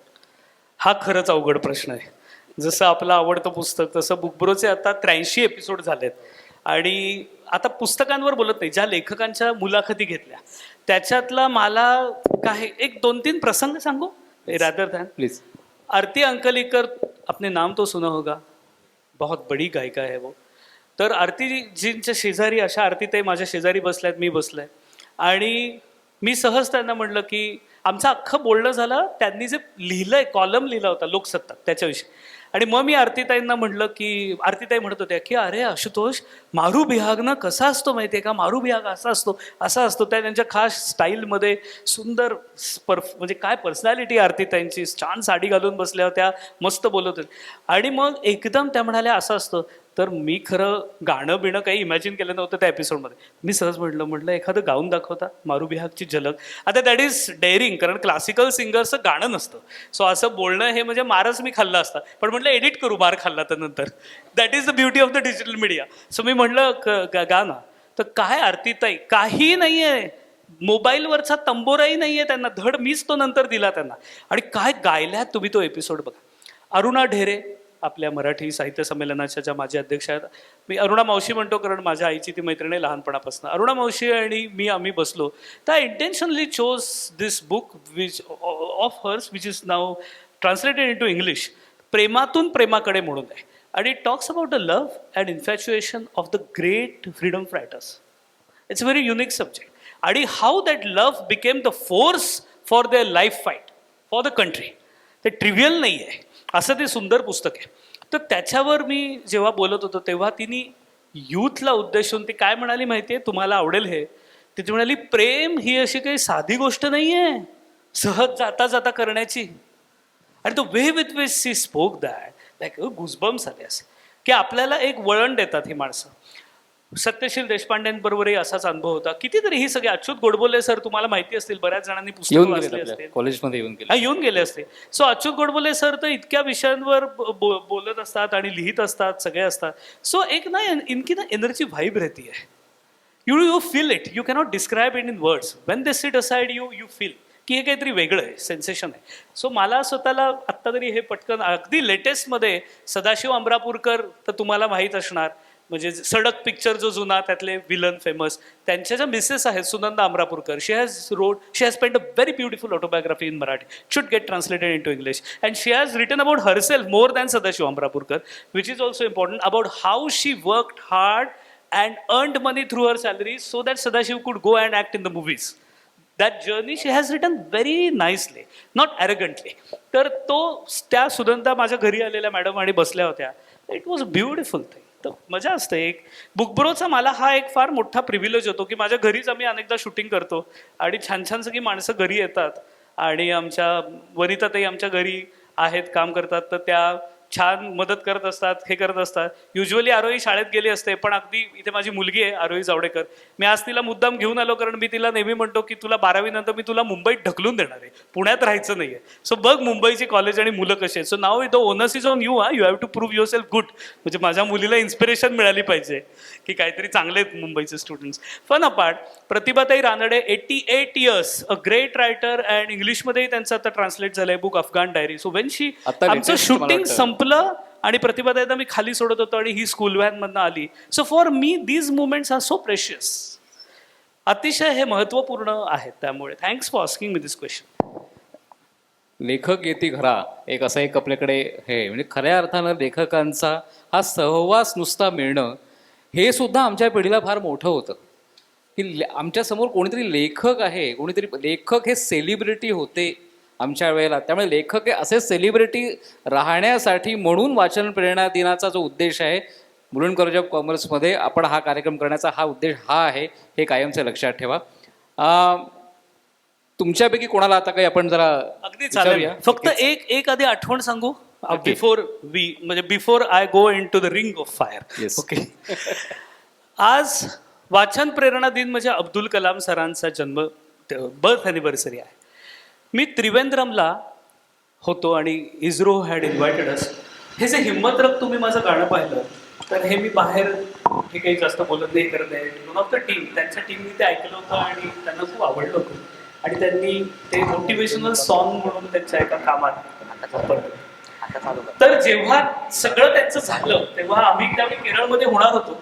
हा खरंच अवघड प्रश्न आहे. जसं आपलं आवडतं पुस्तक तसं बुकब्रोचे आता 83 एपिसोड झालेत. आणि आता पुस्तकांवर बोलत नाही, ज्या लेखकांच्या मुलाखती घेतल्या त्याच्यातला मला काही 1-2-3 प्रसंग सांगू रादर दॅन. प्लीज. आरती अंकलीकर, आपने नाम तो सुना होगा, बहुत बड़ी गायिका है वो. तर आरतीजींच्या शेजारी अशा आरतीताई माझ्या शेजारी बसल्यात, मी बसलाय आणि मी सहज त्यांना म्हटलं की आमचं अख्खं बोलणं झालं, त्यांनी जे लिहिलंय, कॉलम लिहिला होता लोकसत्ता त्याच्याविषयी. आणि मग मी आरतीताईंना म्हटलं की, आरतीताई म्हणत होत्या की अरे आशुतोष, मारू बिहाग ना कसा असतो माहिती आहे का, मारू बिहाग असा असतो, असा असतो. त्या त्यांच्या खास स्टाईलमध्ये सुंदर म्हणजे काय पर्सनॅलिटी आरतीताईंची, छान साडी घालून बसल्या होत्या, मस्त बोलत होत्या. आणि मग एकदम त्या म्हणाल्या असं असतं. तर मी खरं गाणं बिणं काही इमॅजिन केलं नव्हतं त्या एपिसोडमध्ये. मी सहज म्हटलं एखादं गाऊन दाखवता मारू बिहागची झलक. आता दॅट इज डेअरिंग, कारण क्लासिकल सिंगरचं गाणं नसतं. सो असं बोलणं हे म्हणजे मारच मी खाल्ला असता, पण म्हटलं एडिट करू मार खाल्ला तर नंतर. That is the beauty of the digital media. So मी म्हटलं गा ना. तर काय आरतीताई, काही नाही आहे, मोबाईलवरचा तंबोराही नाही आहे त्यांना, धड मीच तो नंतर दिला त्यांना. आणि काय गायल्यात तुम्ही तो एपिसोड बघा. अरुणा ढेरे आपल्या मराठी साहित्य संमेलनाच्या ज्या माझ्या अध्यक्ष आहेत, मी अरुणा मावशी म्हणतो कारण माझ्या आईची ती मैत्रीण आहे लहानपणापासून. अरुणा मावशी आणि मी आम्ही बसलो. तर I intentionally chose this book which of hers which is now translated into English, प्रेमातून प्रेमाकडे म्हणून आहे. आणि it talks about the love and infatuation of the great freedom fighters. It's a very unique subject. आणि how that love became the force for their life fight for the country. ते trivial नाही आहे, असं ते सुंदर पुस्तक आहे. तर त्याच्यावर मी जेव्हा बोलत होतो तेव्हा तिने यूथला उद्देशून ती काय म्हणाली माहिती आहे, तुम्हाला आवडेल हे. ती म्हणाली, प्रेम ही अशी काही साधी गोष्ट नाही आहे सहज जाता जाता करण्याची. आणि तो way with which she spoke that like goosebumps आले असे की आपल्याला एक वळण देतात ही माणसं. सत्यशील देशपांडेंबरोबरही असाच अनुभव होता. कितीतरी ही सगळे अच्युत गोडबोले सर तुम्हाला माहिती असतील, बऱ्याच जणांनी पुस्तकं वाचली असतील, कॉलेजमध्ये येऊन गेले असते. सो अच्युत गोडबोले सर तर इतक्या विषयांवर बोलत असतात आणि लिहित असतात, सगळे असतात. सो एक ना इनकी ना एनर्जी व्हाइब रहती है. You feel it, you cannot describe it in words. When they sit aside you feel की हे काहीतरी वेगळं आहे, सेन्सेशन आहे. सो मला स्वतःला आत्ता तरी हे पटकन अगदी लेटेस्टमध्ये सदाशिव अमरापूरकर तर तुम्हाला माहीत असणार, म्हणजे सडक पिक्चर जो जुना त्यातले विलन फेमस, त्यांच्या ज्या मिसेस आहेत Sunanda Amrapurkar, she has paint a very beautiful autobiography in Marathi, should get translated into English. And she has written about herself more than Sadashiv Amrapurkar, which is also important, about how she worked hard and earned money through her salary so that Sadashiv could go and act in the movies. That journey she has written very nicely, not arrogantly. तर तो त्या सुनंदा माझ्या घरी आलेल्या madam आणि बसल्या होत्या. It was a beautiful thing. तर मजा असते. एक बुकब्रोचा मला हा एक फार मोठा प्रिव्हिलेज होतो की माझ्या घरीच आम्ही अनेकदा शूटिंग करतो आणि छान छान सगळी माणसं घरी येतात. आणि आमच्या वनिताताई आमच्या घरी आहेत, काम करतात, तर त्या छान मदत करत असतात, हे करत असतात. युजली आरोही शाळेत गेली असते, पण अगदी इथे माझी मुलगी आहे आरोही जावडेकर, मी आज तिला मुद्दाम घेऊन आलो कारण मी तिला नेहमी म्हणतो की तुला 12वी नंतर मी तुला मुंबईत ढकलून देणार आहे, पुण्यात राहायचं नाही आहे. सो बघ मुंबईची कॉलेज आणि मुलं कशी आहेत. So now the onus is on you. You have to prove your self good. म्हणजे माझ्या मुलीला इन्स्पिरेशन मिळाली पाहिजे की काहीतरी चांगले आहेत मुंबईचे स्टुडंट्स. फन अपार्ट, प्रतिभाताई Ranade 88 years, a great writer, and इंग्लिशमध्येही त्यांचं आता ट्रान्सलेट झालंय book Afghan diary. So when she आमचं शूटिंग संपलं आणि प्रतिभाताईंना मी खाली सोडत होतो आणि ही स्कूल व्हॅनमधनं आली. So for me these moments are so precious. अतिशय हे महत्त्वपूर्ण आहेत. त्यामुळे thanks for asking me this question. लेखक येती घरा, एक असा एक आपल्याकडे हे म्हणजे खऱ्या अर्थानं लेखकांचा हा सहवास नुसता मिळणं हे सुद्धा आमच्या पिढीला फार मोठं होतं की आमच्यासमोर कोणीतरी लेखक आहे, कोणीतरी लेखक हे सेलिब्रिटी होते आमच्या वेळेला. त्यामुळे लेखक हे असे सेलिब्रिटी राहण्यासाठी म्हणून वाचन प्रेरणा दिनाचा जो उद्देश आहे मुलुंड कॉलेज ऑफ कॉमर्समध्ये आपण हा कार्यक्रम करण्याचा हा उद्देश हा आहे, हे कायमचं लक्षात ठेवा. तुमच्यापैकी कोणाला आता काही आपण जरा अगदी चालेल. फक्त एक आधी आठवण सांगू before I go in to the ring of fire. Okay. आज वाचन प्रेरणा दिन म्हणजे अब्दुल कलाम सरांचा बर्थ अॅनिव्हर्सरी आहे. मी त्रिवेंद्रमला होतो आणि इस्रो हॅड इन्व्हायटेड अस. हे जे हिम्मत रख तुम्ही माझं गाणं पाहिलं तर हे मी बाहेर हे काही जास्त बोलत नाही करत आहे. वन ऑफ द टीम, त्यांच्या टीमनी ते ऐकलं होतं आणि त्यांना खूप आवडलं होतं आणि त्यांनी ते मोटिवेशनल सॉन्ग म्हणून त्यांच्या एका कामात वापरलं. तर जेव्हा सगळं त्यांचं झालं तेव्हा आम्ही त्यावेळी केरळमध्ये होणार होतो.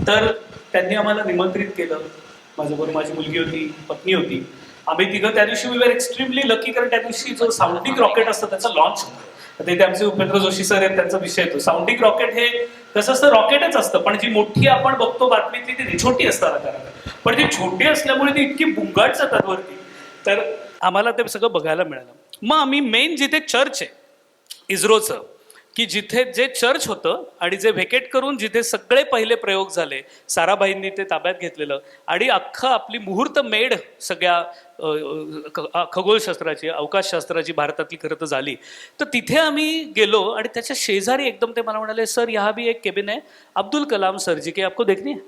तर त्यांनी आम्हाला निमंत्रित केलं. माझ्याबरोबर माझी मुलगी होती, पत्नी होती. आम्ही तिघं त्या दिवशी वी वर एक्स्ट्रीमली लकी, कारण त्या दिवशी जो साऊंडिंग रॉकेट असतं त्याचा लॉन्च होता. ते आमचे उपेंद्र जोशी सर आहेत, त्यांचा विषय येतो. साऊंडिंग रॉकेट हे कसं असतं, रॉकेटच असतं पण जी मोठी आपण बघतो बातमी ती छोटी असतात आकारात, पण ती छोटी असल्यामुळे ती इतकी बुंगाट जातात वरती. तर आम्हाला ते सगळं बघायला मिळालं. मग आम्ही मेन जिथे चर्च आहे इस्रोचं, की जिथे जे चर्च होतं आणि जे व्हेकेट करून जिथे सगळे पहिले प्रयोग झाले, साराभाईंनी ते ताब्यात घेतलेलं आणि अख्खं आपली मुहूर्त मेढ सगळ्या खगोलशास्त्राची, अवकाशशास्त्राची भारतातली खरं तर झाली. तर तिथे आम्ही गेलो आणि त्याच्या शेजारी एकदम ते मला म्हणाले, सर यहाँ भी एक केबिन है अब्दुल कलाम सर जी के, आपको देखनी है?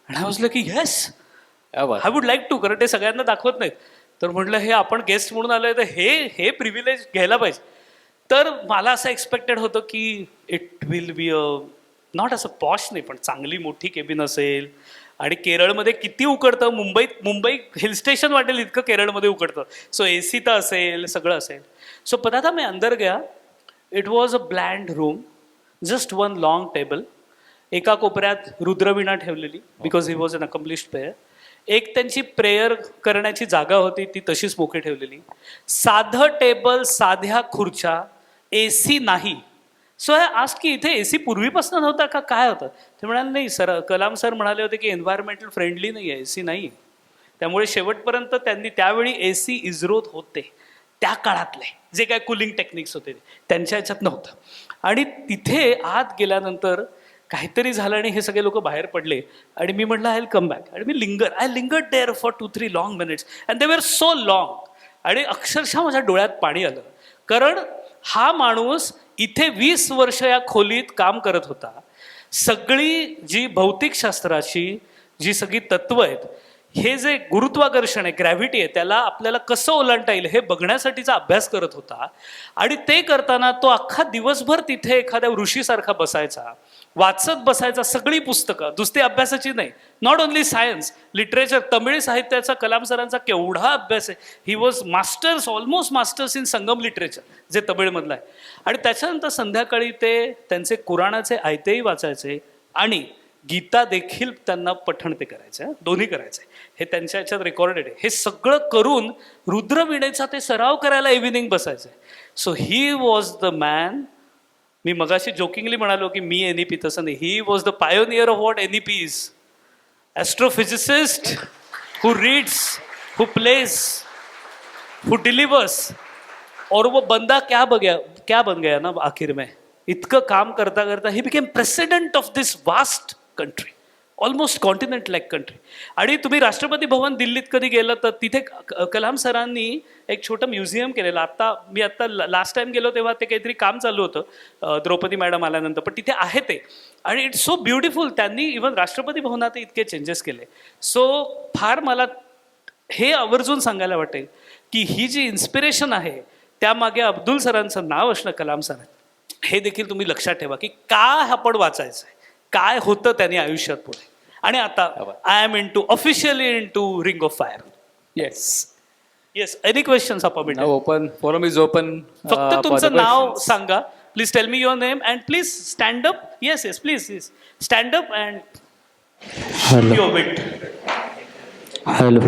आणि I was like yes I would like to. कारण ते सगळ्यांना दाखवत नाहीत. तर म्हटलं हे आपण गेस्ट म्हणून आलोय तर हे प्रिव्हिलेज घ्यायला पाहिजे. तर मला असं एक्सपेक्टेड होतं की इट विल बी नॉट असं पॉश नाही पण चांगली मोठी केबिन असेल. आणि केरळमध्ये किती उकडतं, मुंबई हिल स्टेशन वाटेल इतकं केरळमध्ये उकडतं. सो AC तर असेल, सगळं असेल. सो पता था मैं अंदर गया, it was a bland room, just one long table. एका कोपऱ्यात रुद्रवीणा ठेवलेली because he was an accomplished player. एक त्यांची प्रेयर करण्याची जागा होती ती तशीच मोकळी ठेवलेली. साधं टेबल, साध्या खुर्च्या, AC नाही. सो आज की इथे AC पूर्वीपासून नव्हता का काय होतं? ते म्हणाले नाही सर, कलाम सर म्हणाले होते की एन्व्हायरमेंटल फ्रेंडली नाही आहे, AC नाही. त्यामुळे शेवटपर्यंत त्यांनी त्यावेळी AC इस्रोत होते त्या काळातले जे काय कुलिंग टेक्निक्स होते त्यांच्या ह्याच्यात नव्हतं. आणि तिथे आत गेल्यानंतर काहीतरी झालं आणि हे सगळे लोक बाहेर पडले आणि मी म्हटलं आय विल कम बॅक. आणि मी lingered there for 2-3 long minutes and they were so long. आणि अक्षरशः माझ्या डोळ्यात पाणी आलं, कारण हा माणूस इथे 20 वर्ष या खोलीत काम करत होता. सगळी जी भौतिकशास्त्राची जी सगळी तत्व आहेत, हे जे गुरुत्वाकर्षण आहे, ग्रॅव्हिटी आहे, त्याला आपल्याला कसं ओलांडता येईल हे बघण्यासाठीचा अभ्यास करत होता. आणि ते करताना तो अख्खा दिवसभर तिथे एखाद्या ऋषीसारखा बसायचा, वाचत बसायचा सगळी पुस्तकं, नुसती अभ्यासाची नाही. Not only science, literature, Tamil साहित्याचा कलाम सरांचा केवढा अभ्यास आहे. He was masters, almost masters in Sangam literature, जे तमिळमधलं आहे. आणि त्याच्यानंतर संध्याकाळी ते त्यांचे कुराणाचे आयतेही वाचायचे आणि गीता देखील त्यांना पठण ते करायचे, दोन्ही करायचे. हे त्यांच्या ह्याच्यात रेकॉर्डेड आहे. हे सगळं करून रुद्रवीणेचा ते सराव करायला इव्हिनिंग बसायचे. So he was the man. मी मगाशी जोकिंगली म्हणालो की मी NEP, तसं नाही. He was the pioneer of what NEP is. Astrophysicist who reads, who plays, who delivers. और वो बंदा क्या बन गया ना आखिर में. इतकं काम करता करता he became president of this vast country, almost continent like country. आणि तुम्ही राष्ट्रपती भवन दिल्लीत कधी गेलं तर तिथे कलाम सरांनी एक छोटं म्युझियम केलेलं. मी आत्ता लास्ट टाइम गेलो तेव्हा ते काहीतरी काम चालू होतं द्रौपदी मॅडम आल्यानंतर, पण तिथे आहे ते. आणि इट्स सो ब्युटिफुल. त्यांनी इव्हन राष्ट्रपती भवनात इतके चेंजेस केले. सो फार मला हे आवर्जून सांगायला वाटेल की ही जी इन्स्पिरेशन आहे त्यामागे अब्दुल सरांचं नाव असणं, कलाम सर, हे देखील तुम्ही लक्षात ठेवा की काय आपण वाचायचं आहे, काय होतं त्यांनी आयुष्यात पुढे. आणि आता I am officially into ring of fire. Yes any questions आपण ओपन, फोरम इज ओपन. फक्त तुमचं नाव सांगा. Please tell me your name and please stand up. Yes please stand up and your wait. Hello.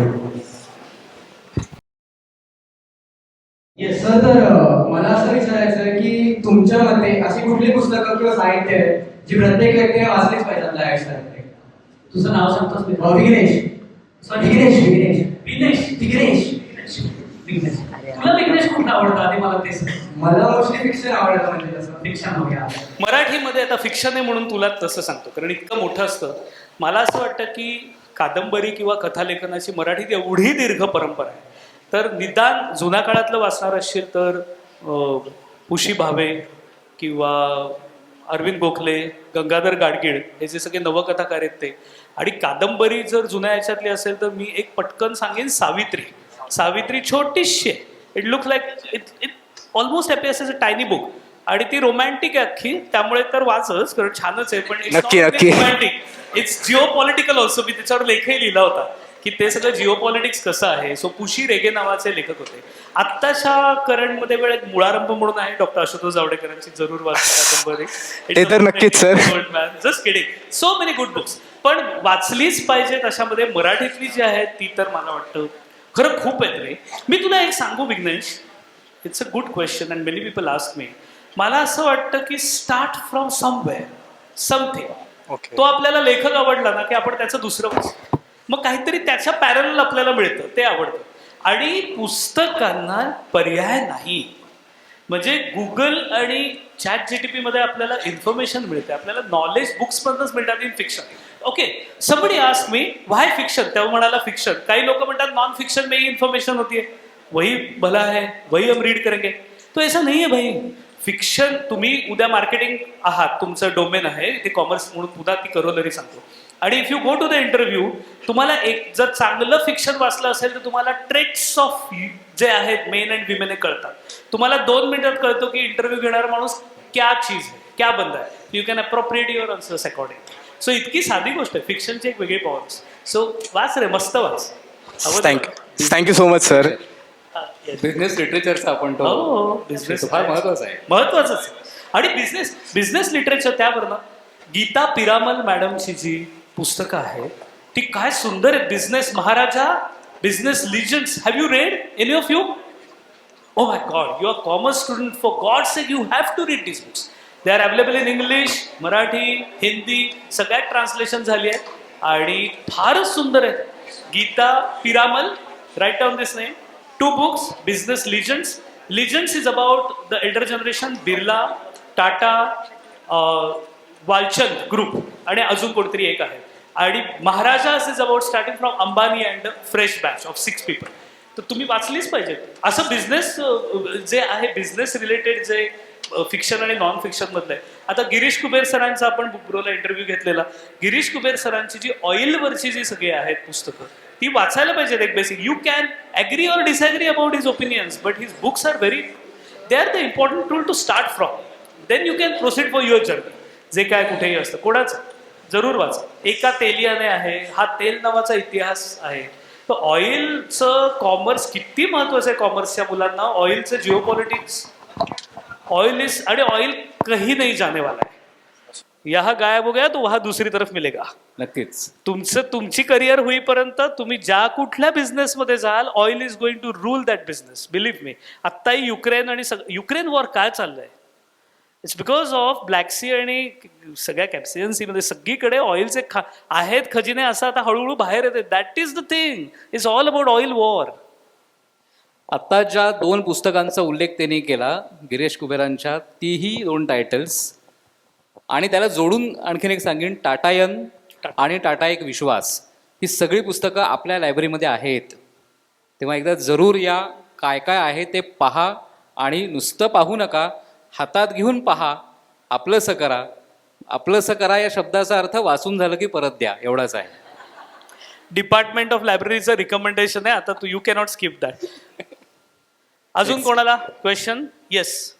Yes sir, तर मला असं विचारायचं आहे की तुमच्या मते अशी कुठली पुस्तकं किंवा साहित्य आहे जी प्रत्येक व्यक्तीने वाचलीच पाहिजे आपल्या आयुष्यात? तुझं नाव सांगतोस? विघ्नेश. तुला विघ्नेश कुठलं आवडतं आणि मला ते सांग. मला मोस्टली फिक्शन आवडतं, म्हणजे तसं फिक्शन वगैरे. मराठीमध्ये आता फिक्शन आहे म्हणून तुला तसं सांगतो, कारण इतकं मोठं असतं. मला असं वाटतं की कादंबरी किंवा कथालेखनाची मराठीत एवढी दीर्घ परंपरा आहे, तर निदान जुन्या काळातलं वाचणार असशील तर पुशी भावे किंवा अरविंद गोखले, गंगाधर गाडगीळ हे जे सगळे नवकथाकार आहेत ते. आणि कादंबरी जर जुन्या याच्यातली असेल तर मी एक पटकन सांगेन सावित्री. सावित्री छोटीशी आहे, it look like it almost appears as a tiny book, आणि ती रोमॅन्टिक आहे अख्खी, त्यामुळे तर वाचच, कारण छानच आहे. पण नक्की, नक्की. Romantic, it's geopolitical also. मी त्याच्यावर लेखही लिहिला होता की ते सगळं जिओ पॉलिटिक्स कसं आहे. सो पुशी रेगे नावाचे लेखक होते. आत्ताच्या करंटमध्ये वेळ एक मुळारंभ म्हणून आहे डॉक्टर आशुतोष जावडेकरांची, जरूर वाचा कादंबरी. ते तर नक्कीच sir. Just kidding, so many good books. पण वाचलीच पाहिजे तशामध्ये मराठीतली जी आहे ती तर मला वाटतं खरं खूप आहेत रे. मी तुला एक सांगू Vighnesh, it's a good question and many people ask me. मला असं वाटतं की स्टार्ट फ्रॉम समवेअर समथिंग. तो आपल्याला लेखक आवडला ना की आपण त्याचं दुसरं वाचतो, मग काहीतरी त्याच्या पॅरल आपल्याला मिळतं, ते आवडतं. आणि पुस्तकांना पर्याय नाही. म्हणजे गुगल आणि चॅट जीटीपी मध्ये आपल्याला इन्फॉर्मेशन मिळते, आपल्याला नॉलेज बुक्समधूनच मिळतात in fiction. Okay, somebody ask me why fiction, तेव्हा म्हणाला फिक्शन. काही लोक म्हणतात नॉन फिक्शन में ही इन्फॉर्मेशन होती है, वही भला है, वही हम रीड करेंगे. तो ऐसा नहीं है भाई. फिक्शन, तुम्ही उद्या मार्केटिंग आहात, तुमचं डोमेन आहे ते कॉमर्स म्हणून, पुन्हा ती करोलरी सांगतो. आणि if you go to the interview, तुम्हाला एक जर चांगलं फिक्शन वाचलं असेल तर तुम्हाला ट्रेट्स ऑफ जे आहेत मेन अँड विमेन हे कळतात. तुम्हाला 2 मिनिटात कळतो की इंटरव्ह्यू घेणारा माणूस क्या चीज आहे, क्या बंद आहे. You can appropriate your answers according. So इतकी साधी गोष्ट आहे, फिक्शनची एक वेगळी पॉवर. सो वाच रे, मस्त वाच. Thank you so much sir. Business लिटरेचरचा आपण तो बिझनेस फार महत्वाचा आहे. महत्वाचंच. आणि बिझनेस लिटरेचर, त्यावरनं गीता पिरामल मॅडमची जी पुस्तकं आहेत ती काय सुंदर आहे. Business Maharaja, business legends. Have you read any of you? Oh my God, you are commerce student, for God's sake you have to read these books. They are available in English, Marathi, Hindi, सगळ्यात ट्रान्सलेशन झाली आहेत आणि फारच सुंदर आहेत. Gita Piramal, write down this name. 2 books, Business Legends. Legends is about the elder generation, Birla, Tata, Walchand group आणि अजून कोणतरी एक आहे. आणि Maharajas is about starting from Ambani and fresh batch of 6 people. तर तुम्ही वाचलीच पाहिजे. असं बिझनेस जे आहे, बिझनेस रिलेटेड जे फिक्शन आणि नॉन फिक्शन मधलं आहे. आता गिरीश कुबेर सरांचा आपण बुकब्रोला इंटरव्ह्यू घेतलेला. गिरीश कुबेर सरांची जी ऑइलवरची जी सगळी आहेत पुस्तकं ती वाचायला पाहिजेत. एक basic, you can agree or disagree about his opinions, but his books are very, they are the important tool to start from. Then you can proceed for your journey. जे काय कुठेही असतं, कोणाचं जरूर वाचा. एका तेलियाने आहे, हा तेल नावाचा इतिहास आहे. तर ऑइलचं कॉमर्स किती महत्वाचं आहे कॉमर्सच्या मुलांना. ऑइलचं जिओ पॉलिटिक्स, ऑइल इज, आणि ऑइल कहीं नहीं जाने वाला है. यहाँ गायब हो गया तो वहाँ दूसरी तरफ मिलेगा. नक्कीच. तुमची करिअर होईपर्यंत तुम्ही ज्या कुठल्या बिझनेसमध्ये जाल, oil is going to rule that business. Believe me. आत्ताही युक्रेन आणि युक्रेन वॉर काय चाललंय, it's because of Black Sea आणि सगळ्या कॅप्सियन सीमध्ये सगळीकडे ऑइलचे आहेत खजिने, असं आता हळूहळू बाहेर येते. That is the thing, it's all about oil war. आता ज्या 2 पुस्तकांचा उल्लेख त्यांनी केला गिरीश कुबेरांच्या, तीही 2 टायटल्स, आणि त्याला जोडून आणखीन एक सांगेन, टाटायन आणि टाटा एक विश्वास, ही सगळी पुस्तकं आपल्या लायब्ररीमध्ये आहेत. तेव्हा एकदा जरूर या, काय काय आहे ते पहा. आणि नुसतं पाहू नका, हातात घेऊन पहा. आपलंसं करा. आपलंसं करा या शब्दाचा अर्थ वाचून झालं की परत द्या, एवढाच आहे. डिपार्टमेंट ऑफ लायब्ररीचं रिकमेंडेशन आहे. आता तू यू कॅनॉट स्किप दॅट. अजून कोणाला क्वेश्चन? येस.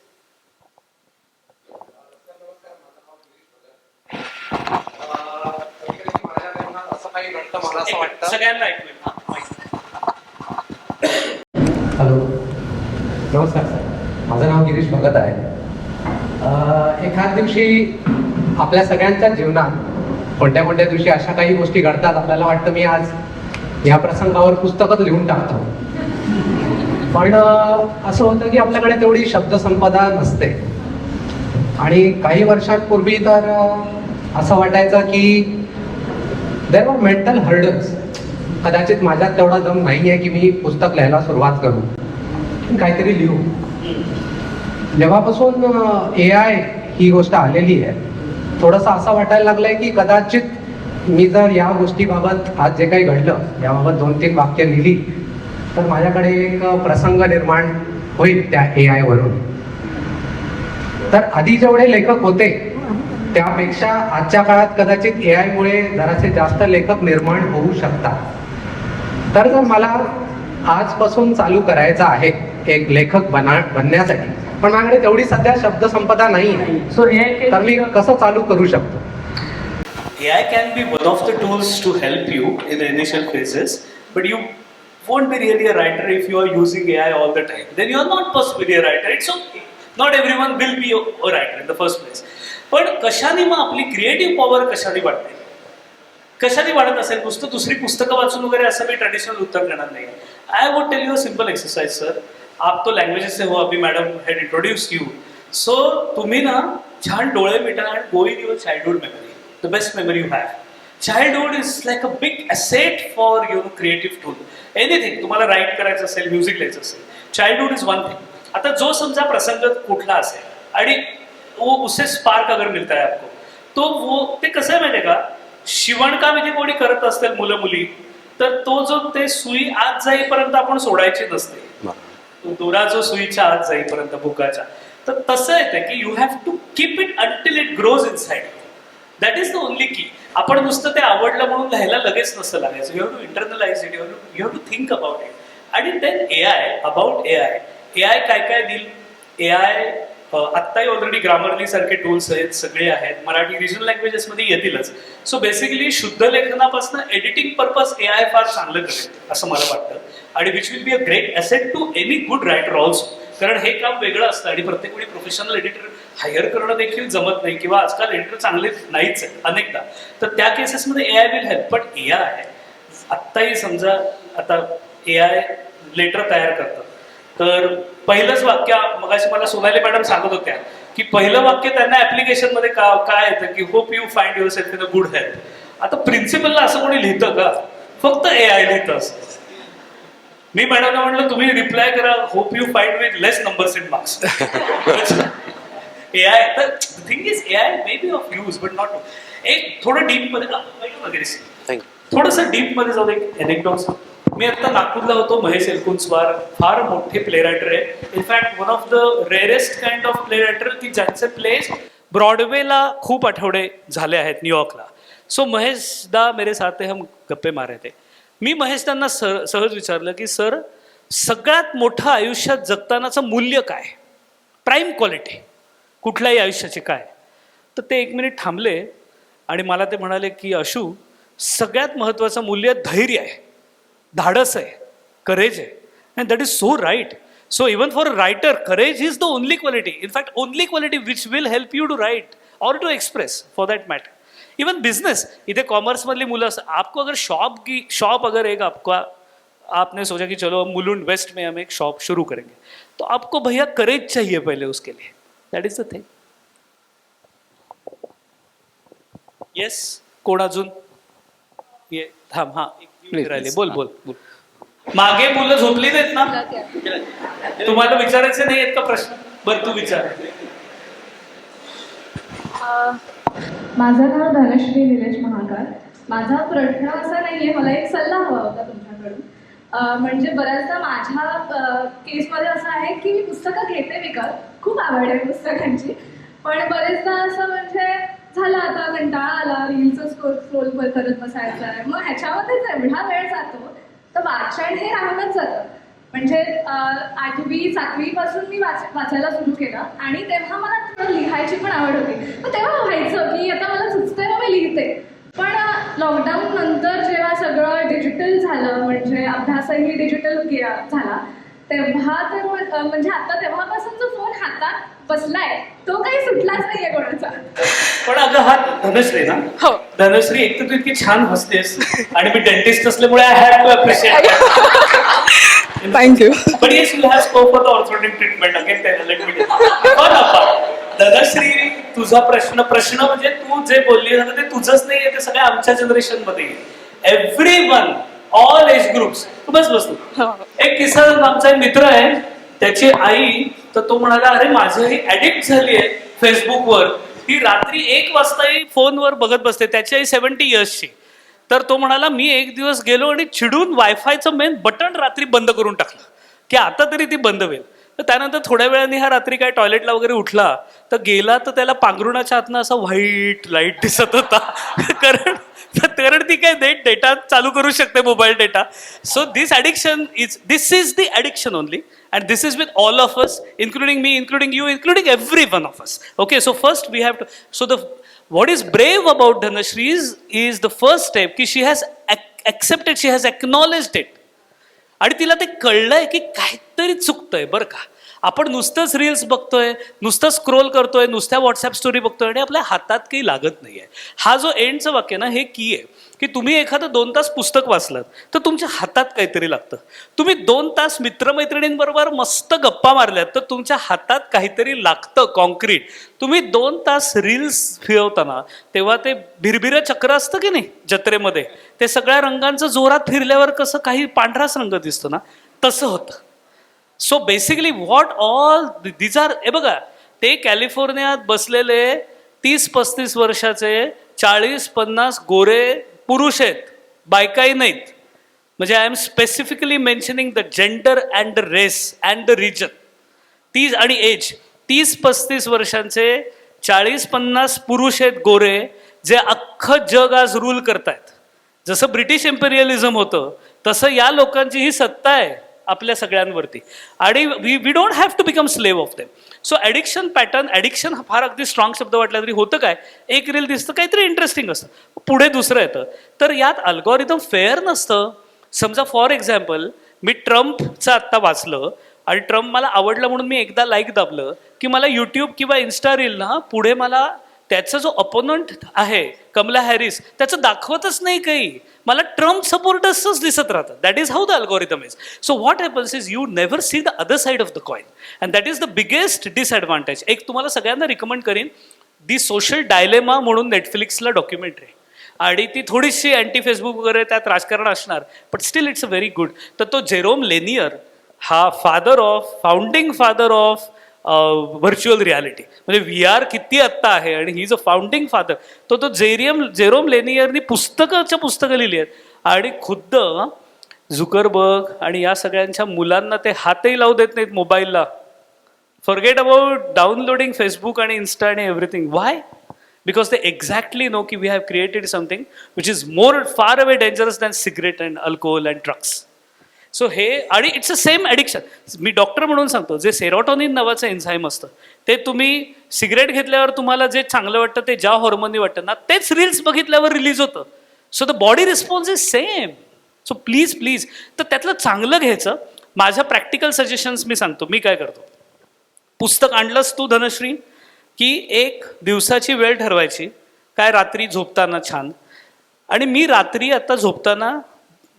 सगळ्यांना ऐकूया. हॅलो, नमस्कार सर. माझं नाव गिरीश भगत आहे. एखाद दिवशी आपल्या सगळ्यांच्या जीवनात कोणत्या कोणत्या दिवशी अशा काही गोष्टी घडतात, आपल्याला वाटतं मी आज या प्रसंगावर पुस्तकच लिहून टाकतो. पण असं होतं की आपल्याकडे तेवढी शब्दसंपदा नसते. आणि काही वर्षांपूर्वी तर असं वाटायचं की देअर आर मेंटल हर्डल्स. कदाचित माझ्यात तेवढा दम नाही आहे की मी पुस्तक लिहायला सुरुवात करू. काहीतरी लिहू. जेव्हापासून AI ही गोष्ट आलेली आहे, थोडंसं असं वाटायला लागलंय की कदाचित मी जर या गोष्टीबाबत आज जे काही घडलं याबाबत 2-3 वाक्य लिहिली तर माझ्याकडे एक प्रसंग निर्माण होईल त्या AI वरून. तर आधी जेवढे लेखक होते त्यापेक्षा आजच्या काळात कदाचित AI मुळे जरासे जास्त लेखक निर्माण होऊ शकतात. तर जर मला आजपासून चालू करायचं आहे एक लेखक बनण्यासाठी, पण माझ्याकडे तेवढी सध्या शब्दसंपदा नाही आहे, तर मी कसं चालू करू शकतो? AI can be one of the tools to help you in the initial phases, but you won't be really a writer if you are using AI all the time. Then you are not possibly a writer. It's okay. Not everyone will be a writer in the first place. पण कशाने मग आपली creative power कशाने वाढते? कशाने वाढत असेल? नुसतं दुसरी पुस्तकं वाचून वगैरे असं मी ट्रेडिशनल उत्तर देणार नाही. I would tell you a simple exercise sir. आप तो लँग्वेजेस से हो, अभी madam had introduced you. So तुम्ही ना छान डोळे मिटा and go in your childhood memory, the best memory you have. Childhood is like a big asset for creative tool. Anything तुम्हाला राईट करायचं असेल, म्युझिक लिहायचं असेल, चाइल्डहुड इज वन थिंग. आता जो समजा प्रसंग कुठला असेल आणि वो उससे स्पार्क अगर मिळता है आपको, तो वो ते कसं आहे माहिती आहे का, शिवणकाम इथे कोणी करत असतील मुलं मुली, तर तो जो ते सुई आत जाईपर्यंत आपण सोडायची नसते. दोरा जो सुईच्या आत जाईपर्यंत बुकाच्या, तर तसं येते की you have to keep it until it grows inside. That is the only key. आपण नुसतं ते आवडलं म्हणून लिहायला लगेच नसतं लागायचं. You have to internalize it, you have to think about it. आणि देन AI, अबाउट AI काय काय देईल? AI आत्ताही ऑलरेडी ग्रामरली सारखे टूल्स आहेत, सगळे आहेत, मराठी रिजनल लँग्वेजेस मध्ये येतीलच. सो बेसिकली शुद्ध लेखनापासून एडिटिंग पर्पज AI फार चांगलं करेल असं मला वाटतं. आणि which will be a great asset to any good writer also. कारण हे काम वेगळं असतं आणि प्रत्येक वेळी प्रोफेशनल एडिटर हायर करणं देखील जमत नाही, किंवा आजकाल एडिटर चांगले नाहीच आहेत अनेकदा. तर त्या केसेसमध्ये AI विल हेल्प. पण AI आत्ताही समजा आता AI लेटर तयार करतं, तर पहिलंच वाक्य मगाशी मला सोनाली मॅडम सांगत होत्या की पहिलं वाक्य त्यांना ऍप्लिकेशन मध्ये काय येतं की hope you find your self in a good health. आता प्रिन्सिपलला असं कोणी लिहितं का? फक्त AI लिहितं असं. मी मॅडमला म्हटलं तुम्ही रिप्लाय करा hope you find with less numbers in marks. AI तर thing is AI may be of use but not. एक थोडं डीप मध्ये थोडंसं डीप मध्ये जाऊ एक एनेक्डोट्स. मी आता नागपूरला होतो. महेश एलकुंचवार फार मोठे प्ले रायटर आहे. In fact one of the rarest kind of play writer की ज्यांचे प्लेस ब्रॉडवेला खूप आठवडे झाले आहेत न्यूयॉर्कला. सो महेश दा मेरे साथ हम गप्पे मारे थे. मी महेश त्यांना सहज विचारलं की सर सगळ्यात मोठं आयुष्यात जगतानाचं मूल्य काय, प्राईम क्वालिटी कुठल्याही आयुष्याची काय? तर ते 1 मिनिट थांबले आणि मला ते म्हणाले की अशू सगळ्यात महत्त्वाचं मूल्य धैर्य आहे, धाडस आहे, करेज आहे. And that is so right. So even for a writer courage is the only quality, in fact only quality which will help you to write or to express for that matter. Even business, इथे commerce मधली मुलं असं आपको अगर shop अगर एक आपका आपने सोचा कि चलो मुलुंड वेस्ट में हम एक शॉप शुरू करेंगे, तो आपको भैया करेज चाहिए पहले उसके लिए. That is the thing. Yes, कोण अजून? ये थांब. हा राहिले. बोल बोल बोल. मागे मुलं झोपली नाहीत ना? तुम्हाला विचारायचे नाही आहेत का प्रश्न? बरं तू विचार. माझं नाव धनश्री निलेश महाकार. माझा प्रश्न असा नाहीये, मला एक सल्ला हवा होता तुमच्याकडून. म्हणजे बऱ्याचदा माझ्या केसमध्ये असं आहे की मी पुस्तकं घेते विकत, खूप आवड आहे पुस्तकांची, पण बरेचदा असं म्हणजे झालं आता कंटाळा आला, रीलचं स्क्रोल करत बसायचं आहे, मग ह्याच्यामध्येच एवढा वेळ जातो तर वाचन हे राहूनच जातं. म्हणजे 8वी 7वी पासून मी वाचायला सुरू केलं आणि तेव्हा मला थोडं लिहायची पण आवड होती. मग तेव्हा व्हायचं की आता मला सुचते मग मी लिहिते. पण लॉकडाऊन नंतर जेव्हा सगळं डिजिटल झालं, म्हणजे अभ्यासही डिजिटल झाला, तेव्हा तर म्हणजे आता तेव्हापासून जो फोन हातात बसलाय तो काही सुटलाच नाहीये कोणाचा. पण अगं हा धनश्री ना? हो धनश्री, एक तर तू इतकी छान हसतेस आणि मी डेंटिस्ट असल्यामुळे I have to appreciate. Thank you. But yes, you have scope for the orthodontic treatment. Again, let me tell you. Dhanashree, तुझा प्रश्न म्हणजे तू जे बोलली ना ते तुझंच नाहीये, ते सगळ्या आमच्या जनरेशन मध्ये. Everyone, all age groups. तू बस तू. एक किस्सा, आमचा एक मित्र आहे, त्याची आई, तर तो म्हणाला अरे माझं ही ऍडिक्ट झाली आहे फेसबुकवर, ती रात्री 1 वाजताही फोनवर बघत बसते. त्याची आई 70 इयर्सची. तर तो म्हणाला मी एक दिवस गेलो आणि चिडून वायफायचं मेन बटन रात्री बंद करून टाकलं की आता तरी ती बंद होईल. तर त्यानंतर थोड्या वेळाने हा रात्री काय टॉयलेटला वगैरे उठला तर गेला तर त्याला पांघरुणाच्या आतनं असा व्हाईट लाईट दिसत होता कारण ती काय डेटा चालू करू शकते, mobile data. So this is the addiction only, and this is with all of us, including me, including you, including every one of us. Okay, so first we have to, what is brave about Dhanashri is the first step ki she has accepted, she has acknowledged it. आणि तिला ते कळलंय की काहीतरी चुकतंय बरं का. आपण नुसतंच रील्स बघतोय, नुसतं स्क्रोल करतोय, नुसत्या व्हॉट्सअप स्टोरी बघतोय आणि आपल्या हातात काही लागत नाहीये. हा जो एंडचं वाक्य ना, हे की आहे की तुम्ही एखादं 2 तास पुस्तक वाचलं तर तुमच्या हातात काहीतरी लागतं. तुम्ही 2 तास मित्रमैत्रिणींबरोबर मस्त गप्पा मारल्यात तर तुमच्या हातात काहीतरी लागतं कॉन्क्रीट. तुम्ही 2 तास रील्स फिरवताना तेव्हा ते भिरभिरं चक्र असतं की नाही जत्रेमध्ये, ते सगळ्या रंगांचं जोरात फिरल्यावर कसं काही पांढराच रंग दिसतो ना, तसं होतं. So basically what all these are, हे बघा ते कॅलिफोर्नियात बसलेले 30-35 वर्षाचे 40-50 गोरे पुरुष आहेत, बायकाही नाहीत. म्हणजे I am specifically mentioning the gender and the race and the region. 30 आणि एज 30-35 वर्षांचे 40-50 पुरुष आहेत गोरे, जे अख्खं जग आज रूल करतायत. जसं ब्रिटिश इम्पेरियलिझम होतं तसं या लोकांची ही सत्ता आहे आपल्या सगळ्यांवरती. आणि we don't have to become slave of them. So addiction pattern, addiction हा फार अगदी स्ट्रॉंग शब्द वाटला तरी होतं काय, एक रील दिसतं काहीतरी इंटरेस्टिंग असतं, पुढे दुसरं येतं. तर यात अल्गोरिदम फेअर नसतं. समजा फॉर एक्झाम्पल मी ट्रम्पचं आत्ता वाचलं आणि ट्रम्प मला आवडलं म्हणून मी एकदा लाईक दाबलं की मला यूट्यूब किंवा इन्स्टा रील ना पुढे मला त्याचा जो अपोनंट आहे कमला हॅरिस त्याचं दाखवतच नाही काही, मला ट्रम्प सपोर्टर्सच दिसत राहतं. That is how the algorithm is. So what happens is you never see the other side of the coin and that is the biggest disadvantage. एक तुम्हाला सगळ्यांना रिकमेंड करीन, दी सोशल डायलेमा म्हणून नेटफ्लिक्सला डॉक्युमेंटरी, आणि ती थोडीशी अँटी फेसबुक वगैरे त्यात राजकारण असणार, but still it's a very good. तर तो जेरोम लेनियर हा founding father of virtual reality, म्हणजे VR किती आत्ता आहे आणि ही जो फाउंडिंग फादर, तो जेरोम लेनियरनी पुस्तकं लिहिली आहेत. आणि खुद्द झुकरबर्ग आणि या सगळ्यांच्या मुलांना ते हातही लावू देत नाहीत मोबाईलला. फॉरगेट अबाउट डाउनलोडिंग फेसबुक आणि इन्स्टा आणि everything. Why? Because they exactly know की we have created something which is far away dangerous than cigarette and alcohol and drugs. So हे, आणि इट्स अ सेम ॲडिक्शन. मी doctor म्हणून सांगतो, जे serotonin नावाचं एन्झाईम असतं ते तुम्ही सिगरेट घेतल्यावर तुम्हाला जे चांगलं वाटतं ते ज्या हॉर्मोननी वाटतं ना, तेच रील्स बघितल्यावर रिलीज होतं. So the body response is same. So please तर त्यातलं चांगलं घ्यायचं. माझ्या प्रॅक्टिकल सजेशन्स मी सांगतो. मी काय करतो, पुस्तक आणलंस तू धनश्री की 1 दिवसाची वेळ ठरवायची, काय रात्री झोपताना छान. आणि मी रात्री आता झोपताना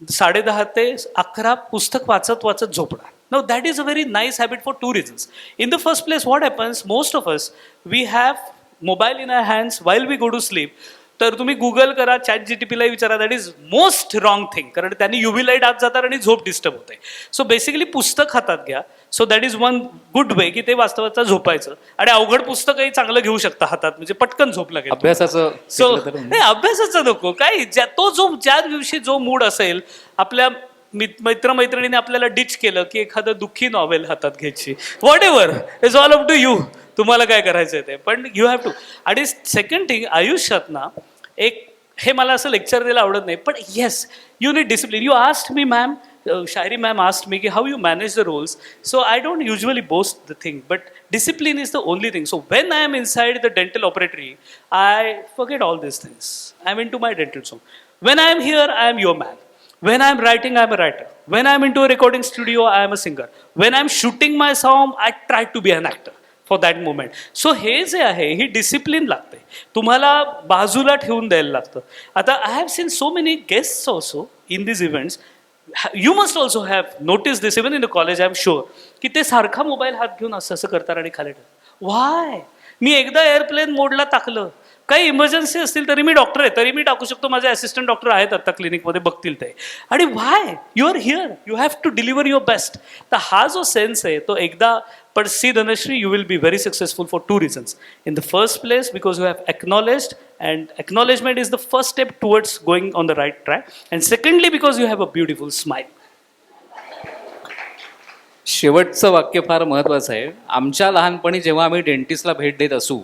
10:30 ते 11 पुस्तक वाचत झोपणार. Now that is a very nice habit for 2 reasons. In the first place, what happens, most of us, we have mobile in our hands while we go to sleep. तर तुम्ही गुगल करा, ChatGPTला विचारा, that is most wrong thing, कारण त्यांनी UV light आत जातात आणि झोप डिस्टर्ब होते. सो बेसिकली पुस्तक हातात घ्या. So that is one good way की ते वाचता झोपायचं. आणि अवघड पुस्तकही चांगलं घेऊ शकता हातात, म्हणजे पटकन झोप लागेल. अभ्यासाचं सो नाही, अभ्यासाचं नको काही, ज्या दिवशी जो मूड असेल. आपल्या मित्रमैत्रिणीने आपल्याला डिच केलं की एखादं दुःखी नॉवेल हातात घ्यायची, whatever is all up to you, तुम्हाला काय करायचं ते, पण यू हॅव टू. आणि सेकंड थिंग, आयुष्यात ना एक, हे मला असं लेक्चर द्यायला आवडत नाही, पण yes you need discipline. You asked me ma'am, Shayari ma'am asked me की how you manage the roles. So I don't usually boast the thing, but discipline is the only thing. So when I am inside the dental operatory, I forget all these things. I'm into my dental zone. When I am here, I am your man. When I am writing, I am a writer. When I am into a recording studio, I am a singer. When I am shooting my song, I try to be an actor for that moment. So हे जे आहे, ही discipline लागते, तुम्हाला बाजूला ठेवून द्यायला लागतं. आता I have seen so many guests also in these events. You must also have noticed this even in the college, I am sure, की ते सारखा मोबाईल हात घेऊन असं करतात आणि खाली ठेवतात. Why? मी एकदा एअरप्लेन मोडला टाकलं, काही इमर्जन्सी असतील तरी मी डॉक्टर आहे, तरी मी टाकू शकतो. माझे असिस्टंट डॉक्टर आहेत आता क्लिनिकमध्ये, बघतील ते. आणि why you are here, you have to deliver your best. तर हा जो सेन्स आहे तो एकदा, पण see Dhanashree, you will be very successful for two reasons. In the first place, because you have acknowledged, and acknowledgement is the first step towards going on the right track. And secondly, because you have a beautiful smile. शेवटचं वाक्य फार महत्त्वाचं आहे. आमच्या लहानपणी जेव्हा आम्ही डेंटिस्टला भेट देत असू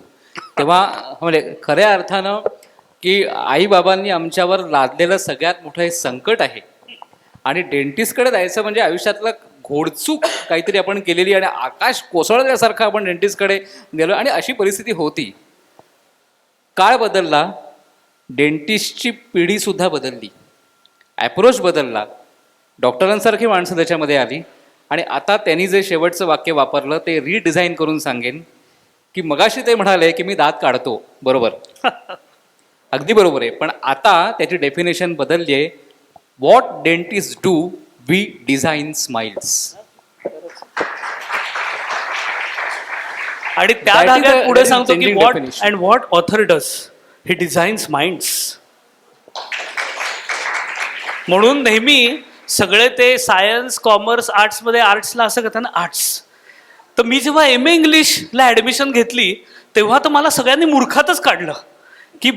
तेव्हा म्हणजे खऱ्या अर्थानं की आईबाबांनी आमच्यावर लादलेलं सगळ्यात मोठं हे संकट आहे. आणि डेंटिस्टकडे जायचं म्हणजे आयुष्यातलं घोडचूक काहीतरी आपण केलेली आणि आकाश कोसळल्यासारखं आपण डेंटिस्टकडे गेलो आणि अशी परिस्थिती होती. काळ बदलला, डेंटिस्टची पिढीसुद्धा बदलली, ॲप्रोच बदलला, डॉक्टरांसारखी माणसं त्याच्यामध्ये आली. आणि आता त्यांनी जे शेवटचं वाक्य वापरलं ते रिडिझाईन करून सांगेन की मगाशी ते म्हणाले की मी दात काढतो, बरोबर, अगदी बरोबर आहे, पण आता त्याची डेफिनेशन बदलली आहे. What dentist do, we design smiles. आणि त्या धाग्यात पुढे सांगतो की what and what author does, he designs minds. म्हणून नेहमी सगळे ते सायन्स, कॉमर्स, आर्ट्समध्ये आर्ट्सला असं करतात ना, आर्ट्स. तर मी जेव्हा MA इंग्लिशला ॲडमिशन घेतली तेव्हा तर मला सगळ्यांनी मूर्खातच काढलं की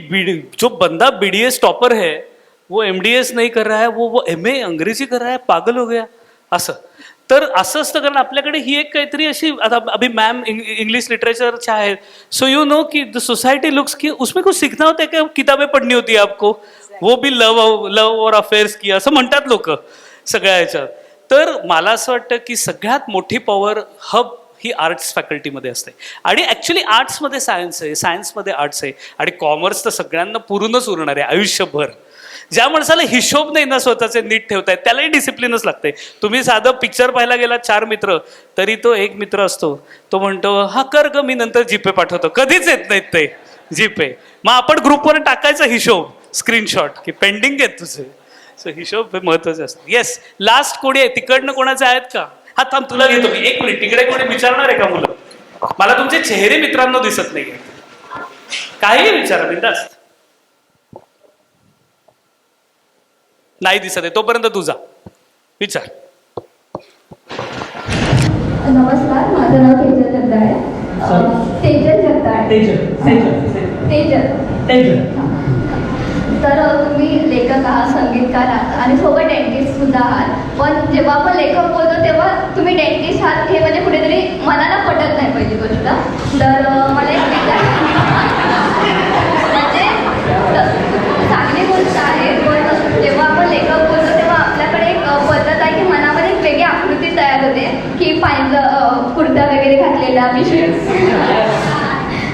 जो बंदा BDS टॉपर है वो MDS नहीं कर रहा है, वो MA अंग्रेजी कर रहा है, पागल हो गया असं. तर असं असतं, कारण आपल्याकडे ही एक काहीतरी अशी, आता अभी मॅम इंग्लिश लिटरेचरच्या आहेत, सो यू नो की द सोसाइटी लुक्स की उसमें कुछ सीखना होता है क्या, किताबें पढ़नी होती है आपको, वो भी लव और अफेअर्स की, असं म्हणतात लोक सगळ्या ह्याच्यात. तर मला असं वाटतं की सगळ्यात मोठी पॉवर हब ही आर्ट्स फॅकल्टीमध्ये असते. आणि ॲक्च्युली आर्ट्समध्ये सायन्स आहे, सायन्समध्ये आर्ट्स आहे, आणि कॉमर्स तर सगळ्यांना पुरूनच उरणार आहे आयुष्यभर. ज्या माणसाला हिशोब नाही ना स्वतःचे नीट ठेवतायत त्यालाही डिसिप्लिनच लागते. तुम्ही साधं पिक्चर पाहायला गेला 4 मित्र, तरी तो एक मित्र असतो, तो म्हणतो हा कर ग, मी नंतर जीपे पाठवतो. कधीच येत नाहीत ते जीपे. मग आपण ग्रुपवर टाकायचा हिशोब, स्क्रीनशॉट, की पेंडिंग आहेत तुझे. सो हिशोब हे महत्वाचे असतं. येस, लास्ट कोणी आहे तिकडनं, कोणाचे आहेत का? हा थांब, तुला घेतो मी. एक मिनिट, तिकडे कोणी विचारणार आहे का मुलं? मला तुमचे चेहरे मित्रांनो दिसत नाहीये. काही विचारा, बिंदास्त. नाही दिसत आहे तोपर्यंत तुझा विचार. नमस्कार, माझं नाव तेजल जगदाळे आहे. तेजल जगदाळे. तेजल. तर तुम्ही लेखक आहात, संगीतकार आहात आणि सोबत डेंटिस्ट सुद्धा आहात. पण जेव्हा आपण लेखक बोलतो तेव्हा तुम्ही डेंटिस्ट आहात हे म्हणजे कुठेतरी मनाला पटत नाही पहिली गोष्ट. तर मला एक म्हणजे चांगली गोष्ट आहे, पण जेव्हा आपण लेखक बोलतो तेव्हा आपल्याकडे एक पद्धत आहे की मनामध्ये एक वेगळी आकृती तयार होते की पाहिलं कुर्ता वगैरे घातलेला पिशवी,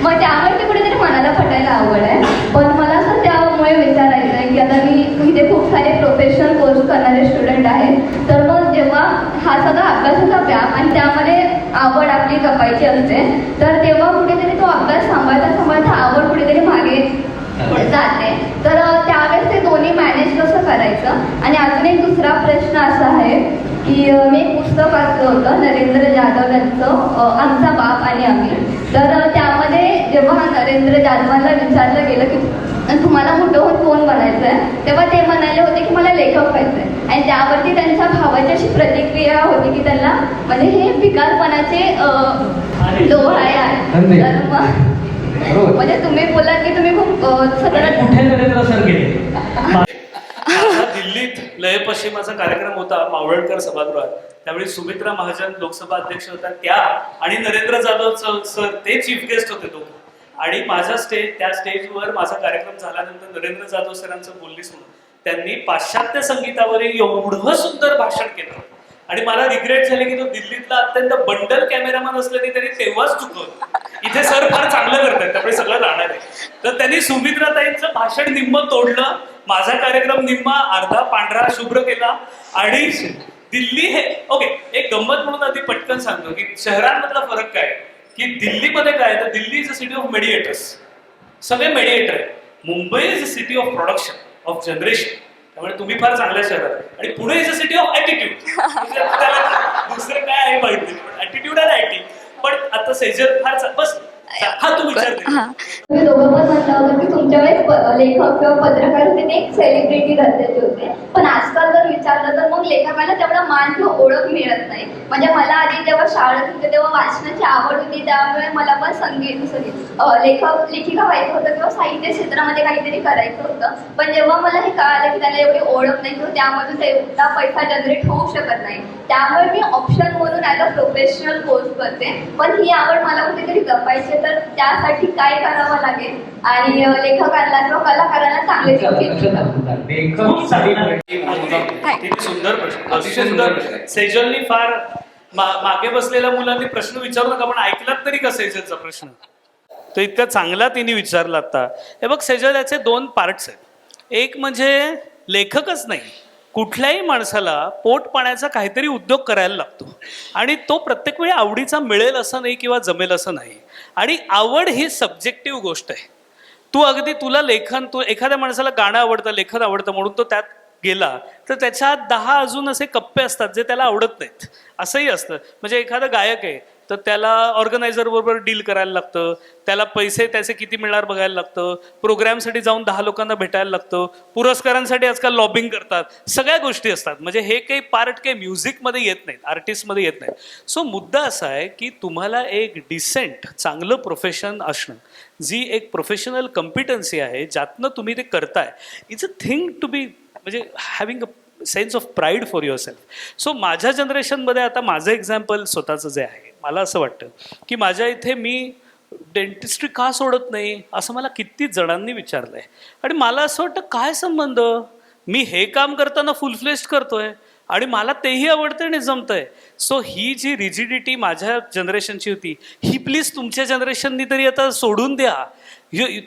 मग त्यामुळे ते कुठेतरी मनाला पटायला आवड आहे. पण मला असं त्यामुळे विचारायचं आहे की आता मी इथे खूप सारे प्रोफेशनल कोर्स करणारे स्टुडंट आहेत, तर मग जेव्हा हा सगळा अभ्यासाचा व्याप आणि त्यामध्ये आवड आपली जपायची असते, तर तेव्हा कुठेतरी तो अभ्यास सांभाळता आवड कुठेतरी मागे जाते. तर त्यावेळेस ते दोन्ही मॅनेज कसं करायचं? आणि अजून एक दुसरा प्रश्न असा आहे की मी एक पुस्तक वाचलं होतं नरेंद्र जाधव यांचं, आमचा बाप आणि आम्ही. तर त्यामध्ये जेव्हा नरेंद्र जाधवांना विचारलं गेलं की तुम्हाला मोठं होऊन कोण बनायचं आहे, तेव्हा ते म्हणाले होते की मला लेखक व्हायचं आहे. आणि त्यावरती त्यांच्या भावाची अशी प्रतिक्रिया होती की त्यांना म्हणजे हे भिकारपणाचे डोहाळे आहे. तर मग म्हणजे तुम्ही बोलात की तुम्ही खूप दिल्लीत लय पश्चिमाचा कार्यक्रम होता मावळणकर सभागृहात. त्यावेळी सुमित्रा महाजन लोकसभा अध्यक्ष होत्या त्या, आणि नरेंद्र जाधव सर ते चीफ गेस्ट होते दोघं. आणि माझा त्या स्टेजवर माझा कार्यक्रम झाल्यानंतर नरेंद्र जाधव सरांचं बोलली सुद्धा त्यांनी पाश्चात्य संगीतावर एवढं सुंदर भाषण केलं. आणि मला रिग्रेट झाले की तो दिल्लीतला अत्यंत बंडल कॅमेरामॅन असल्याने त्यांनी तेव्हाच चुकवलं. इथे सर फार चांगलं करतात त्यामुळे सगळं जाणार आहे. तर त्यांनी सुमित्राताईंचं भाषण निम्म तोडलं, माझा कार्यक्रम निम्मा अर्धा पांढरा शुभ्र केला. आणि दिल्ली हे ओके, एक गंमत म्हणून आधी पटकन सांगतो की शहरांमधला फरक काय की दिल्लीमध्ये काय, तर Delhi is a city of mediators, सगळे मेडिएटर आहे. Mumbai is a city of production, of generation. त्यामुळे तुम्ही फार चांगल्या शहरात. आणि Pune is a city of attitude. दुसरं काय आहे माहिती नाही, पण ॲटिट्यूड आणि IT. पण आता सेजल फार बस हा तू विचार दे. तुम्ही दोघं पण म्हटलं होतं की तुमच्या वेळेस लेखक किंवा पत्रकार होते ते एक सेलिब्रिटी दर्जाचे होते, पण आजकाल जर विचारलं तर मग लेखकांना तेवढा मान किंवा ओळख मिळत नाही. म्हणजे मला आधी जेव्हा शाळेत होते तेव्हा वाचनाची आवड होती, त्यामुळे मला पण लेखिका व्हायचं होतं किंवा साहित्य क्षेत्रामध्ये काहीतरी करायचं होतं. पण जेव्हा मला हे कळालं की त्याला एवढी ओळख नाही किंवा त्यामधून एवढा पैसा जनरेट होऊ शकत नाही, त्यामुळे मी ऑप्शन म्हणून ॲज अ प्रोफेशनल कोर्स करते. पण ही आवड मला कुठेतरी जपायची, तर त्यासाठी काय करावं लागेल आणि लेखकांना किंवा कलाकारांना चांगले किती सुंदर प्रश्न, अतिशय सुंदर. सेजलनी फार मागे बसलेल्या मुलांनी प्रश्न विचारू नका, पण ऐकलात तरी का सेजलचा प्रश्न? तो इतका चांगला तिने विचारला आता. हे बघ सेजल, याचे 2 पार्ट्स आहेत. एक म्हणजे लेखकच नाही, कुठल्याही माणसाला पोट पाण्याचा काहीतरी उद्योग करायला लागतो आणि तो प्रत्येक वेळी आवडीचा मिळेल असं नाही किंवा जमेल असं नाही. आणि आवड ही सब्जेक्टिव्ह गोष्ट आहे. तू अगदी तुला लेखन, तू एखाद्या माणसाला गाणं आवडतं, लेखन आवडतं म्हणून तो त्यात गेला तर त्याच्यात 10 अजून असे कप्पे असतात जे त्याला आवडत नाहीत. असंही असतं. म्हणजे एखादा गायक आहे तर त्याला ऑर्गनायझर बरोबर डील करायला लागतं, त्याला पैसे त्याचे किती मिळणार बघायला लागतं, प्रोग्रामसाठी जाऊन 10 लोकांना भेटायला लागतं, पुरस्कारांसाठी आजकाल लॉबिंग करतात, सगळ्या गोष्टी असतात. म्हणजे हे काही पार्ट काही म्युझिकमध्ये येत नाहीत, आर्टिस्टमध्ये येत नाहीत. सो मुद्दा असा आहे की तुम्हाला एक डिसेंट चांगलं प्रोफेशन असणं, जी एक प्रोफेशनल कॉम्पिटन्सी आहे, ज्यातनं तुम्ही ते करताय, it's a thing to be, म्हणजे having a sense of pride for your self. So माझ्या जनरेशनमध्ये आता माझं एक्झाम्पल स्वतःचं जे आहे, मला असं वाटतं की माझ्या इथे मी डेंटिस्ट्री का सोडत नाही असं मला किती जणांनी विचारलं आहे. आणि मला असं वाटतं काय संबंध, मी हे काम करताना फुल फ्लेश्ड करतोय आणि मला तेही आवडतं आणि जमतंय. सो ही जी रिजिडिटी माझ्या जनरेशनची होती, ही प्लीज तुमच्या जनरेशननी तरी आता सोडून द्या.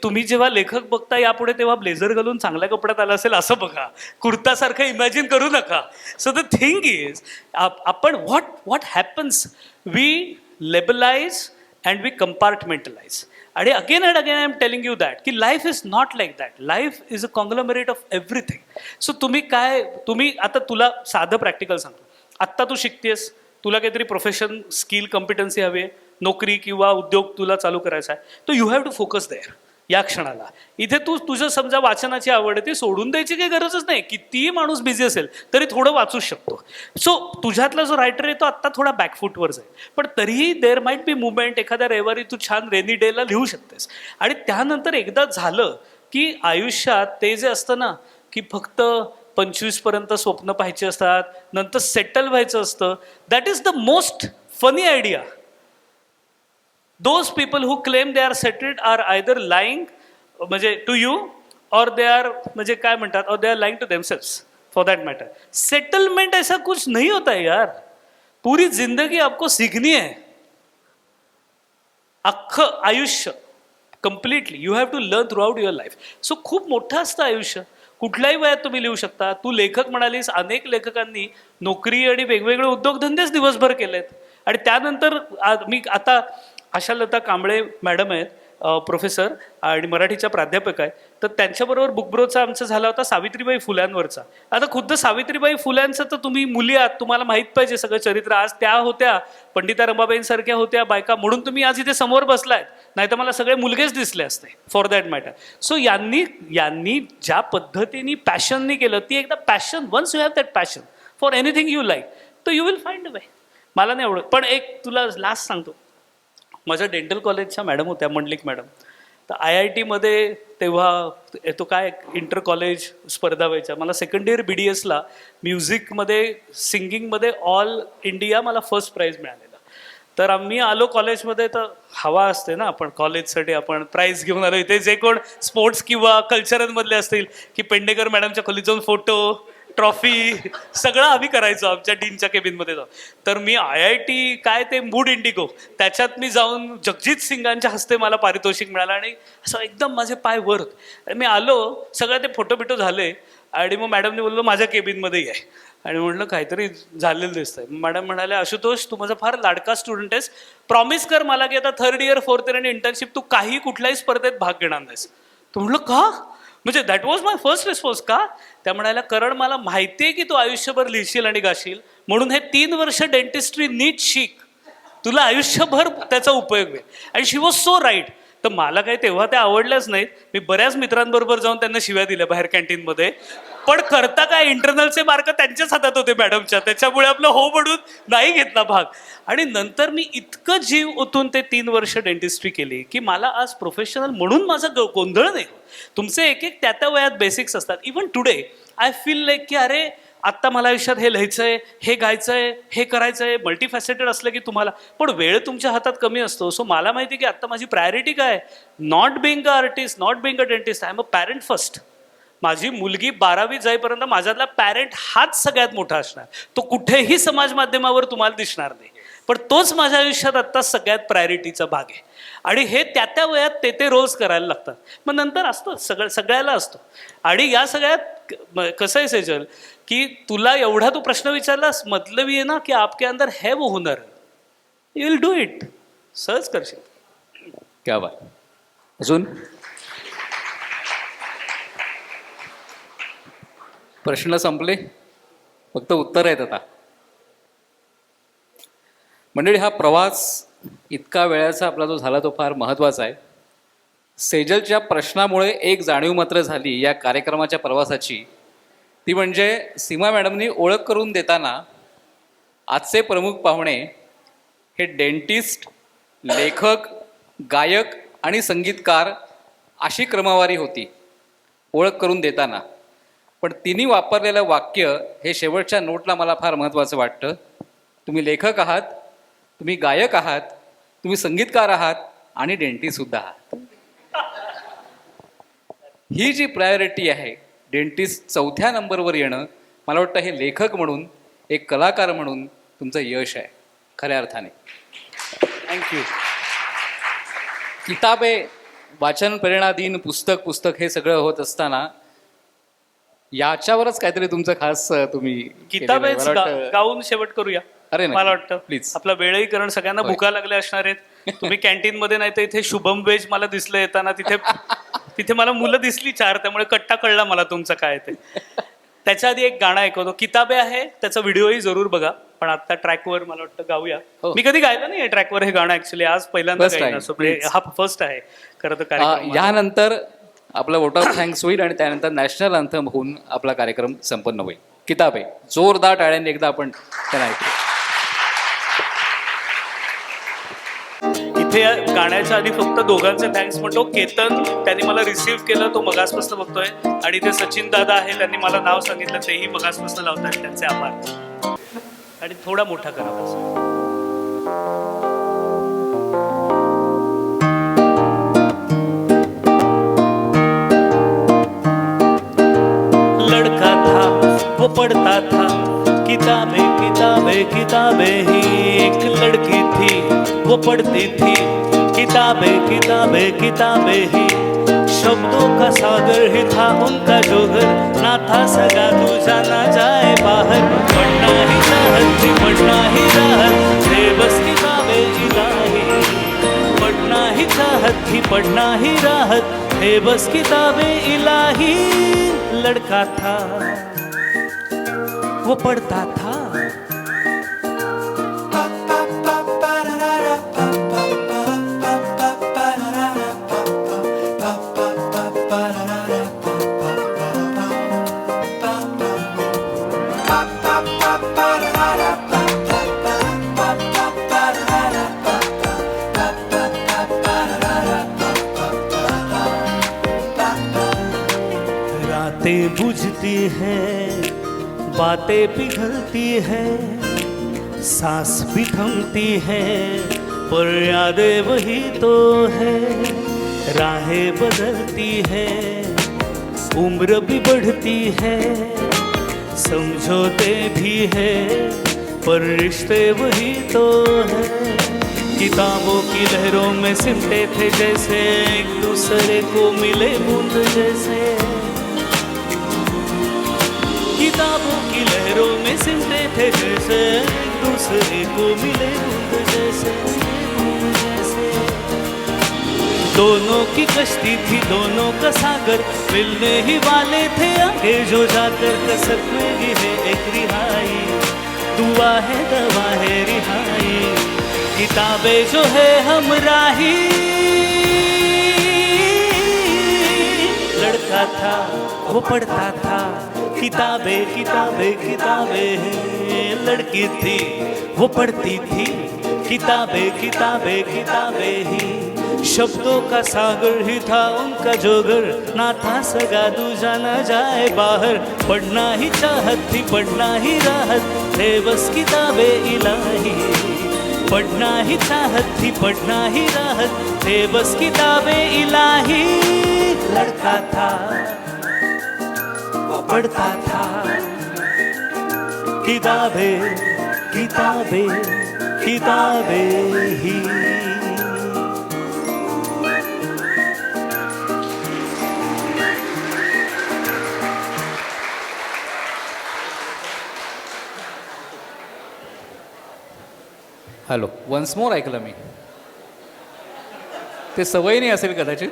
तुम्ही जेव्हा लेखक बघता यापुढे तेव्हा ब्लेझर घालून चांगल्या कपड्यात आला असेल असं बघा, कुर्तासारखं इमॅजिन करू नका. सो द थिंग इज, आपण what happens, we labelise and we compartmentalise. आणि again and again I am telling you that की life is not like that. Life is a conglomerate of everything. So तुम्ही आता तुला साधं practical सांगतो. आत्ता तू शिकतेस, तुला काहीतरी प्रोफेशन, स्किल, कॉम्पिटन्सी हवी आहे, नोकरी किंवा उद्योग तुला चालू करायचा आहे, तर you have to focus there या क्षणाला. इथे तुझं समजा वाचनाची आवड आहे, ती सोडून द्यायची काही गरजच नाही. कितीही माणूस बिझी असेल तरी थोडं वाचूच शकतो. सो तुझ्यातला जो रायटर आहे तो आत्ता थोडा बॅकफूटवर जाईल, पण तरीही देअर माइट बी मुवमेंट. एखाद्या रविवारी तू छान रेनी डेला लिहू शकतेस. आणि त्यानंतर एकदा झालं की आयुष्यात ते जे असतं ना की फक्त 25पर्यंत स्वप्न पाहायची असतात, नंतर सेटल व्हायचं असतं, that is the most funny idea. Those people who claim they are settled are either lying म्हणजे to you, or they are म्हणजे काय म्हणतात, or they are lying to themselves for that matter. Settlement ऐसा कुछ नहीं होता है यार. पूरी जिंदगी आपको सीखनी है. अख्खं आयुष्य completely you have to learn throughout your life. So खूप मोठं असतं आयुष्य, कुठल्याही वयात तुम्ही लिहू शकता. तू लेखक म्हणालीस, अनेक लेखकांनी नोकरी आणि वेगवेगळे उद्योगधंदेच दिवसभर केलेत. आणि त्यानंतर मी आता आशालता कांबळे मॅडम आहेत, प्रोफेसर आणि मराठीच्या प्राध्यापक आहे, तर त्यांच्याबरोबर बुकब्रोचा आमचा झाला होता सावित्रीबाई फुल्यांवरचा. आता खुद्द सावित्रीबाई फुल्यांचं तर तुम्ही मुली आहात, तुम्हाला माहीत पाहिजे सगळं चरित्र. आज त्या होत्या पंडिता रमाबाईंसारख्या होत्या बायका, म्हणून तुम्ही आज इथे समोर बसलायत, नाही तर मला सगळे मुलगेच दिसले असते फॉर दॅट मॅटर. सो यांनी ज्या पद्धतीने पॅशननी केलं, ती एकदा passion, once you have that passion for anything you like, तर you will find a way. मला नाही आवडत. पण एक तुला लास्ट सांगतो, माझ्या डेंटल कॉलेजच्या मॅडम होत्या, मंडलिक मॅडम. तर IIT तेव्हा तो काय इंटर कॉलेज स्पर्धा व्हायच्या. मला सेकंड इयर BDSला म्युझिकमध्ये, सिंगिंगमध्ये ऑल इंडिया मला फर्स्ट प्राईज मिळालेला. तर आम्ही आलो कॉलेजमध्ये, तर हवा असते ना, आपण कॉलेजसाठी आपण प्राईज घेऊन आलो. इथे जे कोण स्पोर्ट्स किंवा कल्चरमधले असतील की पेंडेकर मॅडमच्या खोलीत जाऊन फोटो, ट्रॉफी सगळं आम्ही करायचो आमच्या डीनच्या केबिनमध्ये जाऊन. तर मी IIT काय ते मूड इंडिगो त्याच्यात मी जाऊन जगजित सिंगांच्या हस्ते मला पारितोषिक मिळालं आणि असं एकदम माझे पाय वर होते. मी आलो, सगळं ते फोटो बिटो झाले आणि मग मॅडमने बोललो माझ्या केबिनमध्ये आहे. आणि म्हणलं काहीतरी झालेलं दिसतंय. मॅडम म्हणाले, आशुतोष तू माझा फार लाडका स्टुडंट आहेस, प्रॉमिस कर मला की आता 3rd इयर 4th इयर आणि इंटर्नशिप तू कुठल्याही स्पर्धेत भाग घेणार नाहीस. तर म्हणलं का, म्हणजे that was my first response. का? त्या म्हणायला, कारण मला माहिती आहे की तू आयुष्यभर लिहिशील आणि गाशील, म्हणून हे 3 वर्ष डेंटिस्ट्री नीट शिक तुला आयुष्यभर त्याचा उपयोग होईल. आणि शी वॉज सो राईट. तर मला काही तेव्हा त्या आवडल्याच नाहीत. मी बऱ्याच मित्रांबरोबर जाऊन त्यांना शिव्या दिल्या बाहेर कॅन्टीनमध्ये. पण करता काय, इंटरनलचे मार्क त्यांच्याच हातात होते मॅडमच्या, त्याच्यामुळे आपलं हो म्हणून नाही घेतला भाग. आणि नंतर मी इतकं जीव ओतून ते 3 वर्ष डेंटिस्ट्री केली की मला आज प्रोफेशनल म्हणून माझा गोंधळ नाही. तुमचे एक एक त्या वयात बेसिक्स असतात. Even today I feel like की अरे आत्ता मला आयुष्यात हे लिहायचंय, हे गायचंय, हे करायचंय. मल्टीफॅसेटेड असलं की तुम्हाला, पण वेळ तुमच्या हातात कमी असतो. सो मला माहिती की आत्ता माझी प्रायोरिटी काय, not being a artist, not being a dentist, I am a parent first. माझी मुलगी 12वी जाईपर्यंत माझ्यातला पॅरेंट हाच सगळ्यात मोठा असणार. तो कुठेही समाज माध्यमावर तुम्हाला दिसणार नाही, पण तोच माझ्या आयुष्यात आत्ता सगळ्यात प्रायोरिटीचा भाग आहे. आणि हे त्या वयात ते रोल्स करायला लागतात. मग नंतर असतो सगळ्याला असतो. आणि या सगळ्यात कसं आहे सेजल, की तुला एवढा तू प्रश्न विचारलास, मतलबी आहे ना की आपके अंदर है वो हुनर, यू विल डू इट, सहज करशील. क्या बात. अजून प्रश्न संपले, फक्त उत्तर आहेत आता. मंडळी, हा प्रवास इतका वेळाचा आपला जो झाला तो फार महत्त्वाचा आहे. सेजलच्या प्रश्नामुळे एक जाणीव मात्र झाली या कार्यक्रमाच्या प्रवासाची, ती म्हणजे सीमा मॅडमनी ओळख करून देताना आजचे प्रमुख पाहुणे हे डेंटिस्ट, लेखक, गायक आणि संगीतकार अशी क्रमवारी होती ओळख करून देताना. पण तिने वापरलेलं वाक्य हे शेवटच्या नोटला मला फार महत्त्वाचं वाटतं. तुम्ही लेखक आहात, तुम्ही गायक आहात, तुम्ही संगीतकार आहात आणि डेंटिस्टसुद्धा आहात. ही जी प्रायोरिटी आहे, डेंटिस्ट 4थ्या नंबरवर येणं, मला वाटतं हे लेखक म्हणून, एक कलाकार म्हणून तुमचं यश आहे खऱ्या अर्थाने. थँक्यू. किताबे, वाचन प्रेरणा दिन, पुस्तक हे सगळं होत असताना याच्यावरच काहीतरी तुमचं खास तुम्ही किताब केलेलं आहे. मला वाटतं- गाऊन शेवट करूया. अरे मला वाटतं प्लीज. आपला वेळही, कारण सगळ्यांना होय. भुका लागल्या असणार आहेत. तुम्ही कॅन्टीन मध्ये नाही तर इथे शुभम वेज मला दिसलं येताना, तिथे मला मुलं दिसली 4, त्यामुळे कट्टा कळला मला तुमचं काय ते. त्याच्या आधी एक गाणं ऐकवतो. किताबे आहे, त्याचा व्हिडिओही जरूर बघा. पण आता ट्रॅकवर मला वाटतं गाऊया. हो. मी कधी गायलं नाही ट्रॅकवर हे गाणं, ऍक्च्युली आज पहिल्यांदा First गायलं. time, So, please. हा फर्स्ट आहे खरं तर कार्यक्रम. यानंतर आपला वोट ऑफ थँक्स होईल आणि त्यानंतर नॅशनल अँथम होऊन आपला कार्यक्रम संपन्न होईल. किताबे, जोरदार टाळ्यांनी एकदा आपण त्यांना ऐकू. इथे या गाण्याच्या आधी फक्त दोघांचे थँक्स म्हणतो. केतन, त्यांनी मला रिसीव्ह केलं, तो मगासपासून बघतोय. आणि इथे सचिन दादा आहे, त्यांनी मला नाव सांगितलं, तेही मगासपासून लावतायत, त्यांचे आभार. आणि थोडा मोठा करा बस. लड़का था वो पढ़ता था किताबें किताबें किताबें ही. एक लड़की थी वो पढ़ती थी किताबें किताबें किताबें ही. शब्दों का सागर ही था उनका जो घर, ना था सगा दूजा ना जाए बाहर. पढ़ना ही चाहत थी, पढ़ना ही राहत थे, बस किताबें इलाही. पढ़ना ही चाहत थी, पढ़ना ही राहत थे, बस किताबें इलाही. लड़का था वो पढ़ता था. रातें बुझती हैं, बातें पिघलती हैं, सांस भी थमती हैं, पर यादें वही तो है. राहें बदलती हैं, उम्र भी बढ़ती है, समझौते भी है, पर रिश्ते वही तो है. किताबों की लहरों में सिमटे थे जैसे, एक दूसरे को मिले बूंद जैसे. किताबों की लहरों में सिमटे थे जैसे, एक दूसरे को मिले बूंद जैसे. दोनों की कश्ती थी, दोनों का सागर, मिलने ही वाले थे आगे जो जाकर. कसक में ही है एक रिहाई, दुआ है दवा है रिहाई. किताबें जो है हमराही, लड़का था वो पढ़ता था किताबें किताबें किताबें, लड़की थी वो पढ़ती थी किताबें किताबें किताबें ही। शब्दों का सागर ही था उनका जोगर, ना था सगा दूजा न जाए बाहर। पढ़ना ही चाहत थी पढ़ना ही राहत थे बस किताबें इलाही, पढ़ना ही चाहत थी पढ़ना ही राहत थे बस किताबें इलाही। लड़का था वो पढ़ता था किताबें किताबें किताबें ही। हॅलो, वन्स मोर ऐकलं मी. ते सवय नाही असेल कदाचित,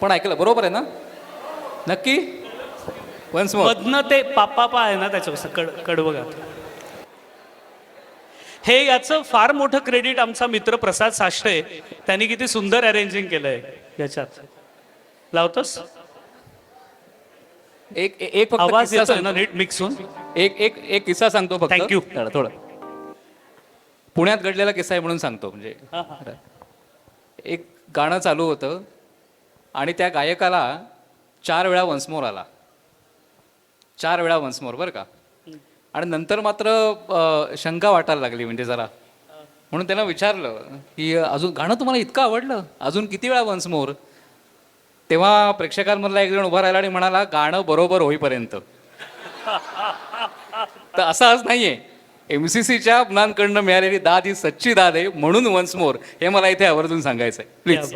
पण ऐकलं बरोबर आहे ना? नक्की वन्स मोर. मधनं ते पापा आहे ना त्याच्यावर कडवं गात. हे याचं फार मोठं क्रेडिट आमचा मित्र प्रसाद साष्टे, त्यांनी किती सुंदर अरेंजिंग केलंय याच्यात. लावतोस एक एक फक्त आवाज किस्सा येतोय ना सांगतो. नीट मिक्स होऊन? एक किस्सा सांगतो फक्त. Thank you. थोडं पुण्यात घडलेला किस्सा आहे म्हणून सांगतो. म्हणजे एक गाणं चालू होतं आणि त्या गायकाला 4 वेळा वन्समोर आला. 4 वेळा वन्समोर बरं का. आणि नंतर मात्र शंका वाटायला लागली म्हणजे जरा, म्हणून त्याला विचारलं की अजून गाणं तुम्हाला इतकं आवडलं, अजून किती वेळा वन्समोर? तेव्हा प्रेक्षकांमधला एक जण उभा राहिला आणि म्हणाला, गाणं बरोबर होईपर्यंत. तर असं आज नाहीये. MCCच्या मुलांकडनं मिळालेली दाद ही सच्ची दाद आहे, म्हणून वन्स मोर हे मला इथे आवर्जून सांगायचं आहे. प्लीज.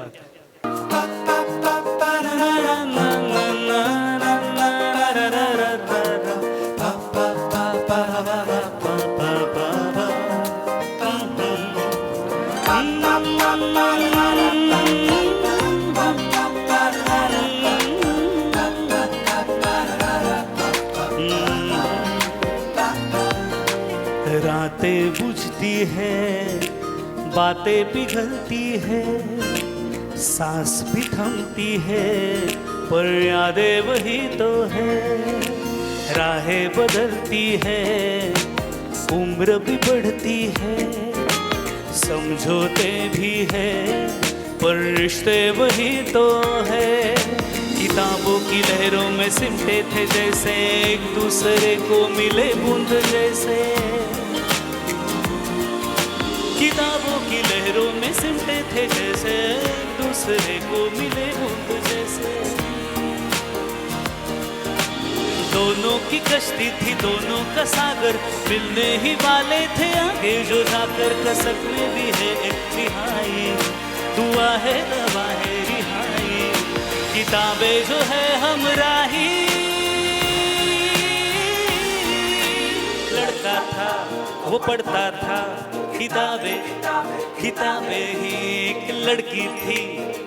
रातें बुझती है, बातें पिघलती है, सांस भी थमती है, पर यादें वही तो है। राहें बदलती है, उम्र भी बढ़ती है, समझौते भी है, पर रिश्ते वही तो है। किताबों की लहरों में सिमटे थे जैसे, एक दूसरे को मिले बूंद जैसे। किताबों की लहरों में सिमटे थे जैसे, एक दूसरे को मिले बूंद जैसे। दोनों की कश्ती थी दोनों का सागर, मिलने ही वाले थे आगे जो जाकर। कसक में भी है एक तिहाई, दुआ है दवा है रिहाई। किताबें जो है हमराही, लड़का था वो पढ़ता था किताबें किताबें ही। एक लड़की थी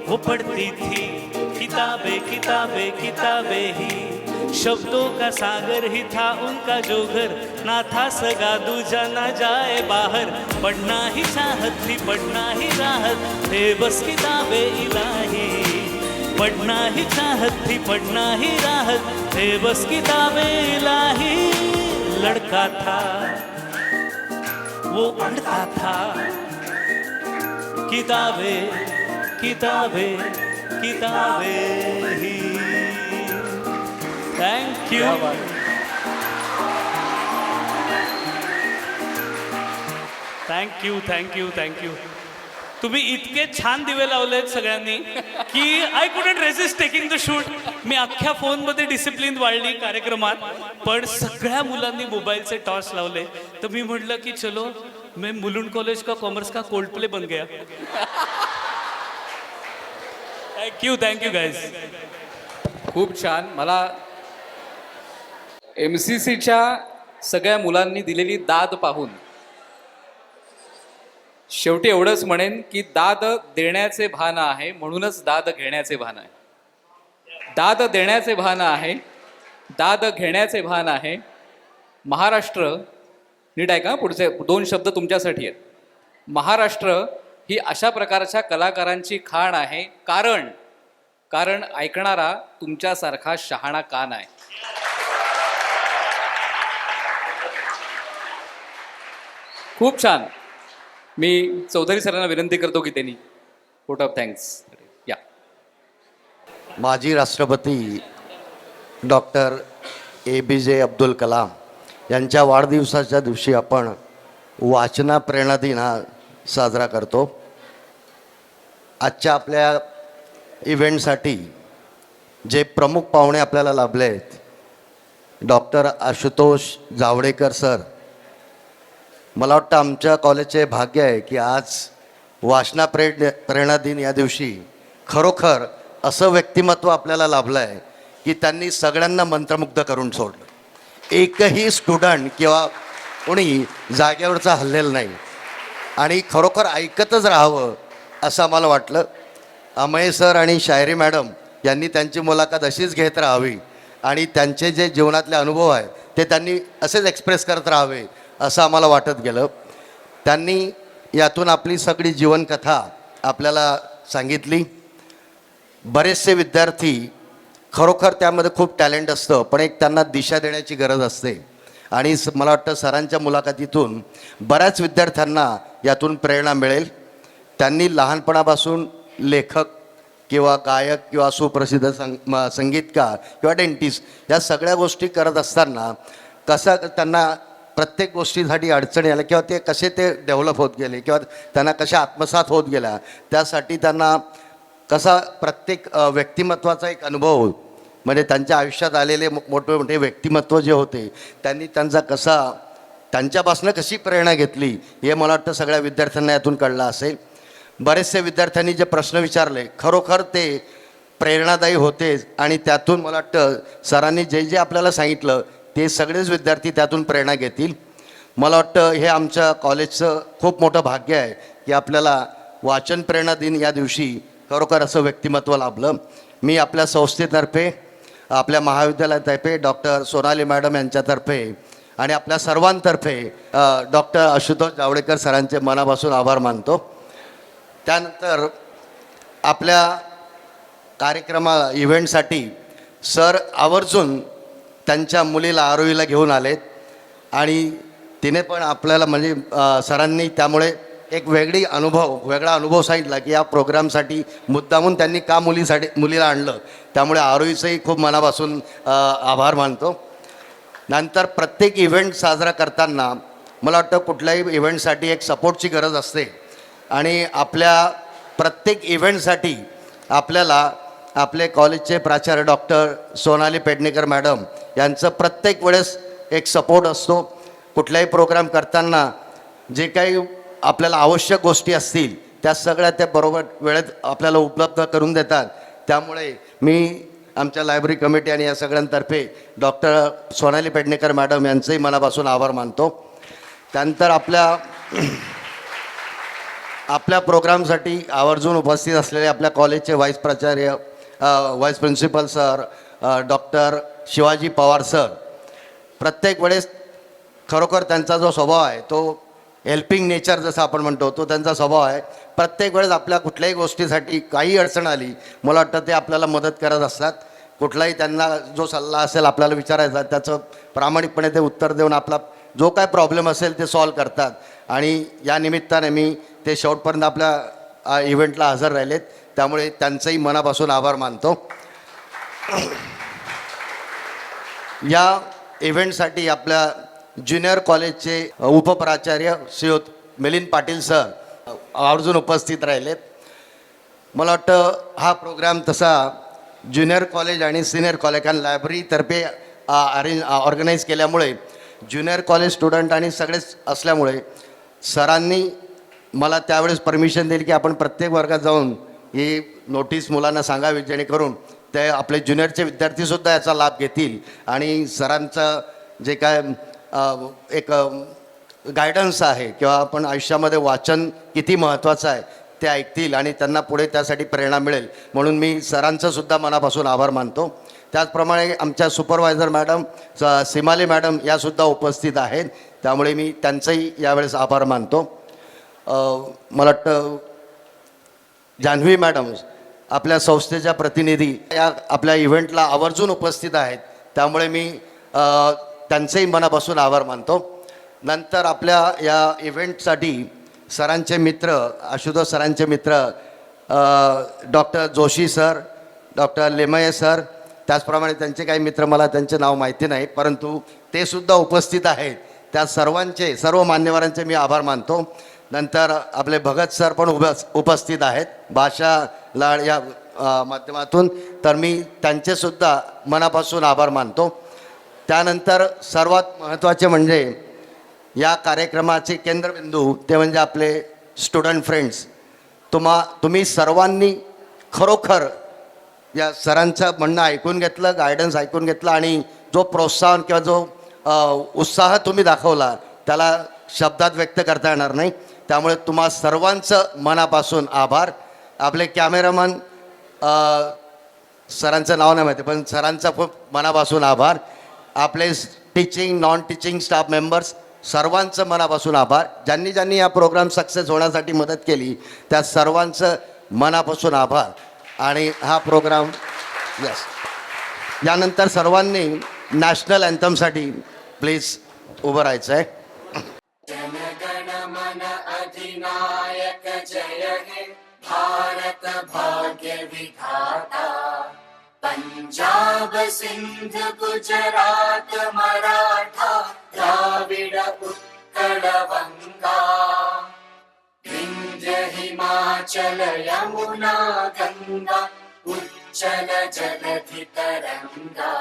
वो पढ़ती थी किताबें किताबें किताबें ही। शब्दों का सागर ही था उनका जो घर, ना था सगा दूजा ना जाए बाहर। पढ़ना ही चाहत थी पढ़ना ही राहत थे बस किताबें इलाही। पढ़ना ही चाहत थी पढ़ना ही राहत थे बस किताबें इलाही। लड़का था वो पढ़ता था किताबें किताबें किताबें ही। Thank you. Thank you thank you thank you. तुम्ही इतके छान दिवे लावलेत सगळ्यांनी की I couldn't resist taking the shoot. मी अख्ख्या फोनमध्ये डिसिप्लिन वाढली कार्यक्रमात, पण सगळ्या मुलांनी मोबाईलचे टॉस लावले. तर मी म्हटलं की चलो मैं मुलुंड कॉलेज का कॉमर्स का कोल्ड प्ले बन गया. Thank you guys. खूप छान. मला MCCच्या सगळ्या मुलांनी दिलेली दाद पाहून शेवटी एवढंच म्हणेन की दाद देण्याचे भान आहे, म्हणूनच दाद घेण्याचे भान आहे. दाद देण्याचे भान आहे, दाद घेण्याचे भान आहे. महाराष्ट्र, नीट ऐका पुढचे 2 शब्द तुमच्यासाठी आहेत. महाराष्ट्र ही अशा प्रकारच्या कलाकारांची खाण आहे, कारण ऐकणारा तुमच्यासारखा शहाणा कान आहे. खूप छान. मी चौधरी सरांना विनंती करतो की त्यांनी वोट ऑफ थँक्स या. माजी राष्ट्रपती डॉक्टर APJ अब्दुल कलाम यांच्या वाढदिवसाच्या दिवशी आपण वाचना प्रेरणा दिन हा साजरा करतो. आजच्या आपल्या इव्हेंटसाठी जे प्रमुख पाहुणे आपल्याला लाभले आहेत, डॉक्टर आशुतोष जावडेकर सर. मला वाटतं आमच्या कॉलेजचे भाग्य आहे की आज वाचना प्रेरणा दिन या दिवशी खरोखर असं व्यक्तिमत्व आपल्याला लाभलं आहे की त्यांनी सगळ्यांना मंत्रमुग्ध करून सोडलं. एकही स्टुडंट किंवा कोणी जागेवरचा हललेलं नाही आणि खरोखर ऐकतच राहावं असं आम्हाला वाटलं. अमय सर आणि शायरी मॅडम यांनी त्यांची मुलाखत अशीच घेत राहावी आणि त्यांचे जे जीवनातले अनुभव आहेत ते त्यांनी असेच एक्सप्रेस करत राहावे असं आम्हाला वाटत गेलं. त्यांनी यातून आपली सगळी जीवनकथा आपल्याला सांगितली. बरेचसे विद्यार्थी खरोखर त्यामध्ये खूप टॅलेंट असतं, पण एक त्यांना दिशा देण्याची गरज असते आणि मला वाटतं सरांच्या मुलाखतीतून बऱ्याच विद्यार्थ्यांना यातून प्रेरणा मिळेल. त्यांनी लहानपणापासून लेखक किंवा गायक किंवा सुप्रसिद्ध संगीतकार किंवा डेंटिस्ट या सगळ्या गोष्टी करत असताना कसा त्यांना प्रत्येक गोष्टीसाठी अडचणी आल्या किंवा ते कसे ते डेव्हलप होत गेले किंवा त्यांना कशा आत्मसात होत गेल्या, त्यासाठी त्यांना कसा प्रत्येक व्यक्तिमत्वाचा एक अनुभव म्हणजे त्यांच्या आयुष्यात आलेले मोठे मोठे व्यक्तिमत्व जे होते त्यांनी त्यांच्यापासून कशी प्रेरणा घेतली हे मला वाटतं सगळ्या विद्यार्थ्यांना यातून कळलं असेल. बरेचसे विद्यार्थ्यांनी जे प्रश्न विचारले खरोखर ते प्रेरणादायी होते आणि त्यातून मला वाटतं सरांनी जे जे आपल्याला सांगितलं ते सगळेच विद्यार्थी त्यातून प्रेरणा घेतील. मला वाटतं हे आमच्या कॉलेजचं खूप मोठं भाग्य आहे की आपल्याला वाचन प्रेरणा दिन या दिवशी खरोखर असं व्यक्तिमत्व लाभलं. मी आपल्या संस्थेतर्फे, आपल्या महाविद्यालयातर्फे, डॉक्टर सोनाली मॅडम यांच्यातर्फे आणि आपल्या सर्वांतर्फे डॉक्टर आशुतोष जावडेकर सरांचे मनापासून आभार मानतो. त्यानंतर आपल्या इव्हेंटसाठी सर आवर्जून त्यांच्या मुलीला आरोहीला घेऊन आलेत आणि तिने पण आपल्याला म्हणजे सरांनी त्यामुळे एक वेगळा अनुभव सांगितला की या प्रोग्रामसाठी मुद्दामून त्यांनी का मुलीला आणलं. त्यामुळे आरोहीचंही खूप मनापासून आभार मानतो. नंतर प्रत्येक इव्हेंट साजरा करताना मला वाटतं कुठल्याही इव्हेंटसाठी एक सपोर्टची गरज असते आणि आपल्या प्रत्येक इव्हेंटसाठी आपल्याला आपले कॉलेजचे प्राचार्य डॉक्टर सोनाली पेडणेकर मॅडम यांचं प्रत्येक वेळेस एक सपोर्ट असतो. कुठलाही प्रोग्राम करताना जे काही आपल्याला आवश्यक गोष्टी असतील त्या सगळ्या त्या बरोबर वेळेत आपल्याला उपलब्ध करून देतात. त्यामुळे मी आमच्या लायब्ररी कमिटी आणि या सगळ्यांतर्फे डॉक्टर सोनाली पेडणेकर मॅडम यांचंही मनापासून आभार मानतो. त्यानंतर आपल्या प्रोग्रामसाठी आवर्जून उपस्थित असलेले आपल्या कॉलेजचे vice principal sir doctor Shivaji Pawar sir. प्रत्येक वेळेस खरोखर त्यांचा जो स्वभाव आहे तो हेल्पिंग नेचर जसं आपण म्हणतो तो त्यांचा स्वभाव आहे. प्रत्येक वेळेस आपल्या कुठल्याही गोष्टीसाठी काही अडचण आली मला वाटतं ते आपल्याला मदत करत असतात. कुठलाही त्यांना जो सल्ला असेल आपल्याला विचारायचा त्याचं प्रामाणिकपणे ते उत्तर देऊन आपला जो काय प्रॉब्लेम असेल ते सॉल्व करतात आणि या निमित्ताने मी ते शेवटपर्यंत आपल्या इव्हेंटला हजर राहिलेत. त्यामुळे त्यांचंही मनापासून आभार मानतो. या इव्हेंटसाठी आपल्या ज्युनियर कॉलेजचे उपप्राचार्य श्रीयुत मिलिंद पाटील सर आवर्जून उपस्थित राहिलेत. मला वाटतं हा प्रोग्राम तसा ज्युनियर कॉलेज आणि सिनियर कॉलेज कारण लायब्ररीतर्फे ऑर्गनाईज केल्यामुळे ज्युनियर कॉलेज स्टुडंट आणि सगळेच असल्यामुळे सरांनी मला त्यावेळेस परमिशन दिली की आपण प्रत्येक वर्गात जाऊन ही नोटीस मुलांना सांगावी जेणेकरून ते आपले ज्युनियरचे विद्यार्थीसुद्धा याचा लाभ घेतील आणि सरांचं जे काय एक गायडन्स आहे किंवा आपण आयुष्यामध्ये वाचन किती महत्त्वाचं आहे ते ऐकतील आणि त्यांना पुढे त्यासाठी प्रेरणा मिळेल म्हणून मी सरांचंसुद्धा मनापासून आभार मानतो. त्याचप्रमाणे आमच्या सुपरवायझर मॅडम सीमाली मॅडम यासुद्धा उपस्थित आहेत त्यामुळे मी त्यांचंही यावेळेस आभार मानतो. मला वाटतं जान्हवी मॅडम आपल्या संस्थेच्या प्रतिनिधी या आपल्या इव्हेंटला आवर्जून उपस्थित आहेत, त्यामुळे मी त्यांचेही मनापासून आभार मानतो. नंतर आपल्या या इव्हेंटसाठी सरांचे मित्र, आशुतोष सरांचे मित्र doctor Joshi sir, doctor Limaye sir, त्याचप्रमाणे त्यांचे काही मित्र, मला त्यांचे नाव माहिती नाही, परंतु ते सुद्धा उपस्थित आहेत. त्या सर्व मान्यवरांचे मी आभार मानतो. नंतर आपले भगत सर पण उपस्थित आहेत भाषा लाड या माध्यमातून, तर मी त्यांचेसुद्धा मनापासून आभार मानतो. त्यानंतर सर्वात महत्त्वाचे म्हणजे या कार्यक्रमाचे केंद्रबिंदू ते म्हणजे आपले स्टुडंट फ्रेंड्स. तुम्ही सर्वांनी खरोखर या सरांचं म्हणणं ऐकून घेतलं, गायडन्स ऐकून घेतलं आणि जो प्रोत्साहन किंवा जो उत्साह तुम्ही दाखवला त्याला शब्दात व्यक्त करता येणार नाही. त्यामुळे तुम्हा सर्वांचं मनापासून आभार. आपले कॅमेरामन सरांचं नाव नाही माहिती पण सरांचा खूप मनापासून आभार. आपले teaching non teaching staff members सर्वांचं मनापासून आभार. ज्यांनी ज्यांनी या प्रोग्राम सक्सेस होण्यासाठी मदत केली त्या सर्वांचं मनापासून आभार. आणि हा प्रोग्राम यानंतर सर्वांनी नॅशनल अँथमसाठी प्लीज उभं राहायचं आहे. जनगण मन अधिनायक जय हे भारत भाग्य विधाता. पंजाब सिंध गुजरात मराठा द्राविड उत्कल वंगा. विंध्य हिमाचल यमुना गंगा उच्चल जलधि तरंगा.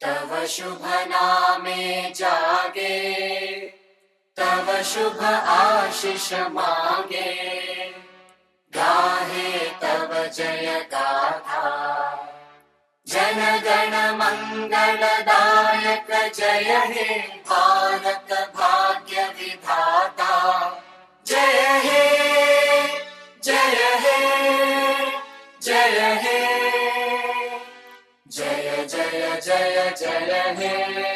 तव शुभ नामे जागे तव शुभ आशीष मागे. गाहे तव जय गाथा. जनगण मंगलदायक जय हे भारत भाग्य विधाता. जय हे जय हे जय हे जय जय जय जय हे.